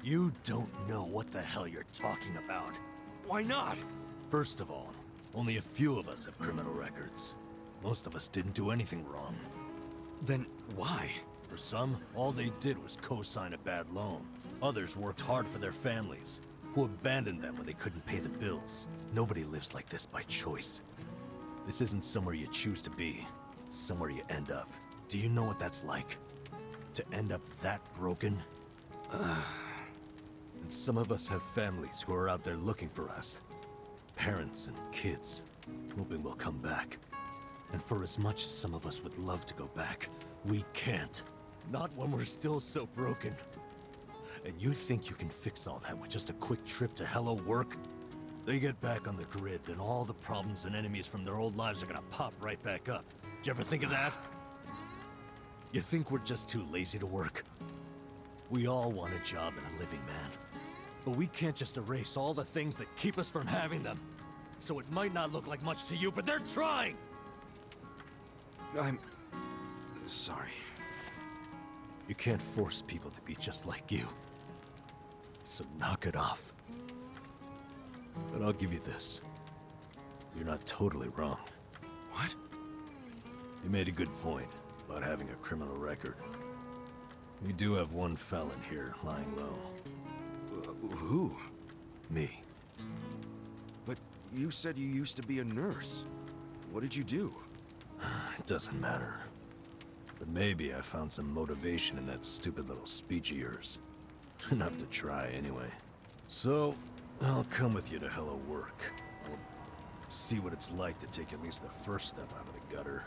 You don't know what the hell you're talking about. Why not? First of all, only a few of us have criminal records. Most of us didn't do anything wrong. Then why? For some, all they did was co-sign a bad loan. Others worked hard for their families, who abandoned them when they couldn't pay the bills. Nobody lives like this by choice. This isn't somewhere you choose to be. It's somewhere you end up. Do you know what that's like? To end up that broken? And some of us have families who are out there looking for us. Parents and kids, hoping we'll come back. And for as much as some of us would love to go back, we can't. Not when we're still so broken. And you think you can fix all that with just a quick trip to Hello Work? They get back on the grid, then all the problems and enemies from their old lives are gonna pop right back up. Did you ever think of that? You think we're just too lazy to work? We all want a job and a living, man. But we can't just erase all the things that keep us from having them. So it might not look like much to you, but they're trying! I'm sorry. You can't force people to be just like you. So knock it off. But I'll give you this. You're not totally wrong. What? You made a good point about having a criminal record. We do have one felon here lying low. Who? Me. But you said you used to be a nurse. What did you do? It doesn't matter. But maybe I found some motivation in that stupid little speech of yours. Enough to try, anyway. So, I'll come with you to Hello Work. We'll see what it's like to take at least the first step out of the gutter.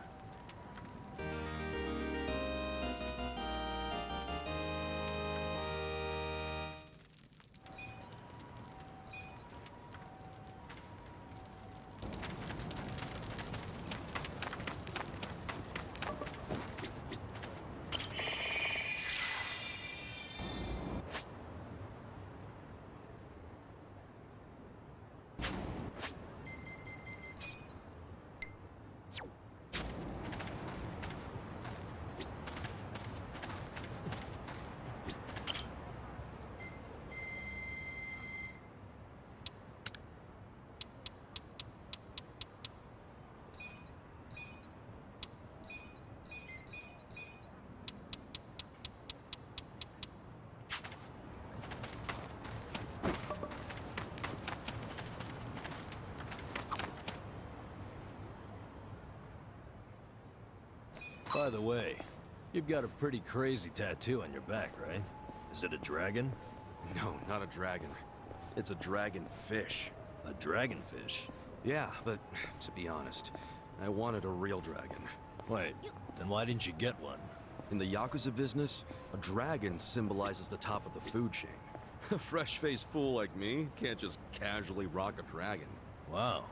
By the way, you've got a pretty crazy tattoo on your back, right? Is it a dragon? No, not a dragon. It's a dragonfish. A dragonfish? Yeah, but to be honest, I wanted a real dragon. Wait, then why didn't you get one? In the Yakuza business, a dragon symbolizes the top of the food chain. A fresh-faced fool like me can't just casually rock a dragon. Wow,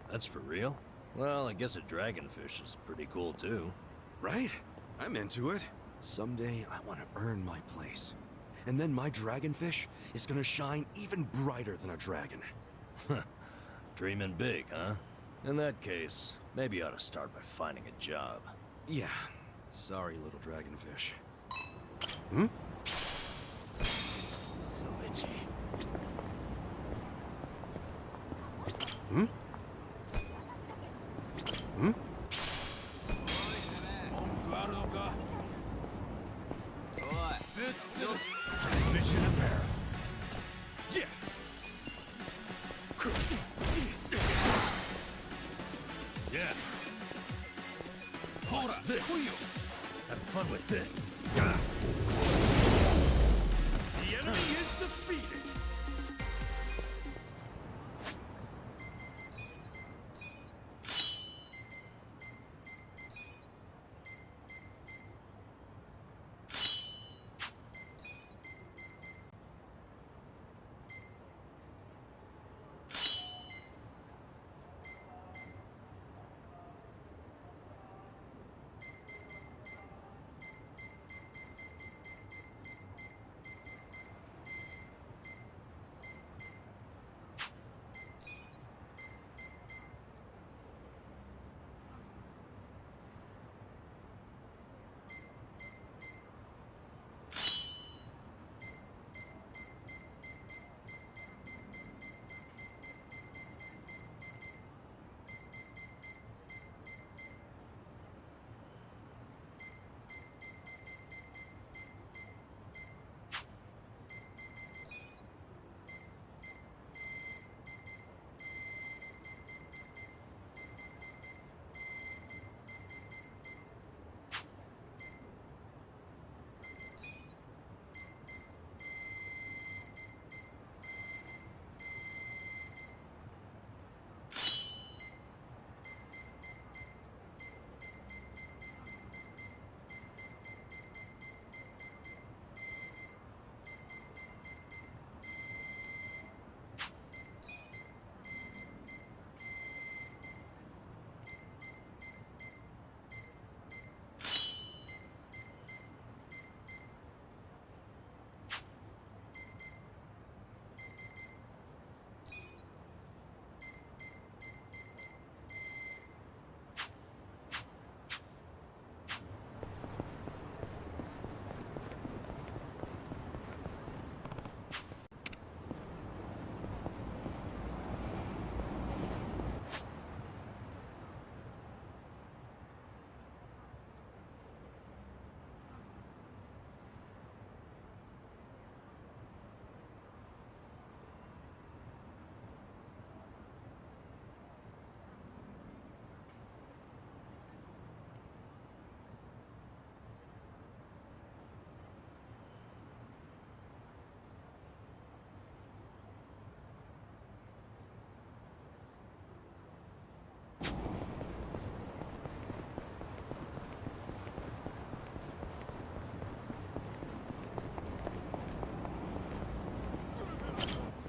that's for real? Well, I guess a dragonfish is pretty cool too. Right? I'm into it. Someday, I want to earn my place. And then my dragonfish is gonna shine even brighter than a dragon. Dreaming big, huh? In that case, maybe you ought to start by finding a job. Yeah. Sorry, little dragonfish. Hmm? So itchy. Hmm? Hmm? Mission apparent. Yeah. Yeah. Watch this. Have fun with this. The enemy is defeated.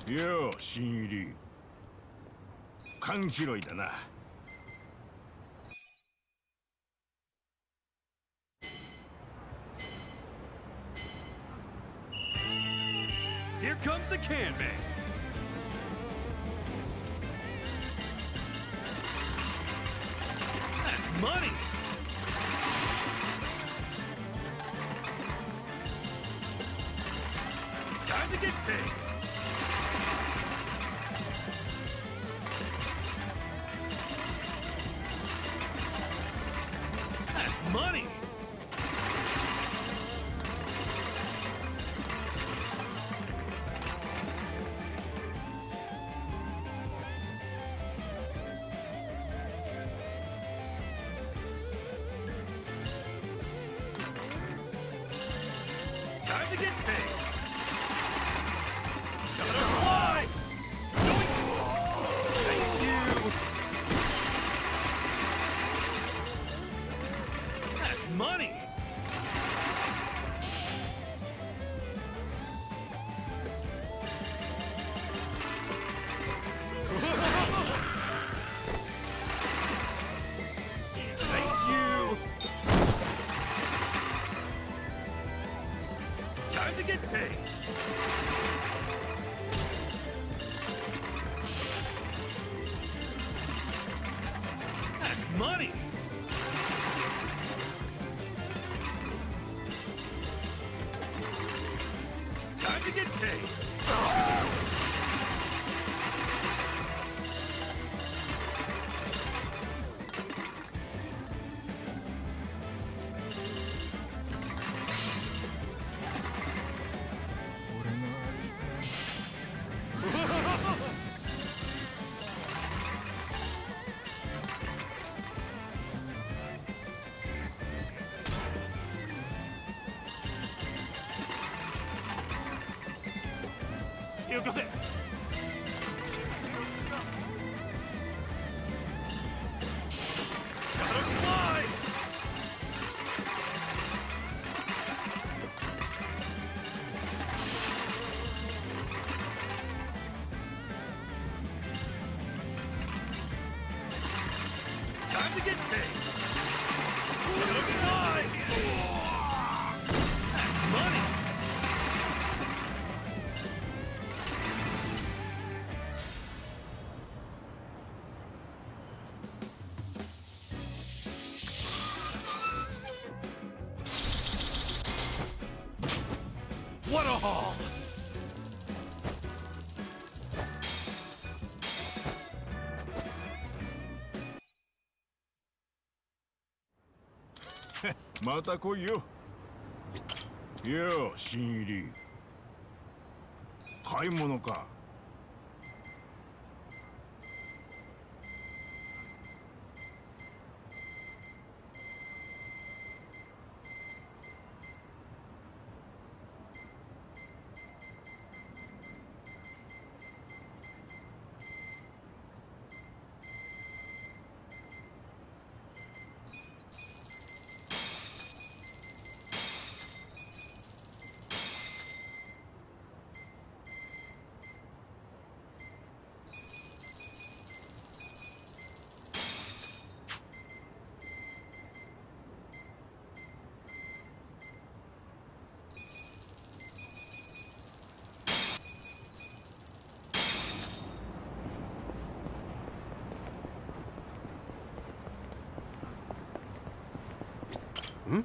よう、新入り。勘拾いだな。Here comes the can man. That's money. Time to get paid. That's money. Time to get paid. money! Time to get paid! Time to get paid! That's money! What a haul! Mata来いよ。よう、新入り。買い物か。Hmm?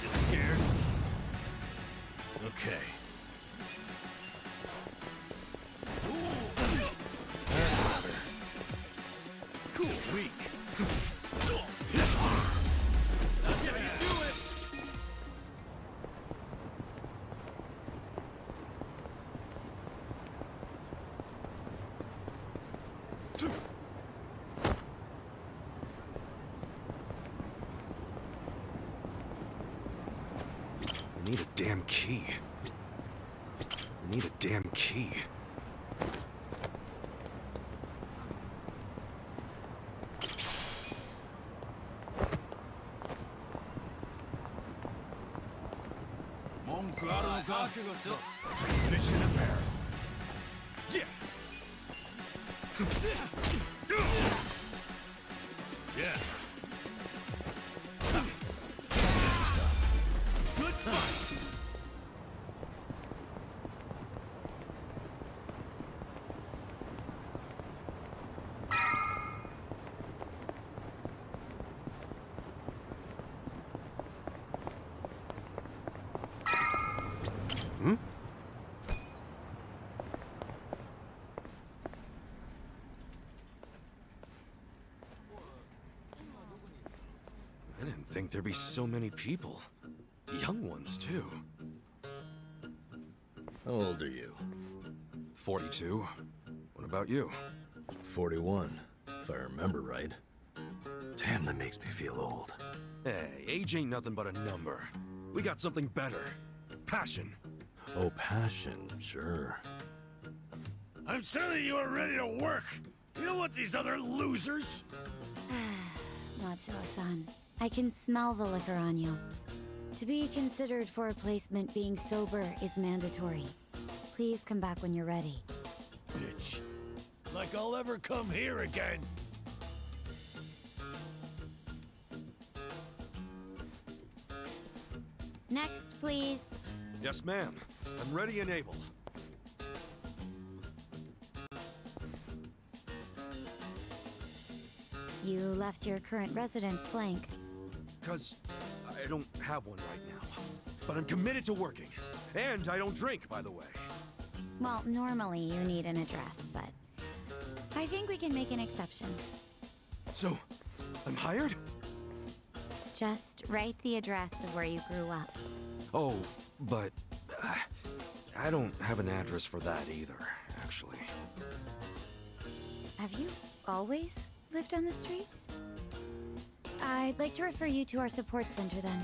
You scared? Okay. Cool, weak. I need a damn key. I need a damn key. Finish in a barrel. Yeah. Yeah. Good fight. Hmm? I didn't think there'd be so many people. Young ones, too. How old are you? 42. What about you? 41, if I remember right. Damn, that makes me feel old. Hey, age ain't nothing but a number. We got something better. Passion. Oh, passion, sure. I'm telling you, are ready to work. You don't want these other losers. Matsuo-san, I can smell the liquor on you. To be considered for a placement, being sober is mandatory. Please come back when you're ready. Bitch. Like I'll ever come here again. Next, please. Yes, ma'am. I'm ready and able. left your current residence blank? 'Cause I don't have one right now. But I'm committed to working. And I don't drink, by the way. Well, normally you need an address, but I think we can make an exception. So, I'm hired? Just write the address of where you grew up. Oh, but I don't have an address for that either, actually. Have you always lived on the streets? I'd like to refer you to our support center then.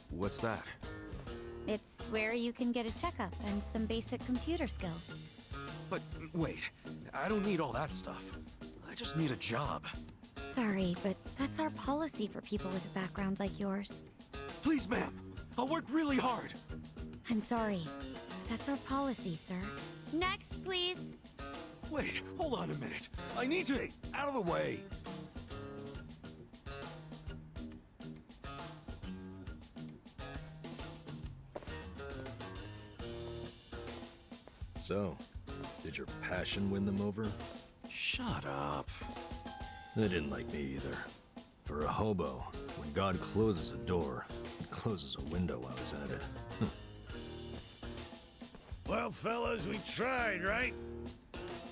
What's that? It's where you can get a checkup and some basic computer skills. But wait, I don't need all that stuff. I just need a job. Sorry, but that's our policy for people with a background like yours. Please, ma'am. I'll work really hard. I'm sorry. That's our policy, sir. Next, please. Wait, hold on a minute. I need to... Out of the way! So, did your passion win them over? Shut up. They didn't like me either. For a hobo, when God closes a door, he closes a window while he's at it. Well, fellas, we tried, right?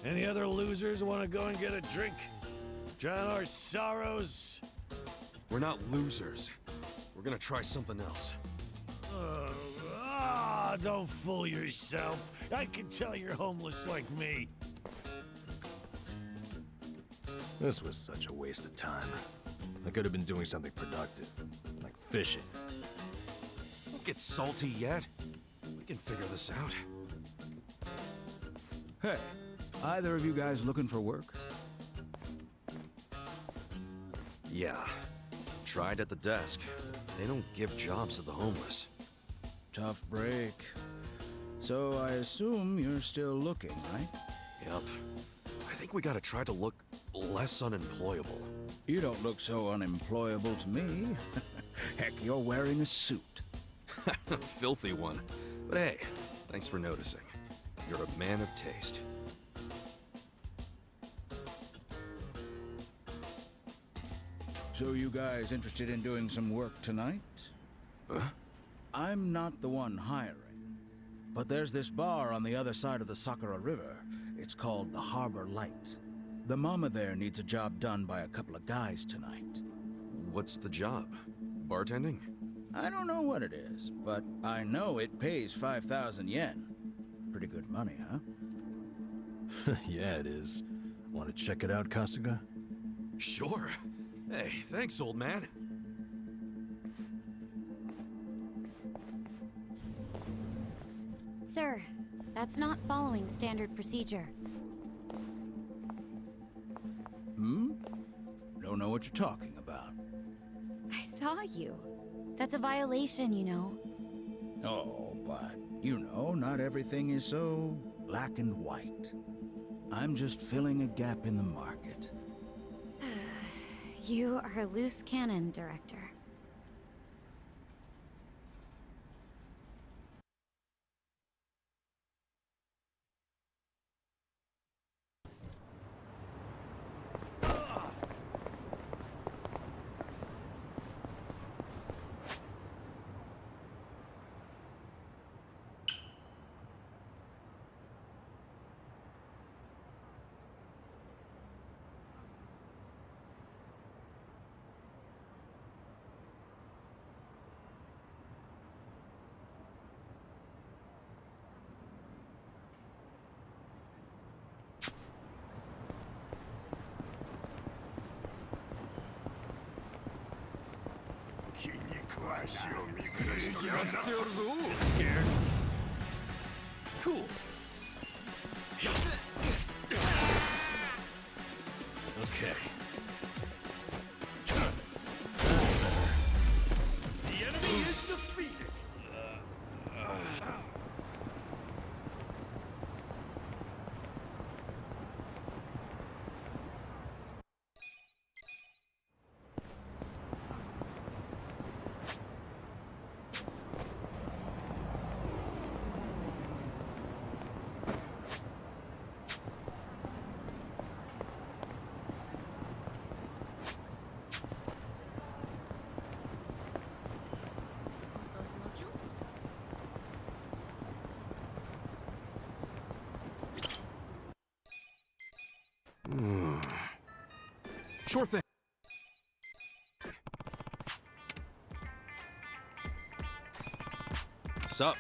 Any other losers want to go and get a drink? Drown our sorrows? We're not losers. We're gonna try something else. Don't fool yourself. I can tell you're homeless like me. This was such a waste of time. I could have been doing something productive, like fishing. Don't get salty yet. We can figure this out. Hey, either of you guys looking for work? Yeah. Tried at the desk. They don't give jobs to the homeless. Tough break. So I assume you're still looking, right? Yep. I think we gotta try to look less unemployable. You don't look so unemployable to me. Heck, you're wearing a suit. Filthy one. But hey, thanks for noticing. You're a man of taste. So you guys interested in doing some work tonight? Huh? I'm not the one hiring, but there's this bar on the other side of the Sakura River. It's called the Harbor Light. The mama there needs a job done by a couple of guys tonight. What's the job? Bartending? I don't know what it is, but I know it pays 5,000 yen. Pretty good money, huh? Yeah, it is. Want to check it out, Kasuga? Sure. Hey, thanks, old man. Sir, that's not following standard procedure. Don't know what you're talking about. I saw you. That's a violation, you know. Oh, but, you know, not everything is so black and white. I'm just filling a gap in the market. You are a loose cannon, Director. Scared? Cool. Okay. The enemy is defeated. Sure thing. Sup?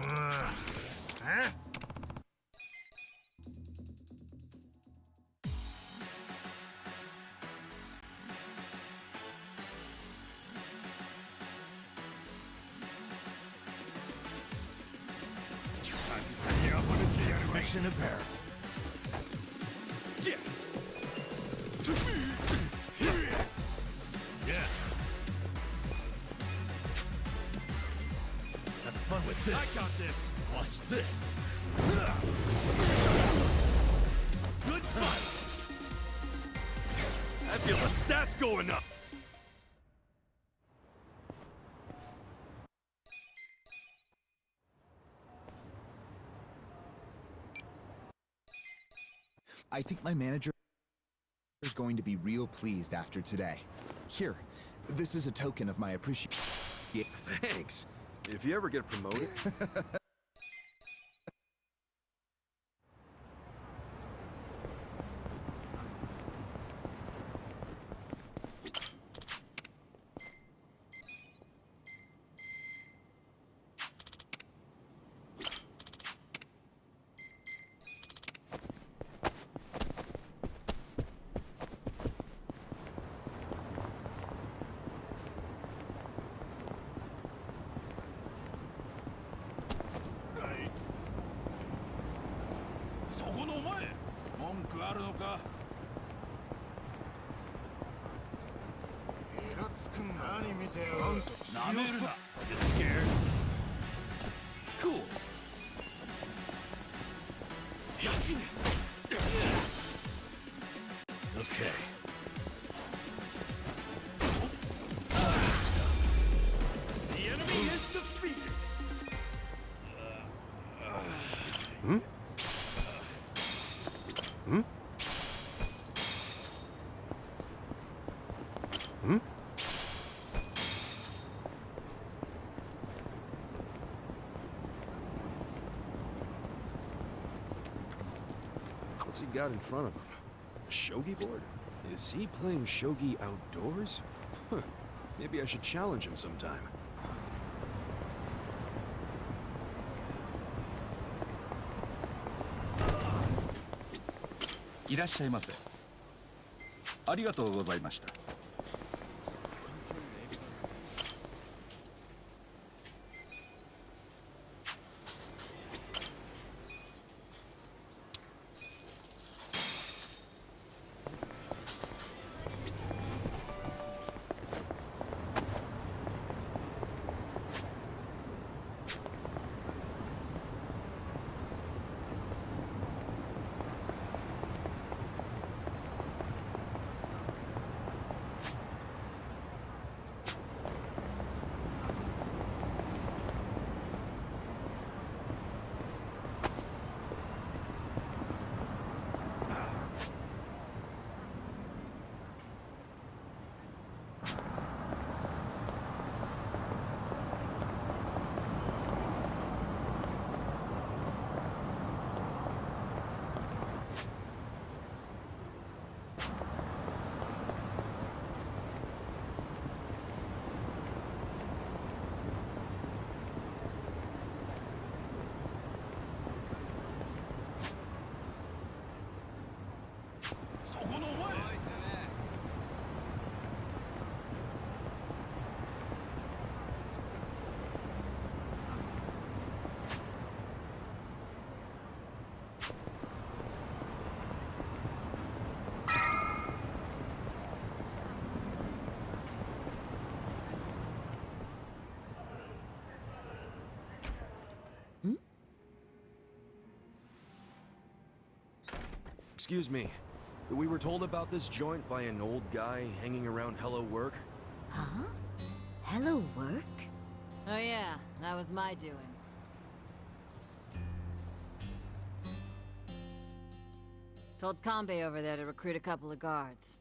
Huh? Mission apparent. Yeah. Yeah. Have fun with this. I got this. Watch this. Good fight. I feel the stats going up. I think my manager is going to be real pleased after today. Here, this is a token of my appreciation. Thanks. If you ever get promoted... You scared? Cool. Okay. The enemy is defeated. Hmm? Hmm? Hmm? What's he got in front of him? A shogi board? Is he playing shogi outdoors? Huh. Maybe I should challenge him sometime. いらっしゃいませ。ありがとうございました。Excuse me. We were told about this joint by an old guy hanging around Hello Work. Huh? Hello Work? Oh yeah, that was my doing. Told Kanbei over there to recruit a couple of guards.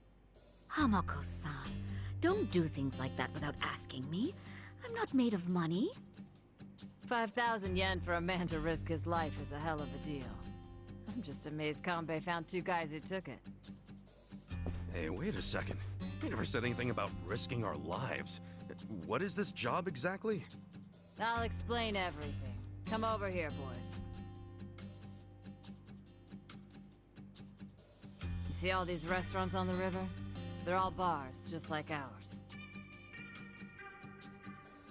Hamako-san, don't do things like that without asking me. I'm not made of money. 5,000 yen for a man to risk his life is a hell of a deal. I'm just amazed Kanbei found two guys who took it. Hey, wait a second. We never said anything about risking our lives. What is this job exactly? I'll explain everything. Come over here, boys. You see all these restaurants on the river? They're all bars, just like ours.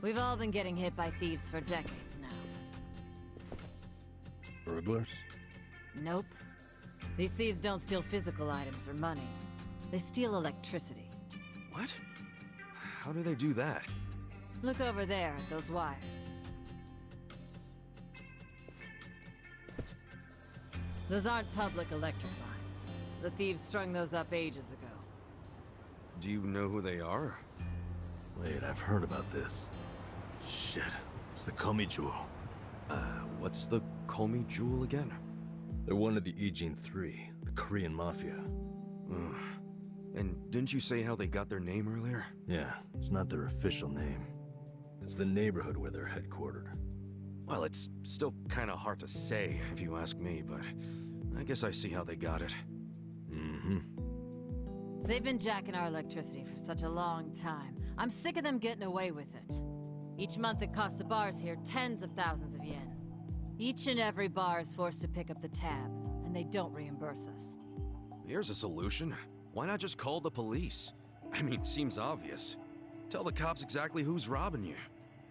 We've all been getting hit by thieves for decades now. Burglars? Nope. These thieves don't steal physical items or money. They steal electricity. What? How do they do that? Look over there at those wires. Those aren't public electric lines. The thieves strung those up ages ago. Do you know who they are? Wait, I've heard about this. Shit, it's the Komi Jewel. What's the Komi Jewel again? They're one of the Ijin 3, the Korean Mafia. And didn't you say how they got their name earlier? Yeah, it's not their official name. It's the neighborhood where they're headquartered. Well, it's still kind of hard to say, if you ask me, but I guess I see how they got it. They've been jacking our electricity for such a long time. I'm sick of them getting away with it. Each month it costs the bars here tens of thousands of yen. Each and every bar is forced to pick up the tab, and they don't reimburse us. Here's a solution. Why not just call the police? I mean, seems obvious. Tell the cops exactly who's robbing you.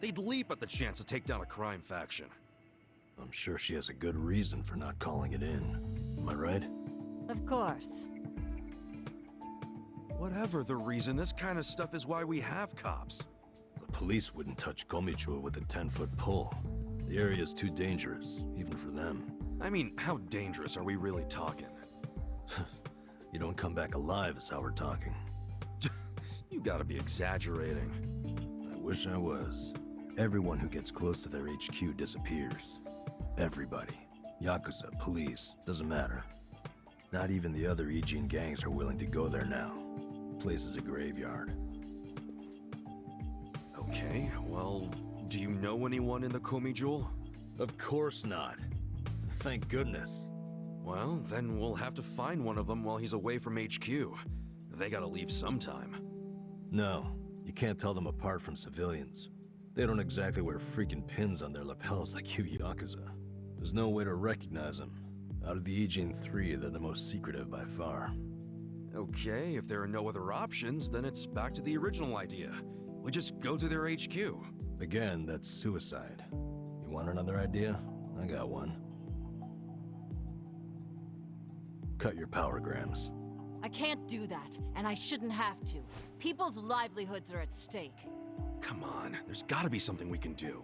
They'd leap at the chance to take down a crime faction. I'm sure she has a good reason for not calling it in. Am I right? Of course. Whatever the reason, this kind of stuff is why we have cops. The police wouldn't touch Komichua with a 10-foot pole. The area's too dangerous, even for them. I mean, how dangerous are we really talking? You don't come back alive is how we're talking. You gotta be exaggerating. I wish I was. Everyone who gets close to their HQ disappears. Everybody. Yakuza, police, doesn't matter. Not even the other Ijin gangs are willing to go there now. Place is a graveyard. Okay, well, do you know anyone in the Komi Jewel? Of course not. Thank goodness. Well, then we'll have to find one of them while he's away from HQ. They gotta leave sometime. No, you can't tell them apart from civilians. They don't exactly wear freaking pins on their lapels like you Yakuza. There's no way to recognize them. Out of the Ijin 3, they're the most secretive by far. Okay, if there are no other options, then it's back to the original idea. We just go to their HQ. Again, that's suicide. You want another idea? I got one. Cut your power grams. I can't do that, and I shouldn't have to. People's livelihoods are at stake. Come on, there's gotta be something we can do.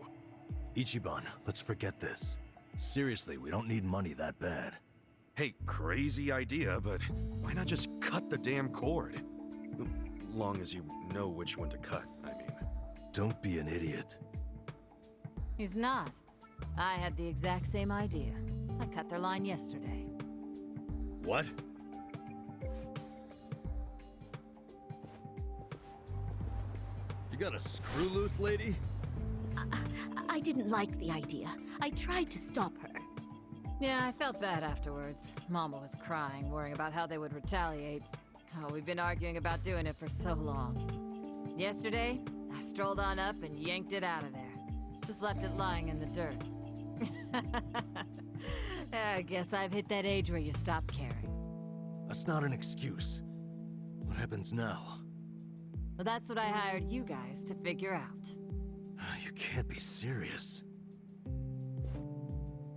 Ichiban, let's forget this. Seriously, we don't need money that bad. Hey, crazy idea, but why not just cut the damn cord? Long as you know which one to cut, I mean. Don't be an idiot. He's not. I had the exact same idea. I cut their line yesterday. What? You got a screw loose, lady? I didn't like the idea. I tried to stop her. Yeah, I felt bad afterwards. Mama was crying, worrying about how they would retaliate. Oh, we've been arguing about doing it for so long. Yesterday, I strolled on up and yanked it out of there. Just left it lying in the dirt. I guess I've hit that age where you stop caring. That's not an excuse. What happens now? Well, that's what I hired you guys to figure out. You can't be serious.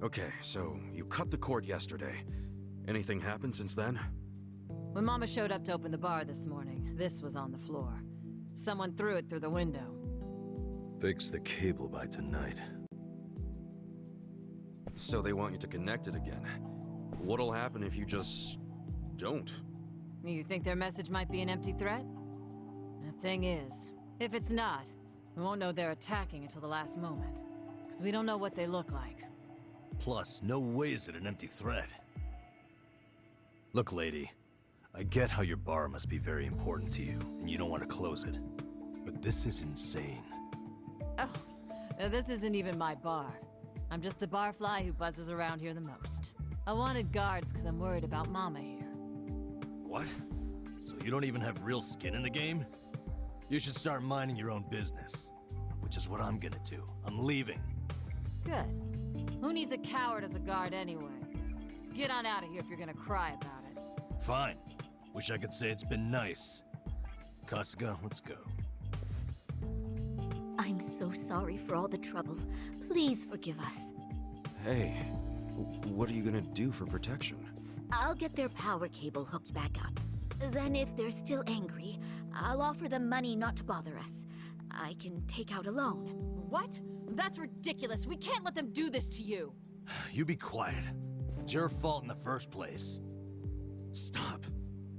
Okay, so you cut the cord yesterday. Anything happened since then? When Mama showed up to open the bar this morning, this was on the floor. Someone threw it through the window. Fix the cable by tonight. So they want you to connect it again. What'll happen if you just don't? You think their message might be an empty threat? The thing is, if it's not, we won't know they're attacking until the last moment. Because we don't know what they look like. Plus, no way is it an empty threat. Look, lady, I get how your bar must be very important to you, and you don't want to close it. But this is insane. Oh, this isn't even my bar. I'm just the barfly who buzzes around here the most. I wanted guards because I'm worried about Mama here. What? So you don't even have real skin in the game? You should start minding your own business. Which is what I'm gonna do. I'm leaving. Good. Who needs a coward as a guard anyway? Get on out of here if you're gonna cry about it. Fine. Wish I could say it's been nice. Kasuga, let's go. I'm so sorry for all the trouble. Please forgive us. Hey, what are you gonna do for protection? I'll get their power cable hooked back up. Then if they're still angry, I'll offer them money not to bother us. I can take out a loan. What? That's ridiculous. We can't let them do this to you. You be quiet. It's your fault in the first place. Stop.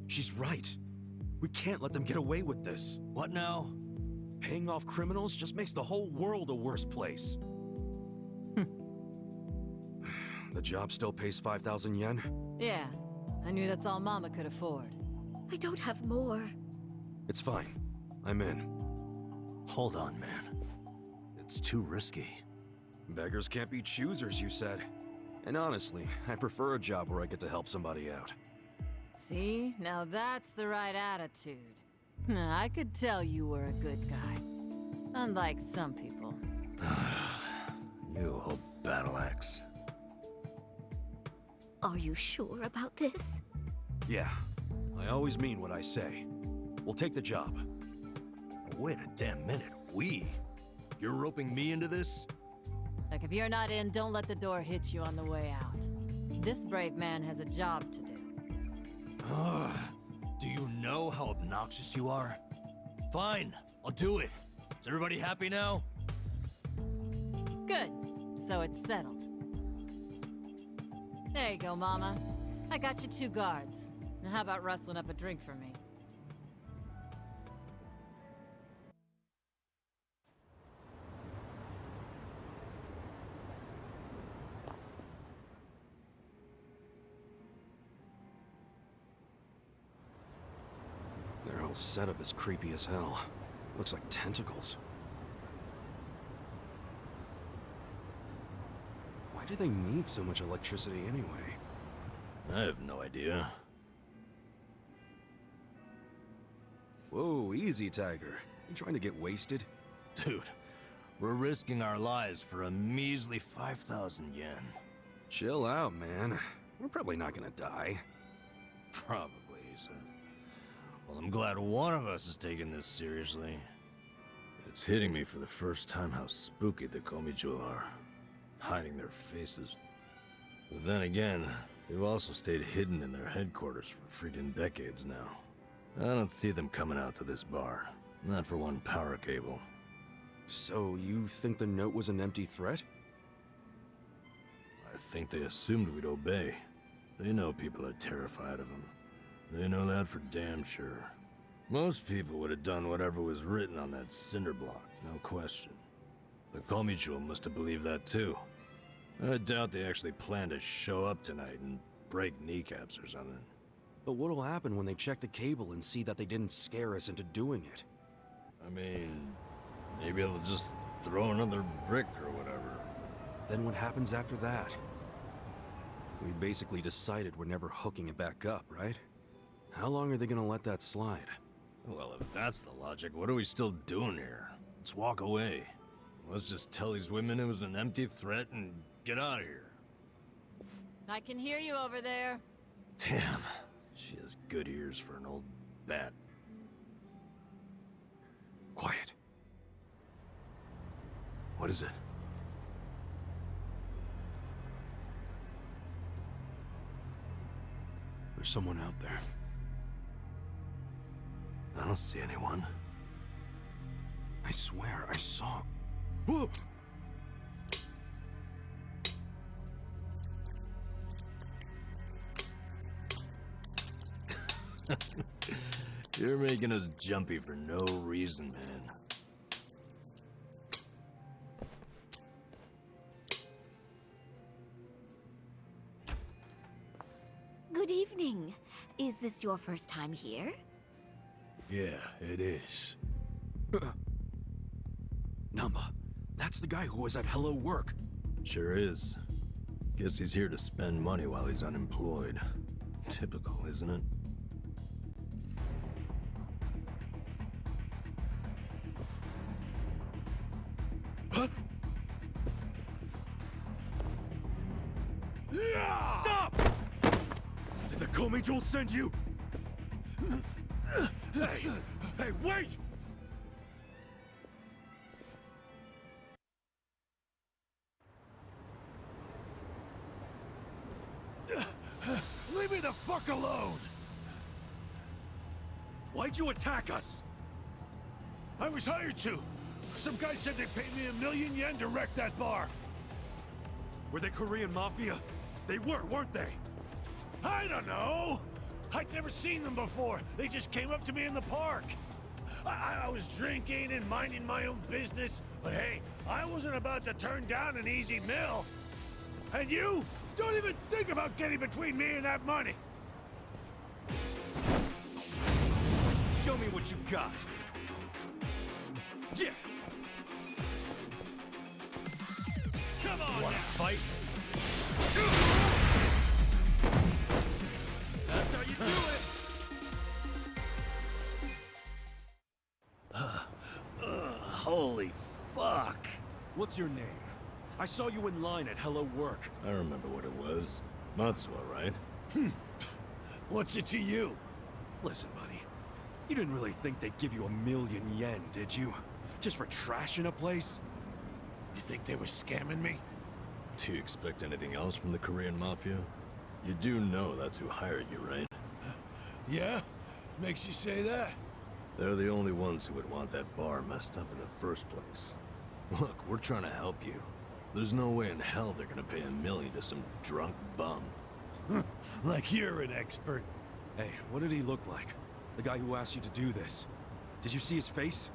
She's right. We can't let them get away with this. What now? Paying off criminals just makes the whole world a worse place. The job still pays 5,000 yen? Yeah, I knew that's all Mama could afford. I don't have more. It's fine. I'm in. Hold on, man. It's too risky. Beggars can't be choosers, you said. And honestly, I prefer a job where I get to help somebody out. See? Now that's the right attitude. I could tell you were a good guy. Unlike some people. You old battle axe. Are you sure about this? Yeah. I always mean what I say. We'll take the job. Wait a damn minute. We? You're roping me into this? Like, if you're not in, don't let the door hit you on the way out. This brave man has a job to do. Do you know how obnoxious you are? Fine, I'll do it. Is everybody happy now? Good. So it's settled. There you go, Mama. I got you 2 guards. Now how about rustling up a drink for me? Their whole setup is creepy as hell. Looks like tentacles. Why do they need so much electricity anyway? I have no idea. Whoa, easy, Tiger. You trying to get wasted? Dude, we're risking our lives for a measly 5,000 yen. Chill out, man. We're probably not gonna die. Probably, he said. Well, I'm glad one of us is taking this seriously. It's hitting me for the first time how spooky the Komicho are, hiding their faces. But then again, they've also stayed hidden in their headquarters for freaking decades now. I don't see them coming out to this bar, not for one power cable. So you think the note was an empty threat? I think they assumed we'd obey. They know people are terrified of them. They know that for damn sure. Most people would have done whatever was written on that cinder block, no question. But Komicho must have believed that too. I doubt they actually plan to show up tonight and break kneecaps or something. But what'll happen when they check the cable and see that they didn't scare us into doing it? I mean, maybe they'll just throw another brick or whatever. Then what happens after that? We basically decided we're never hooking it back up, right? How long are they gonna let that slide? Well, if that's the logic, what are we still doing here? Let's walk away. Let's just tell these women it was an empty threat and get out of here. I can hear you over there. Damn, she has good ears for an old bat. Quiet. What is it? There's someone out there. I don't see anyone. I swear, I saw... Whoa! You're making us jumpy for no reason, man. Good evening. Is this your first time here? Yeah, it is. Namba, that's the guy who was at Hello Work. Sure is. Guess he's here to spend money while he's unemployed. Typical, isn't it? Stop! Did the Komi Jewel send you? Hey! Hey, wait! Leave me the fuck alone! Why'd you attack us? I was hired to. Some guy said they paid me yen 1 million to wreck that bar. Were they Korean Mafia? They were, weren't they? I don't know. I'd never seen them before. They just came up to me in the park. I was drinking and minding my own business, but hey, I wasn't about to turn down an easy meal. And you? Don't even think about getting between me and that money. Show me what you got. Yeah. Come on, wanna fight? That's how you do it. Holy fuck. What's your name? I saw you in line at Hello Work. I remember what it was. Matsuo, right? What's it to you? Listen, buddy. You didn't really think they'd give you yen 1 million, did you? Just for trashing a place? You think they were scamming me? Do you expect anything else from the Korean Mafia? You do know that's who hired you, right? Yeah? Makes you say that? They're the only ones who would want that bar messed up in the first place. Look, we're trying to help you. There's no way in hell they're gonna pay $1 million to some drunk bum. Like you're an expert. Hey, what did he look like? The guy who asked you to do this. Did you see his face?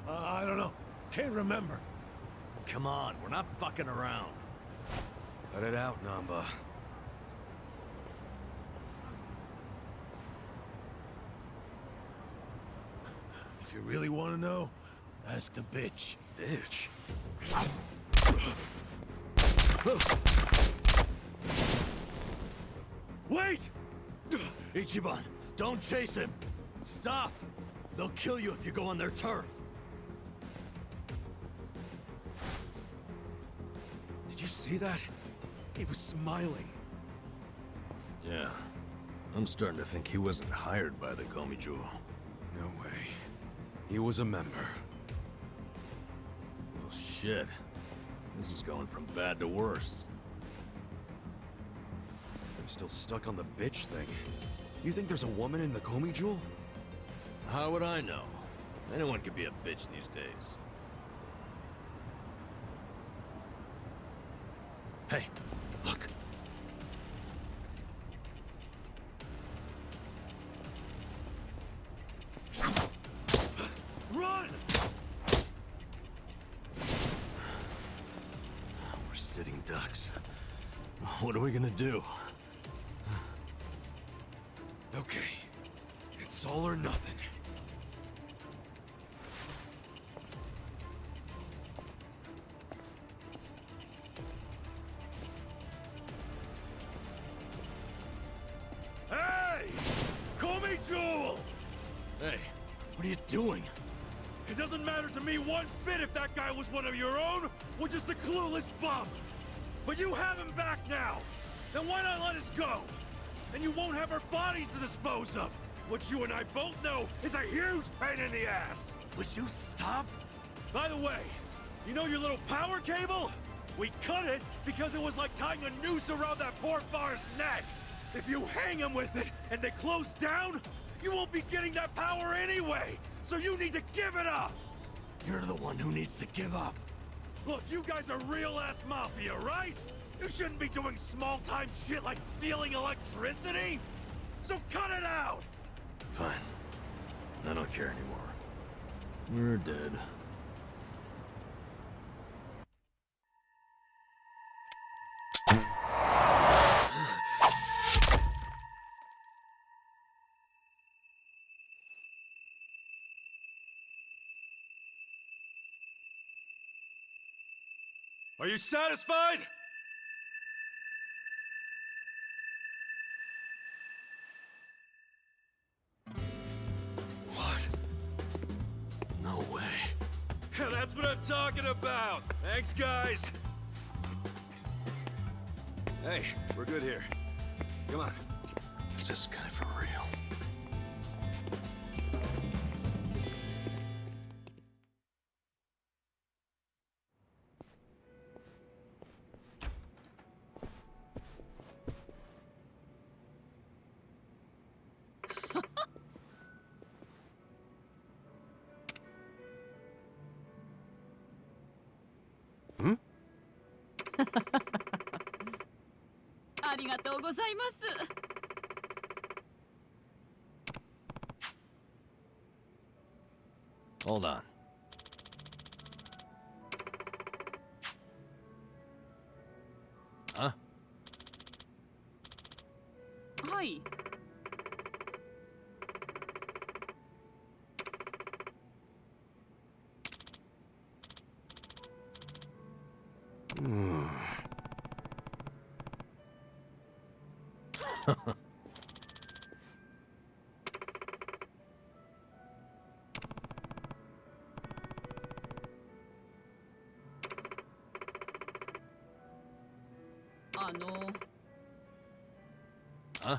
I don't know. Can't remember. Come on, we're not fucking around. Cut it out, Namba. If you really want to know, ask the bitch. Bitch? Wait! Ichiban, don't chase him! Stop! They'll kill you if you go on their turf. Did you see that? He was smiling. Yeah. I'm starting to think he wasn't hired by the Komijo. No way. He was a member. Well, shit. This is going from bad to worse. I'm still stuck on the bitch thing. You think there's a woman in the Komi Jewel? How would I know? Anyone could be a bitch these days. Hey, look. Run! We're sitting ducks. What are we gonna do? Okay. It's all or nothing. Hey! Komi Jewel! Hey, what are you doing? It doesn't matter to me one bit if that guy was one of your own or just a clueless bum. But you have him back now. Then why not let us go? And you won't have our bodies to dispose of. What you and I both know is a huge pain in the ass. Would you stop? By the way, you know your little power cable? We cut it because it was like tying a noose around that poor far's neck. If you hang him with it and they close down, you won't be getting that power anyway. So you need to give it up. You're the one who needs to give up. Look, you guys are real-ass mafia, right? You shouldn't be doing small-time shit like stealing electricity. So cut it out. Fine. I don't care anymore. We're dead. Are you satisfied? No way. That's what I'm talking about! Thanks, guys! Hey, we're good here. Come on. Is this guy for real? Hold on. Huh? はい。Huh?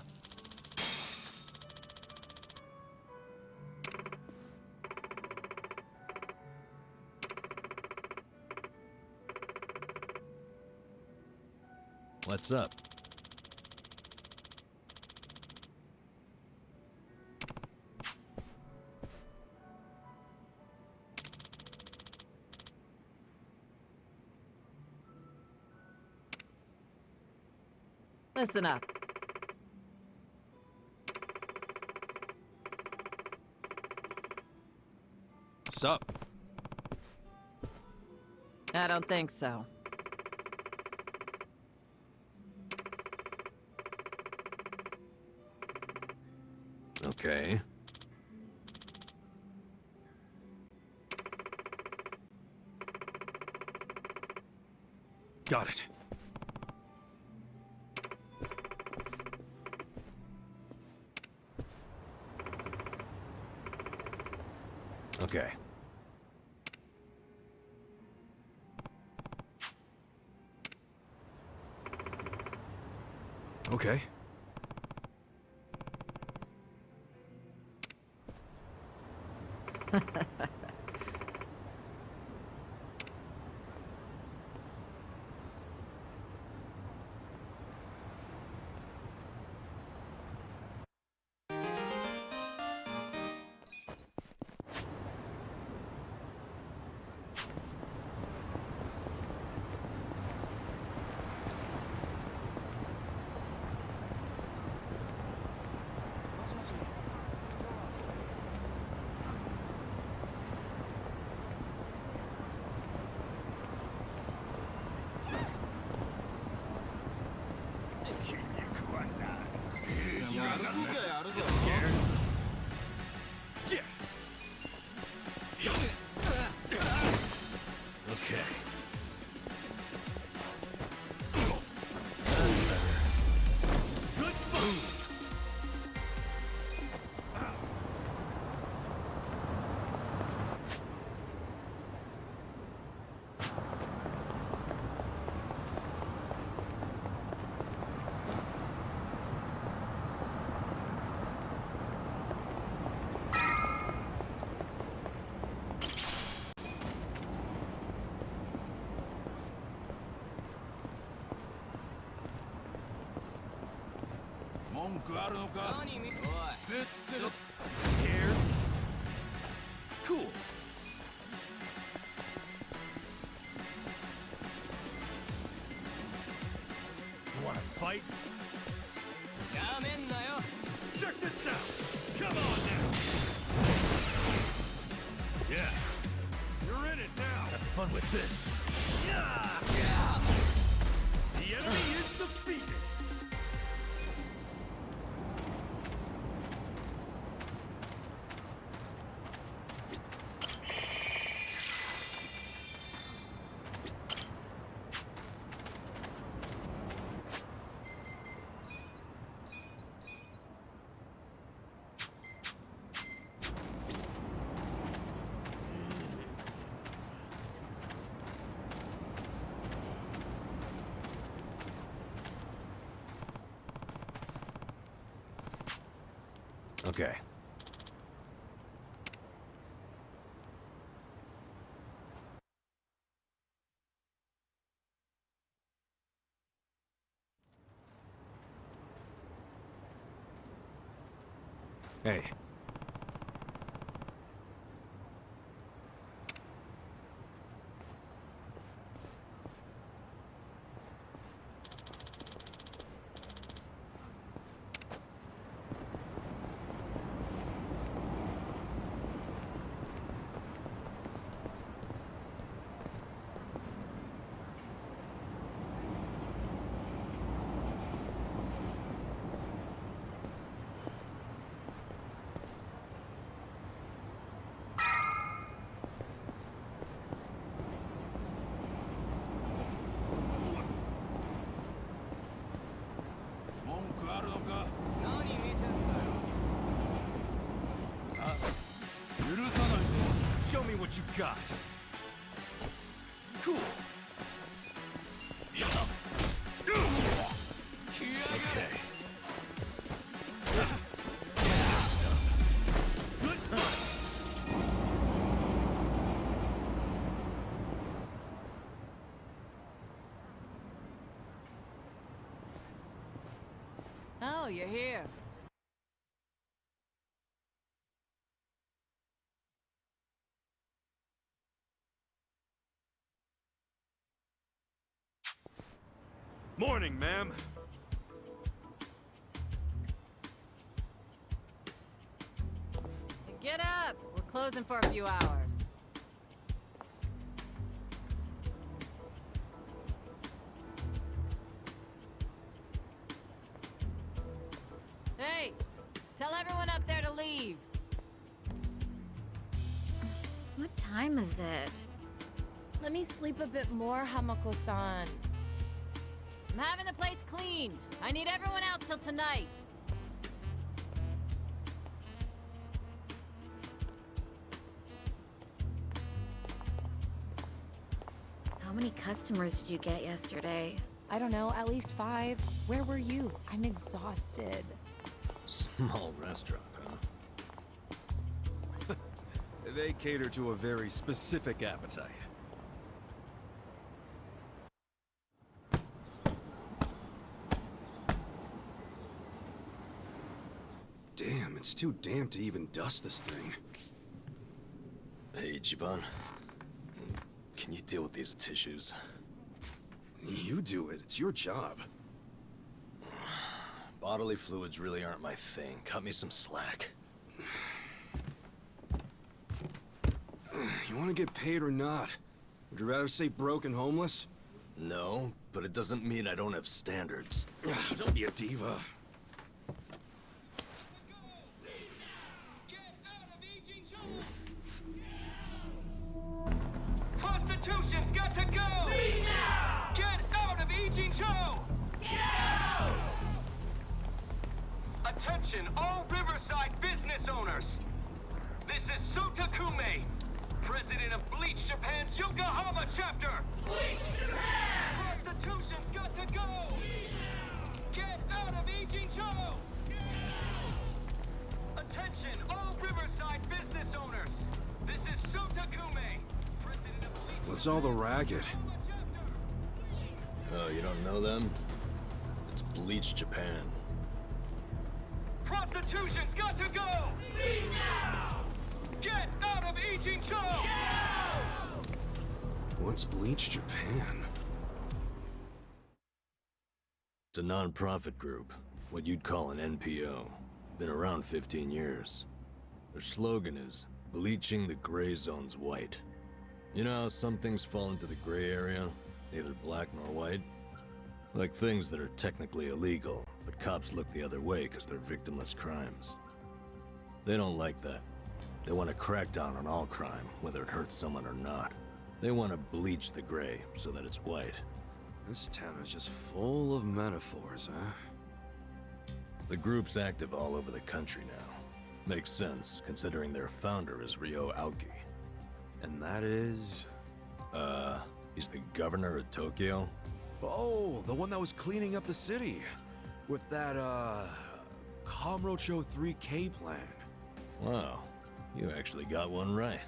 What's up? Listen up. Sup? I don't think so. Okay. Got it. Okay. Okay. Scared? Cool. You wanna fight? Check this out! Come on now! Yeah. You're in it now! Have fun with this. Yeah! The enemy is defeated! Okay. Hey. Show me what you got. Cool. Okay. Oh, you're here. Morning, ma'am. Get up! We're closing for a few hours. Hey! Tell everyone up there to leave. What time is it? Let me sleep a bit more, Hamako-san. I'm having the place clean. I need everyone out till tonight. How many customers did you get yesterday? I don't know, at least 5. Where were you? I'm exhausted. Small restaurant, huh? They cater to a very specific appetite. Damn, it's too damp to even dust this thing. Hey, Ichiban. Can you deal with these tissues? You do it. It's your job. Bodily fluids really aren't my thing. Cut me some slack. You want to get paid or not? Would you rather say broke and homeless? No, but it doesn't mean I don't have standards. Don't be a diva. Prostitution's got to go! Leave now! Get out of Ijincho! Get out! Attention, all Riverside business owners! This is Sotakume, president of Bleach Japan's Yokohama chapter! Bleach Japan! Prostitution's got to go! Get out of Ijincho! Attention, all Riverside business owners! This is Sotakume, president of Bleach... What's all the racket? Oh, you don't know them? It's Bleach Japan. Prostitution's got to go! Leave now! Get out of Ijincho! Get out! What's Bleach Japan? It's a non-profit group, what you'd call an NPO. Been around 15 years. Their slogan is, bleaching the gray zones white. You know how some things fall into the gray area, neither black nor white? Like things that are technically illegal, but cops look the other way because they're victimless crimes. They don't like that. They want to crack down on all crime, whether it hurts someone or not. They want to bleach the gray so that it's white. This town is just full of metaphors, huh? The group's active all over the country now. Makes sense, considering their founder is Ryo Aoki. And that is... He's the governor of Tokyo. Oh, the one that was cleaning up the city. With that, Kamurocho 3K plan. Wow, you actually got one right.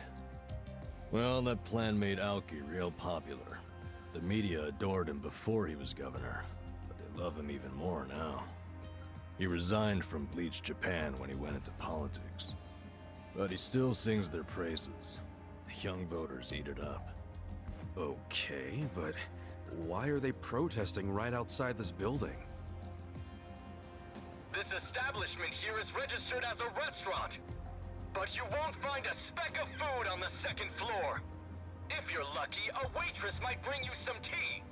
Well, that plan made Aoki real popular. The media adored him before he was governor, but they love him even more now. He resigned from Bleach Japan when he went into politics. But he still sings their praises. The young voters eat it up. Okay, but why are they protesting right outside this building? This establishment here is registered as a restaurant, but you won't find a speck of food on the second floor. If you're lucky, a waitress might bring you some tea.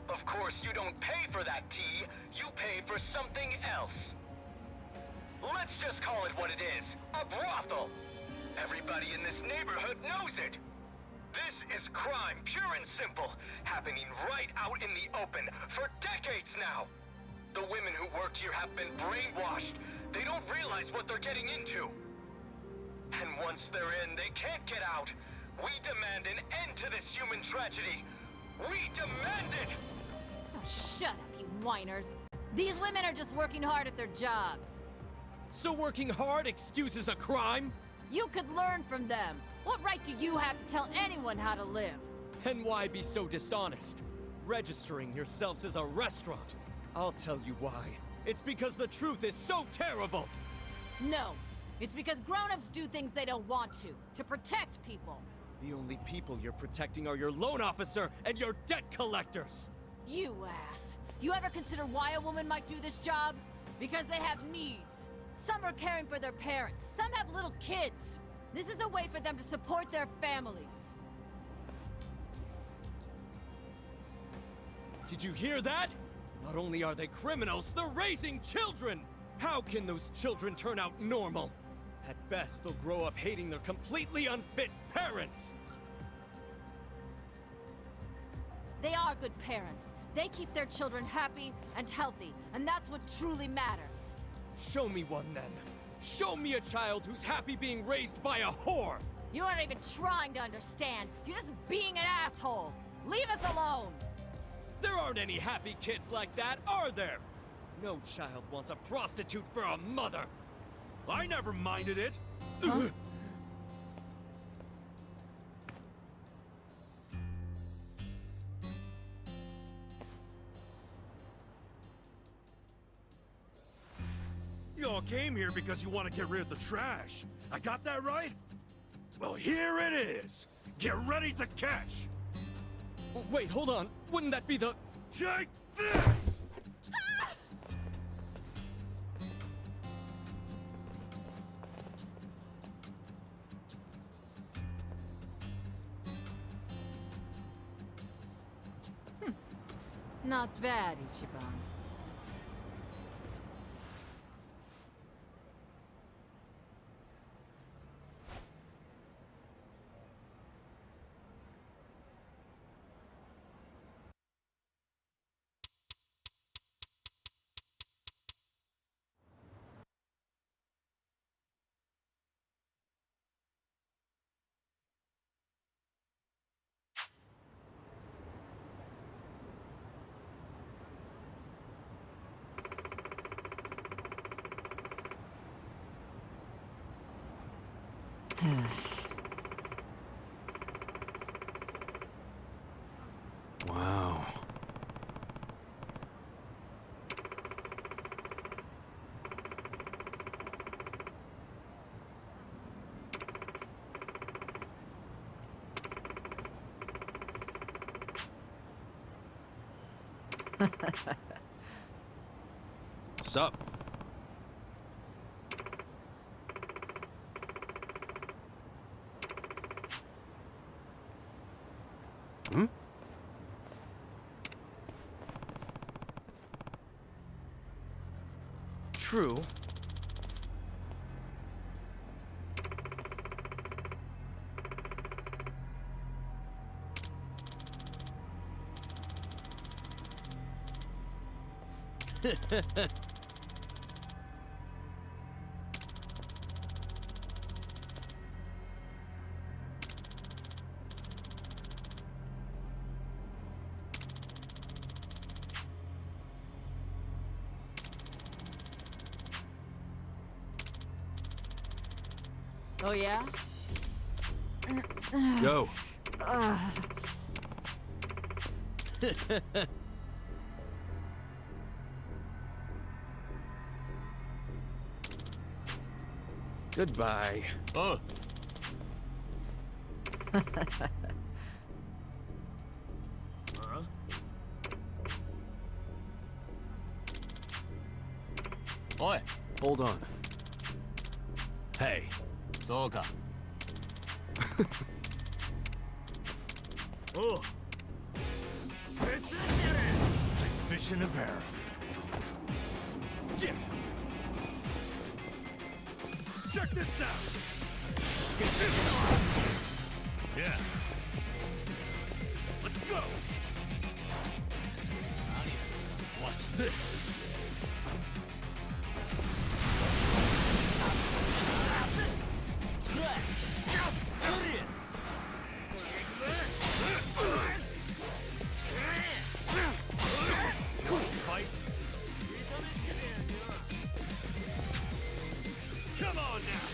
Of course, you don't pay for that tea, you pay for something else. Let's just call it what it is, a brothel. Everybody in this neighborhood knows it. This is crime, pure and simple, happening right out in the open for decades now. The women who work here have been brainwashed. They don't realize what they're getting into. And once they're in, they can't get out. We demand an end to this human tragedy. We demand it! Oh, shut up, you whiners. These women are just working hard at their jobs. So working hard excuses a crime? You could learn from them. What right do you have to tell anyone how to live? And why be so dishonest? Registering yourselves as a restaurant. I'll tell you why. It's because the truth is so terrible! No. It's because grown-ups do things they don't want to protect people. The only people you're protecting are your loan officer and your debt collectors! You ass. You ever consider why a woman might do this job? Because they have needs. Some are caring for their parents. Some have little kids. This is a way for them to support their families. Did you hear that? Not only are they criminals, they're raising children! How can those children turn out normal? At best, they'll grow up hating their completely unfit parents! They are good parents. They keep their children happy and healthy, and that's what truly matters. Show me one, then. Show me a child who's happy being raised by a whore! You aren't even trying to understand. You're just being an asshole. Leave us alone! There aren't any happy kids like that, are there? No child wants a prostitute for a mother! I never minded it! Huh? You all came here because you want to get rid of the trash. I got that right? Well, here it is. Get ready to catch. Wait, hold on. Wouldn't that be the... Take this! Not bad, Ichiban. Wow. Sup? Hmm? True. Oh, yeah? Go. Goodbye. Oh. Huh? Oi. Hold on. Hey. そうか. Oh. Fish in a barrel. Yeah. Check this out. Get this on. Yeah. Let's go. Watch this. Come on now!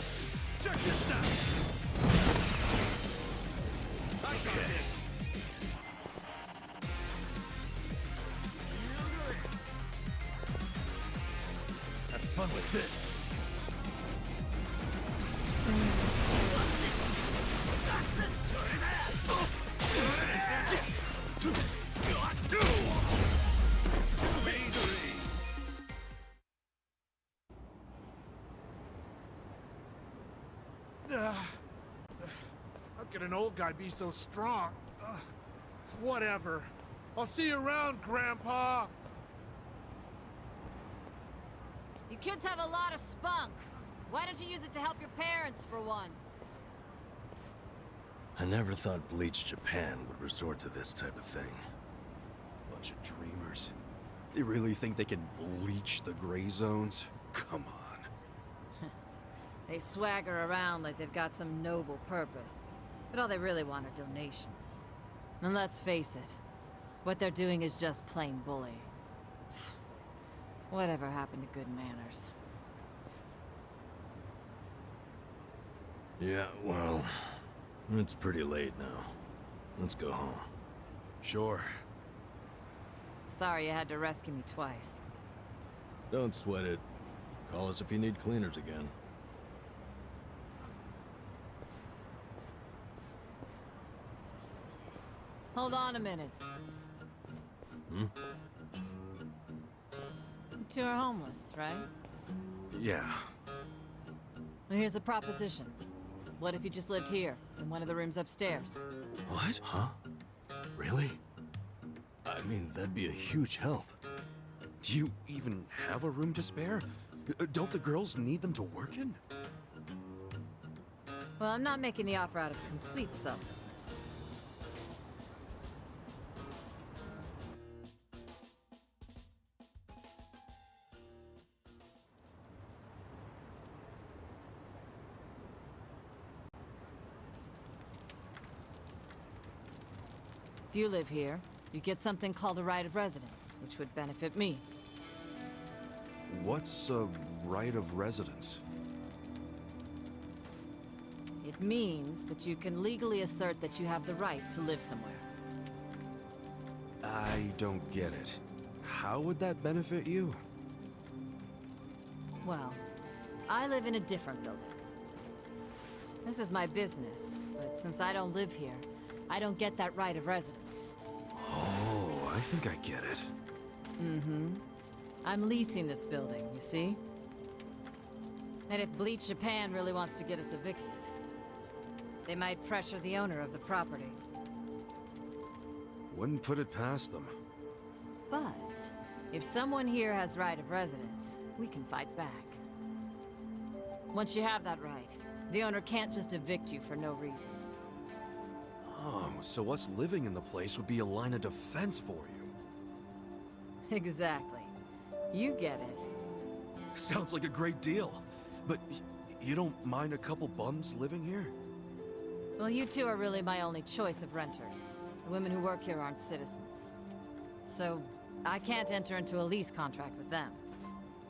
Check this out! I got this! Have fun with this! How can an old guy be so strong? Whatever. I'll see you around, Grandpa! You kids have a lot of spunk. Why don't you use it to help your parents for once? I never thought Bleach Japan would resort to this type of thing. Bunch of dreamers. They really think they can bleach the gray zones? Come on. They swagger around like they've got some noble purpose. But all they really want are donations. And let's face it, what they're doing is just plain bullying. Whatever happened to good manners? Yeah, well, it's pretty late now. Let's go home. Sure. Sorry you had to rescue me twice. Don't sweat it. Call us if you need cleaners again. Hold on a minute. Hmm? You two are homeless, right? Yeah. Well, here's a proposition. What if you just lived here, in one of the rooms upstairs? What? Huh? Really? I mean, that'd be a huge help. Do you even have a room to spare? Don't the girls need them to work in? Well, I'm not making the offer out of complete selflessness. If you live here, you get something called a right of residence, which would benefit me. What's a right of residence? It means that you can legally assert that you have the right to live somewhere. I don't get it. How would that benefit you? Well, I live in a different building. This is my business, but since I don't live here, I don't get that right of residence. Oh, I think I get it. Mm-hmm. I'm leasing this building, you see? And if Bleach Japan really wants to get us evicted, they might pressure the owner of the property. Wouldn't put it past them. But if someone here has right of residence, we can fight back. Once you have that right, the owner can't just evict you for no reason. Oh, so us living in the place would be a line of defense for you. Exactly. You get it. Sounds like a great deal. But you don't mind a couple bums living here? Well, you two are really my only choice of renters. The women who work here aren't citizens. So, I can't enter into a lease contract with them.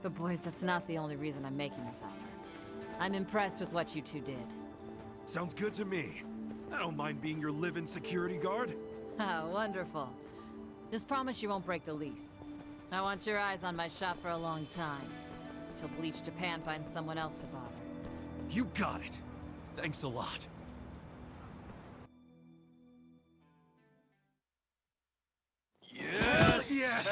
But boys, that's not the only reason I'm making this offer. I'm impressed with what you two did. Sounds good to me. I don't mind being your live-in security guard. Ah, wonderful. Just promise you won't break the lease. I want your eyes on my shop for a long time. Till Bleach Japan finds someone else to bother. You got it. Thanks a lot. Yes! Yeah!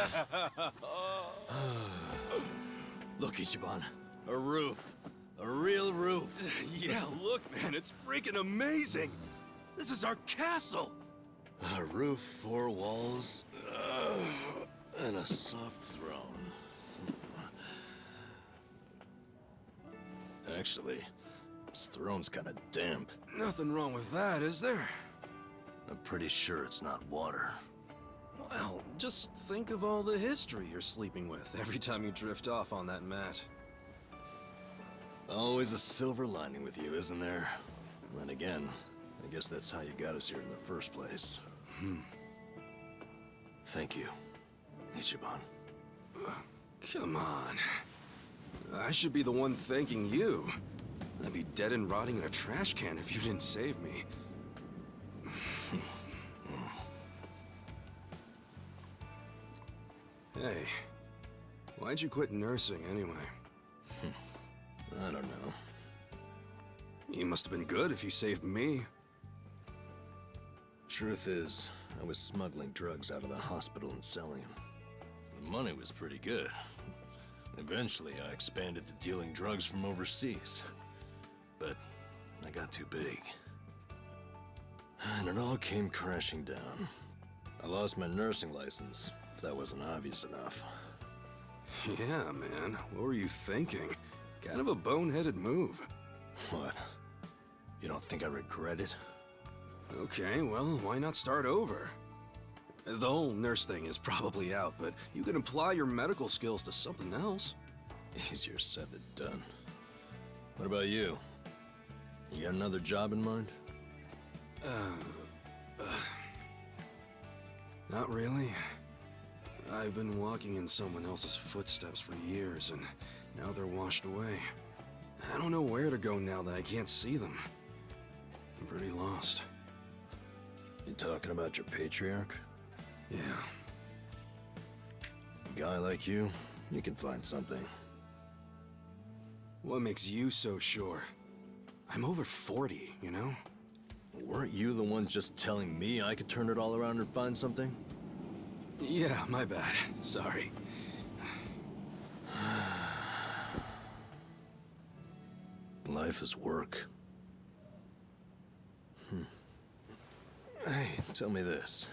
Look, Ichiban. A roof. A real roof. Yeah, look, man, it's freaking amazing. This is our castle. A roof, 4 walls, and a soft throne. Actually, this throne's kind of damp. Nothing wrong with that, is there? I'm pretty sure it's not water. Well, just think of all the history you're sleeping with every time you drift off on that mat. Always a silver lining with you, isn't there? Then again, I guess that's how you got us here in the first place. Thank you, Ichiban. Come on. I should be the one thanking you. I'd be dead and rotting in a trash can if you didn't save me. Hey, why'd you quit nursing anyway? I don't know. You must have been good if you saved me. Truth is, I was smuggling drugs out of the hospital and selling them. The money was pretty good. Eventually, I expanded to dealing drugs from overseas. But I got too big. And it all came crashing down. I lost my nursing license, if that wasn't obvious enough. Yeah, man. What were you thinking? Kind of a boneheaded move. What? You don't think I regret it? Okay, well, why not start over? The whole nurse thing is probably out, but you can apply your medical skills to something else. Easier said than done. What about you? You got another job in mind? Not really. I've been walking in someone else's footsteps for years, and now they're washed away. I don't know where to go now that I can't see them. I'm pretty lost. You talking about your patriarch? Yeah. A guy like you can find something. What makes you so sure? I'm over 40, you know? Weren't you the one just telling me I could turn it all around and find something? Yeah, my bad. Sorry. Life is work. Hey, tell me this.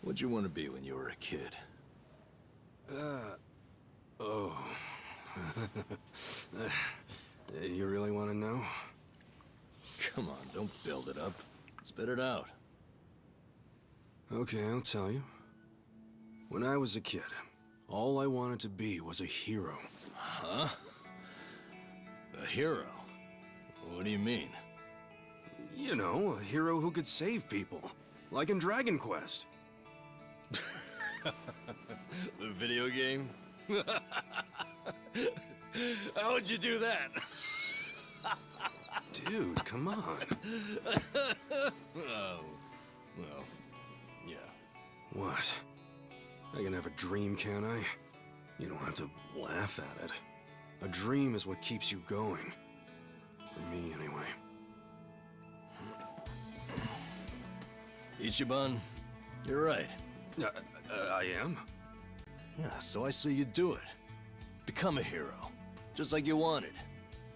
What'd you want to be when you were a kid? Oh. You really want to know? Come on, don't build it up. Spit it out. Okay, I'll tell you. When I was a kid, all I wanted to be was a hero. Huh? A hero? What do you mean? You know, a hero who could save people. Like in Dragon Quest. The video game? How'd you do that? Dude, come on. Oh, well, yeah. What? I can have a dream, can't I? You don't have to laugh at it. A dream is what keeps you going. For me, anyway. Ichiban, you're right. I am? Yeah, so I say you do it. Become a hero. Just like you wanted.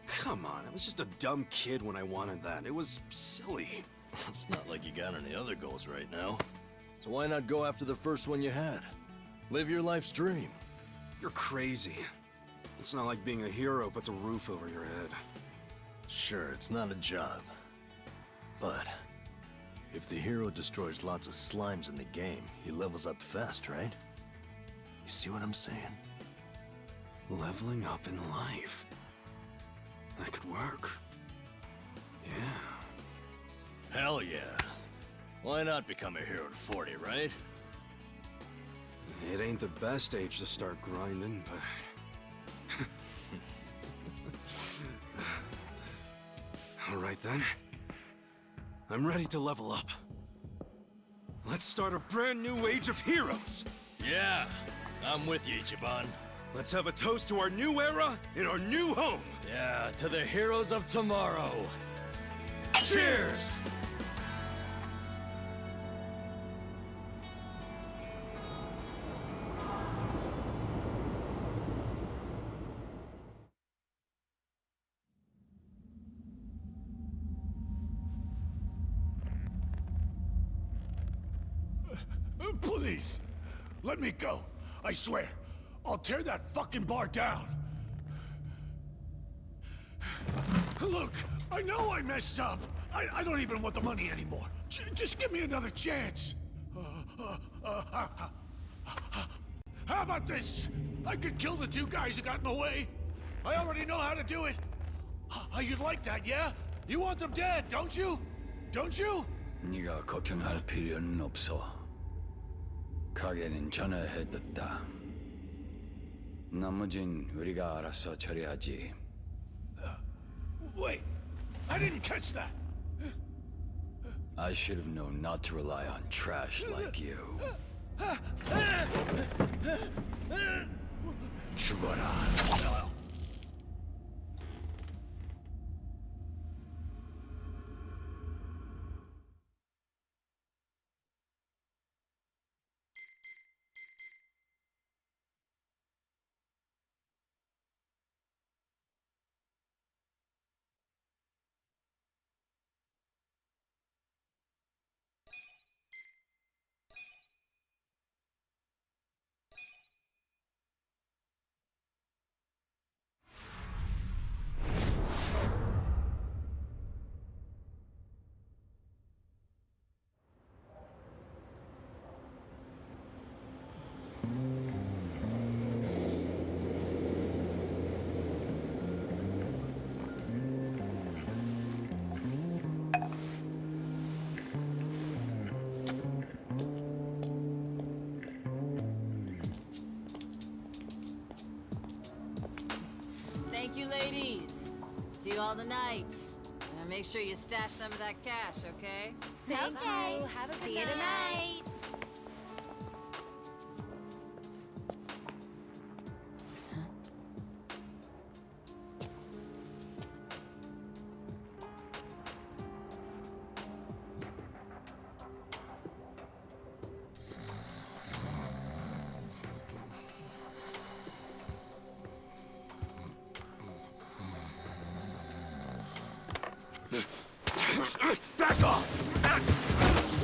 Come on, I was just a dumb kid when I wanted that. It was silly. It's not like you got any other goals right now. So why not go after the first one you had? Live your life's dream. You're crazy. It's not like being a hero puts a roof over your head. Sure, it's not a job. But if the hero destroys lots of slimes in the game, he levels up fast, right? You see what I'm saying? Leveling up in life. That could work. Yeah. Hell yeah. Why not become a hero at 40, right? It ain't the best age to start grinding, but... All right then. I'm ready to level up. Let's start a brand new age of heroes! Yeah, I'm with you, Ichiban. Let's have a toast to our new era in our new home! Yeah, to the heroes of tomorrow. Cheers! Please, let me go. I swear, I'll tear that fucking bar down. Look, I know I messed up. I don't even want the money anymore. Just give me another chance. How about this? I could kill the two guys who got in the way. I already know how to do it. You'd like that, yeah? You want them dead, don't you? Don't you? 네가 걱정할 필요는 없어. 가게는 전화해뒀다. 나머진 우리가 알아서 처리하지. Wait, I didn't catch that. I should have known not to rely on trash like you. 죽어라. Thank you, ladies. See you all tonight. Make sure you stash some of that cash, okay? Thank you. Have a good night. See you tonight. Back off!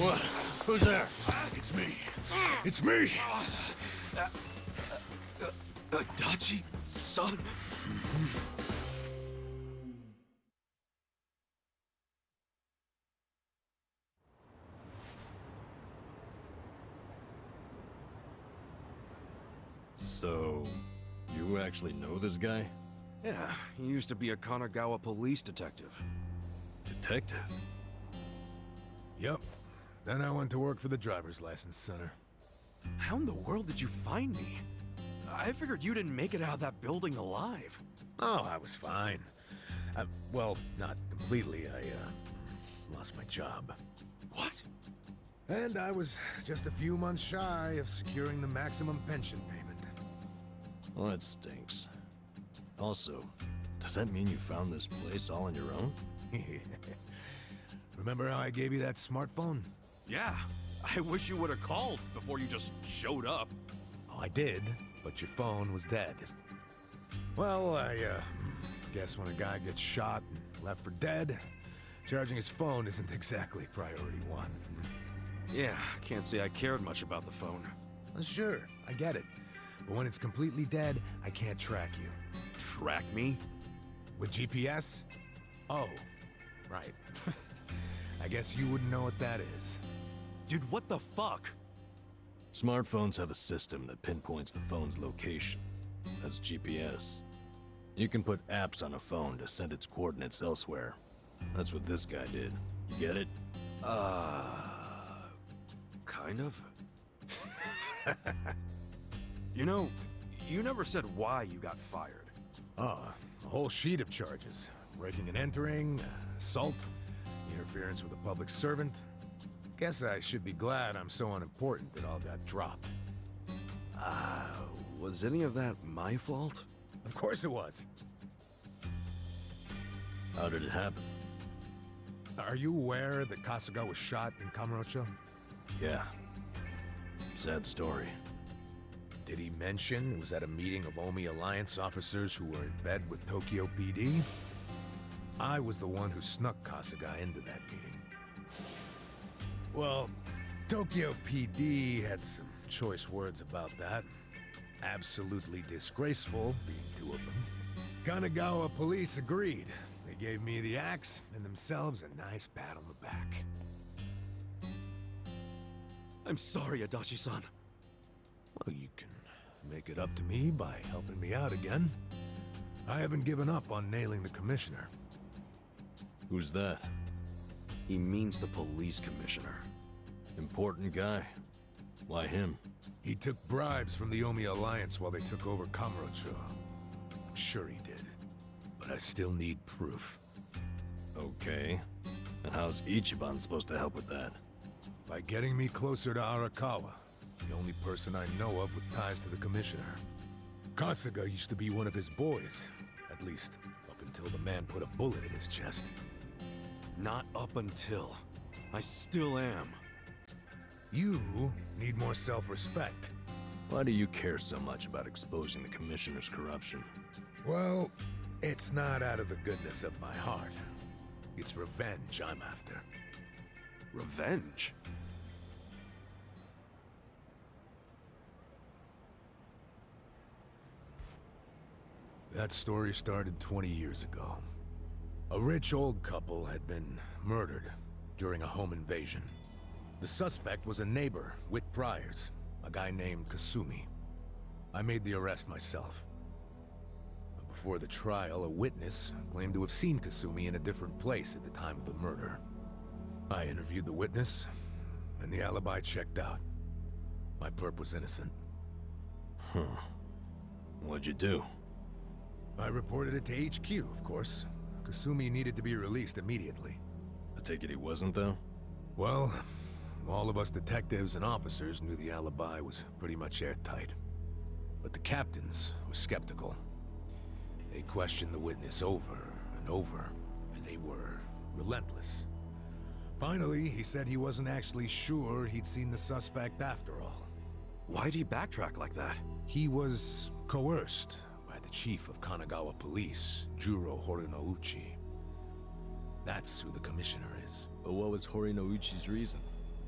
What? Who's there? It's me. It's me! Adachi, son? So, you actually know this guy? Yeah, he used to be a Kanagawa police detective. Detective? Yep. Then I went to work for the driver's license center. How in the world did you find me? I figured you didn't make it out of that building alive. Oh, I was fine. Well, not completely. I lost my job. What? And I was just a few months shy of securing the maximum pension payment. Well, that stinks. Also, does that mean you found this place all on your own? Remember how I gave you that smartphone? Yeah, I wish you would have called before you just showed up. Oh, I did, but your phone was dead. Well, I guess when a guy gets shot and left for dead, charging his phone isn't exactly priority one. Yeah, can't say I cared much about the phone. Sure, I get it. But when it's completely dead, I can't track you. Track me? With GPS? Oh, right. I guess you wouldn't know what that is. Dude, what the fuck? Smartphones have a system that pinpoints the phone's location. That's GPS. You can put apps on a phone to send its coordinates elsewhere. That's what this guy did. You get it? Kind of. You know, you never said why you got fired. Oh, a whole sheet of charges. Breaking and entering, assault, interference with a public servant. Guess I should be glad I'm so unimportant it all got dropped. Was any of that my fault? Of course it was. How did it happen? Are you aware that Kasuga was shot in Kamurocho? Yeah. Sad story. Did he mention it was at a meeting of Omi Alliance officers who were in bed with Tokyo PD? I was the one who snuck Kasuga into that meeting. Well, Tokyo PD had some choice words about that. Absolutely disgraceful, being two of them. Kanagawa police agreed. They gave me the axe and themselves a nice pat on the back. I'm sorry, Adachi-san. Well, you can make it up to me by helping me out again. I haven't given up on nailing the commissioner. Who's that? He means the police commissioner. Important guy. Why him? He took bribes from the Omi Alliance while they took over Kamurocho. I'm sure he did, but I still need proof. Okay. And how's Ichiban supposed to help with that? By getting me closer to Arakawa, the only person I know of with ties to the commissioner. Kasuga used to be one of his boys, at least up until the man put a bullet in his chest. Not up until. I still am. You need more self-respect. Why do you care so much about exposing the commissioner's corruption? Well, it's not out of the goodness of my heart. It's revenge I'm after. Revenge? That story started 20 years ago. A rich old couple had been murdered during a home invasion. The suspect was a neighbor with priors, a guy named Kasumi. I made the arrest myself. But before the trial, a witness claimed to have seen Kasumi in a different place at the time of the murder. I interviewed the witness, and the alibi checked out. My perp was innocent. Huh. What'd you do? I reported it to HQ, of course. Kasumi needed to be released immediately. I take it he wasn't, though? Well, all of us detectives and officers knew the alibi was pretty much airtight. But the captains were skeptical. They questioned the witness over and over, and they were relentless. Finally, he said he wasn't actually sure he'd seen the suspect after all. Why'd he backtrack like that? He was coerced by the chief of Kanagawa Police, Juro Horinouchi. That's who the commissioner is. But what was Horinouchi's reason?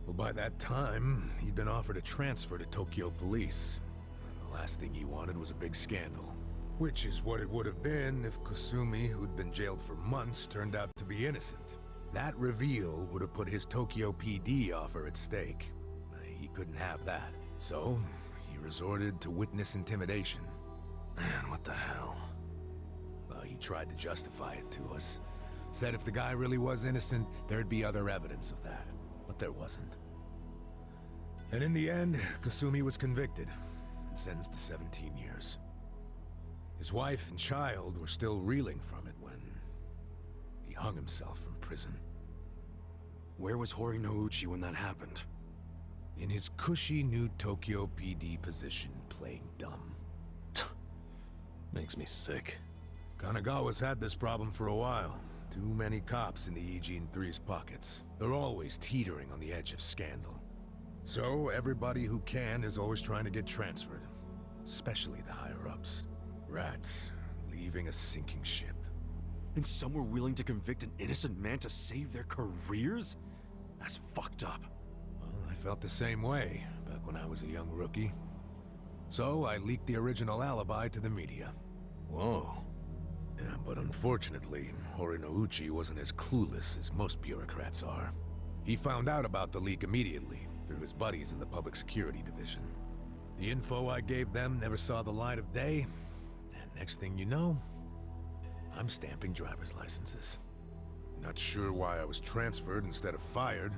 Well, by that time, he'd been offered a transfer to Tokyo Police. And the last thing he wanted was a big scandal. Which is what it would have been if Kasumi, who'd been jailed for months, turned out to be innocent. That reveal would have put his Tokyo PD offer at stake. He couldn't have that. So, he resorted to witness intimidation. Man, what the hell? Well, he tried to justify it to us. Said if the guy really was innocent, there'd be other evidence of that. But there wasn't. And in the end, Kasumi was convicted and sentenced to 17 years. His wife and child were still reeling from it when he hung himself from prison. Where was Horinouchi when that happened? In his cushy new Tokyo PD position, playing dumb. Makes me sick. Kanagawa's had this problem for a while. Too many cops in the Ijin 3's pockets. They're always teetering on the edge of scandal. So everybody who can is always trying to get transferred. Especially the higher-ups. Rats, leaving a sinking ship. And some were willing to convict an innocent man to save their careers? That's fucked up. Well, I felt the same way back when I was a young rookie. So I leaked the original alibi to the media. Whoa. Yeah, but unfortunately, Horinouchi wasn't as clueless as most bureaucrats are. He found out about the leak immediately, through his buddies in the Public Security Division. The info I gave them never saw the light of day, and next thing you know, I'm stamping driver's licenses. Not sure why I was transferred instead of fired.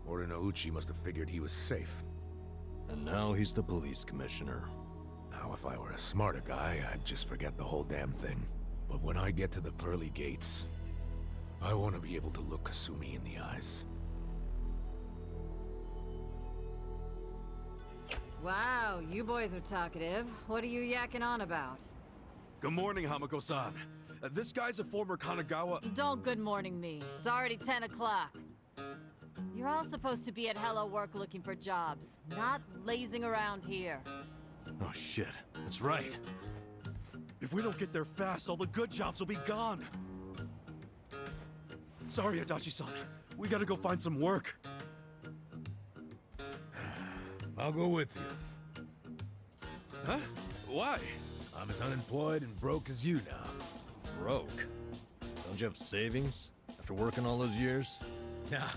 Horinouchi must have figured he was safe. And now he's the police commissioner. Now, if I were a smarter guy, I'd just forget the whole damn thing. But when I get to the pearly gates, I want to be able to look Kasumi in the eyes. Wow, you boys are talkative. What are you yakking on about? Good morning, Hamako-san. This guy's a former Kanagawa... Don't good morning me. It's already 10 o'clock. You're all supposed to be at Hello Work looking for jobs, not lazing around here. Oh shit, that's right. If we don't get there fast, all the good jobs will be gone. Sorry, Adachi-san. We gotta go find some work. I'll go with you. Huh? Why? I'm as unemployed and broke as you now. Broke? Don't you have savings? After working all those years? Nah,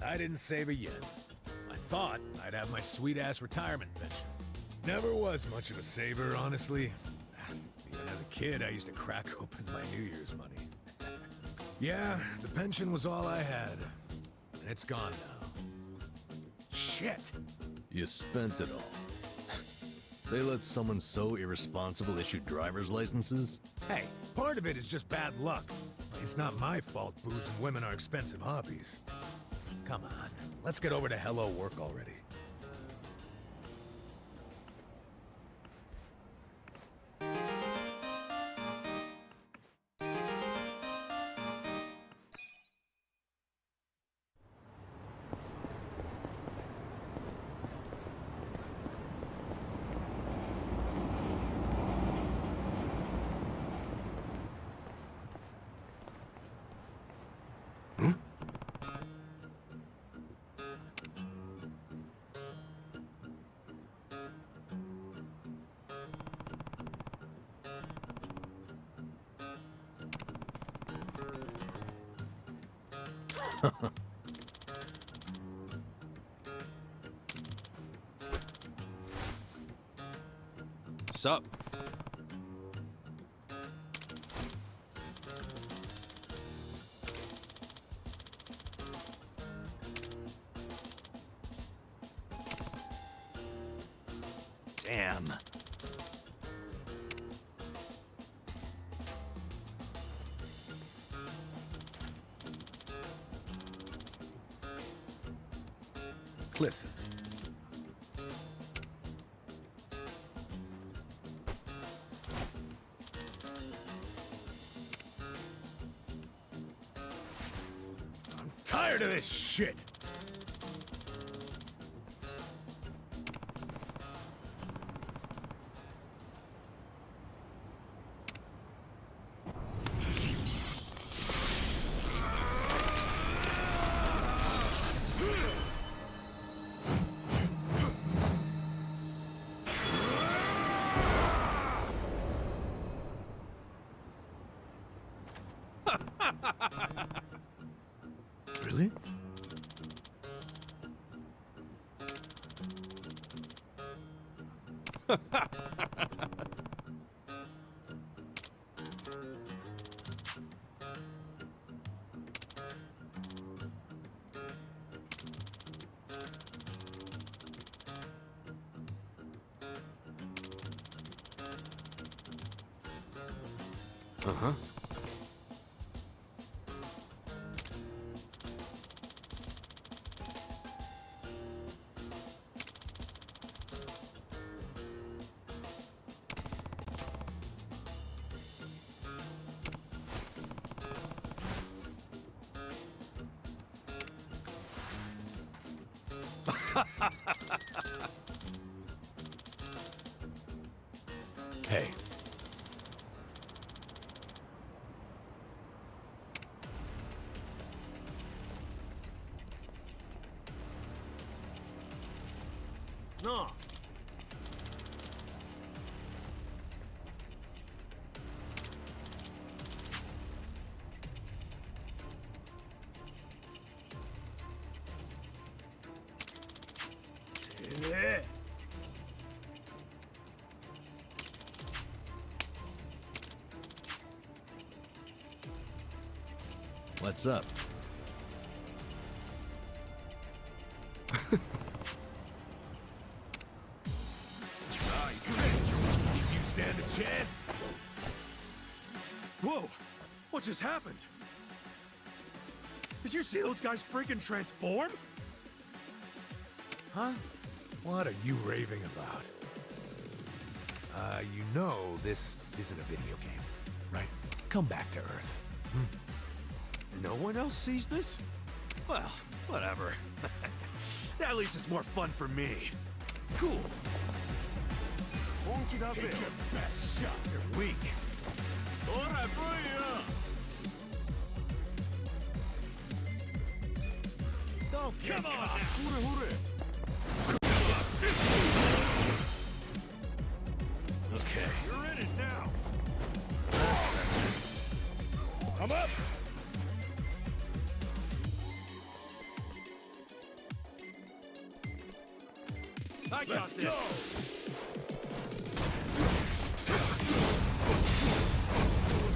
I didn't save a yen. I thought I'd have my sweet-ass retirement pension. Never was much of a saver, honestly. Even as a kid, I used to crack open my New Year's money. Yeah, the pension was all I had. And it's gone now. Shit! You spent it all. They let someone so irresponsible issue driver's licenses? Hey, part of it is just bad luck. It's not my fault booze and women are expensive hobbies. Come on, let's get over to Hello Work already. Sup? Damn. Listen. I'm tired of this shit! Really? Uh-huh. Hey. No. What's up? You stand a chance? Whoa! What just happened? Did you see those guys freaking transform? Huh? What are you raving about? You know this isn't a video game, right? Come back to Earth. No one else sees this? Well, whatever. At least it's more fun for me. Cool. Take your best shot. You're weak. Don't get caught. Okay. You're in it now. Come up. I got this.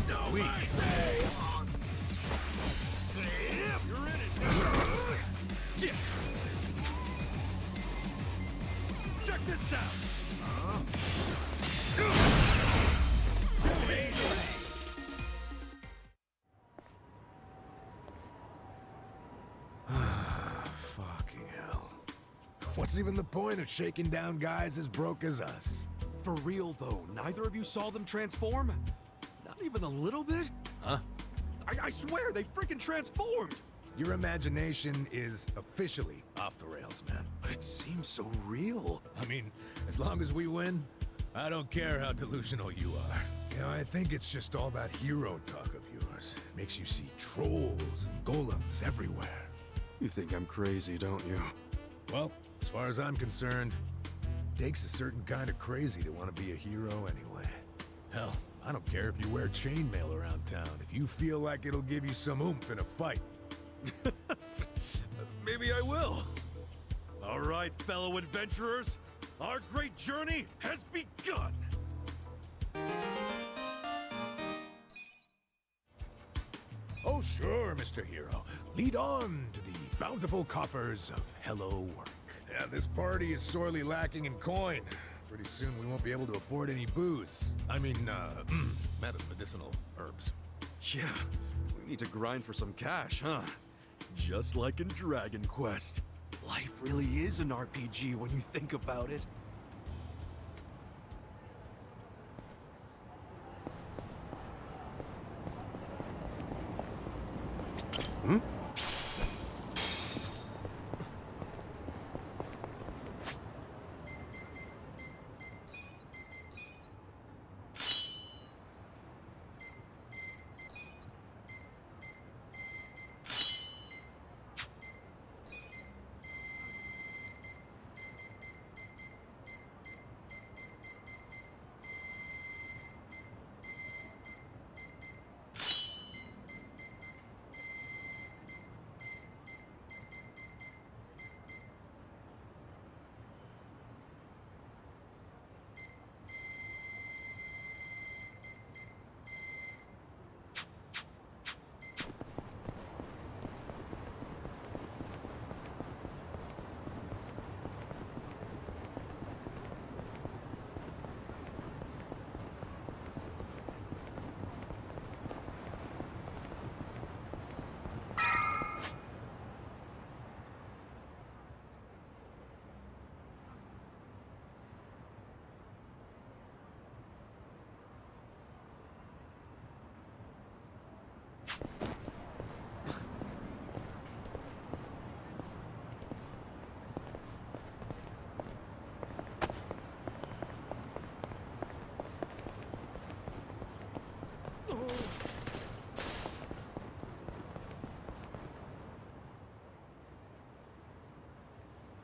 No, weak. You're in it now. Yeah. Check this out. Fucking hell. What's even the point of shaking down guys as broke as us? For real though, neither of you saw them transform? Not even a little bit? Huh? I swear, they freaking transformed! Your imagination is officially off the rails, man. But it seems so real. I mean, as long as we win, I don't care how delusional you are. You know, I think it's just all that hero talk of yours. Makes you see trolls and golems everywhere. You think I'm crazy, don't you? Well, as far as I'm concerned, it takes a certain kind of crazy to want to be a hero anyway. Hell, I don't care if you wear chainmail around town, if you feel like it'll give you some oomph in a fight. Maybe I will. All right, fellow adventurers, our great journey has begun! Oh sure, Mr. Hero. Lead on to the bountiful coffers of Hello Work. Yeah, this party is sorely lacking in coin. Pretty soon we won't be able to afford any booze. I mean, medicinal herbs. Yeah, we need to grind for some cash, huh? Just like in Dragon Quest. Life really is an RPG when you think about it. Hmm?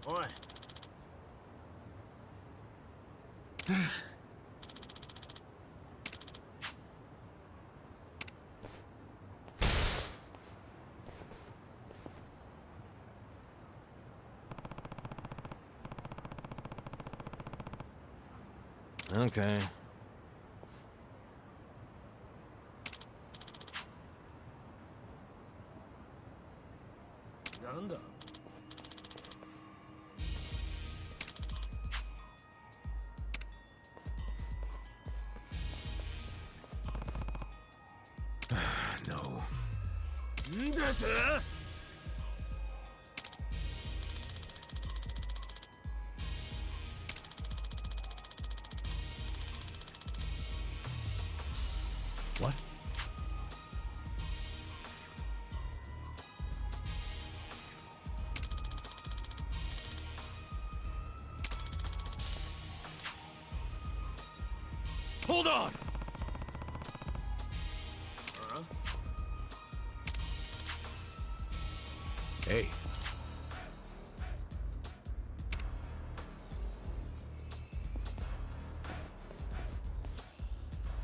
Oi. Okay. No. Hold on! Hey.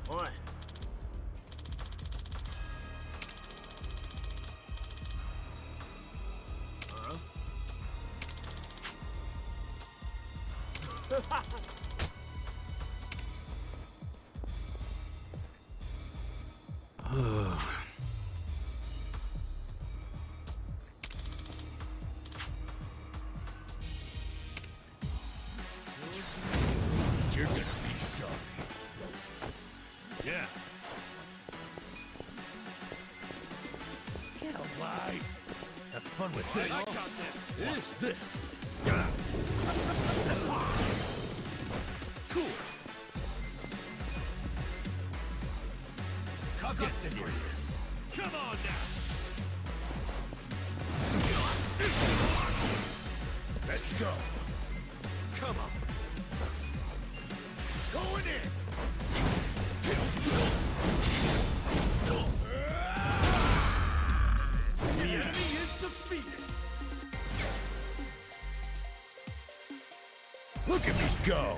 Oi. You're gonna be sorry. Yeah. Get alive. Have fun with this. I got this. Watch this. Cool. Get serious. Come on now. Let's go. Come on. Going in. The enemy is defeated. Look at me go.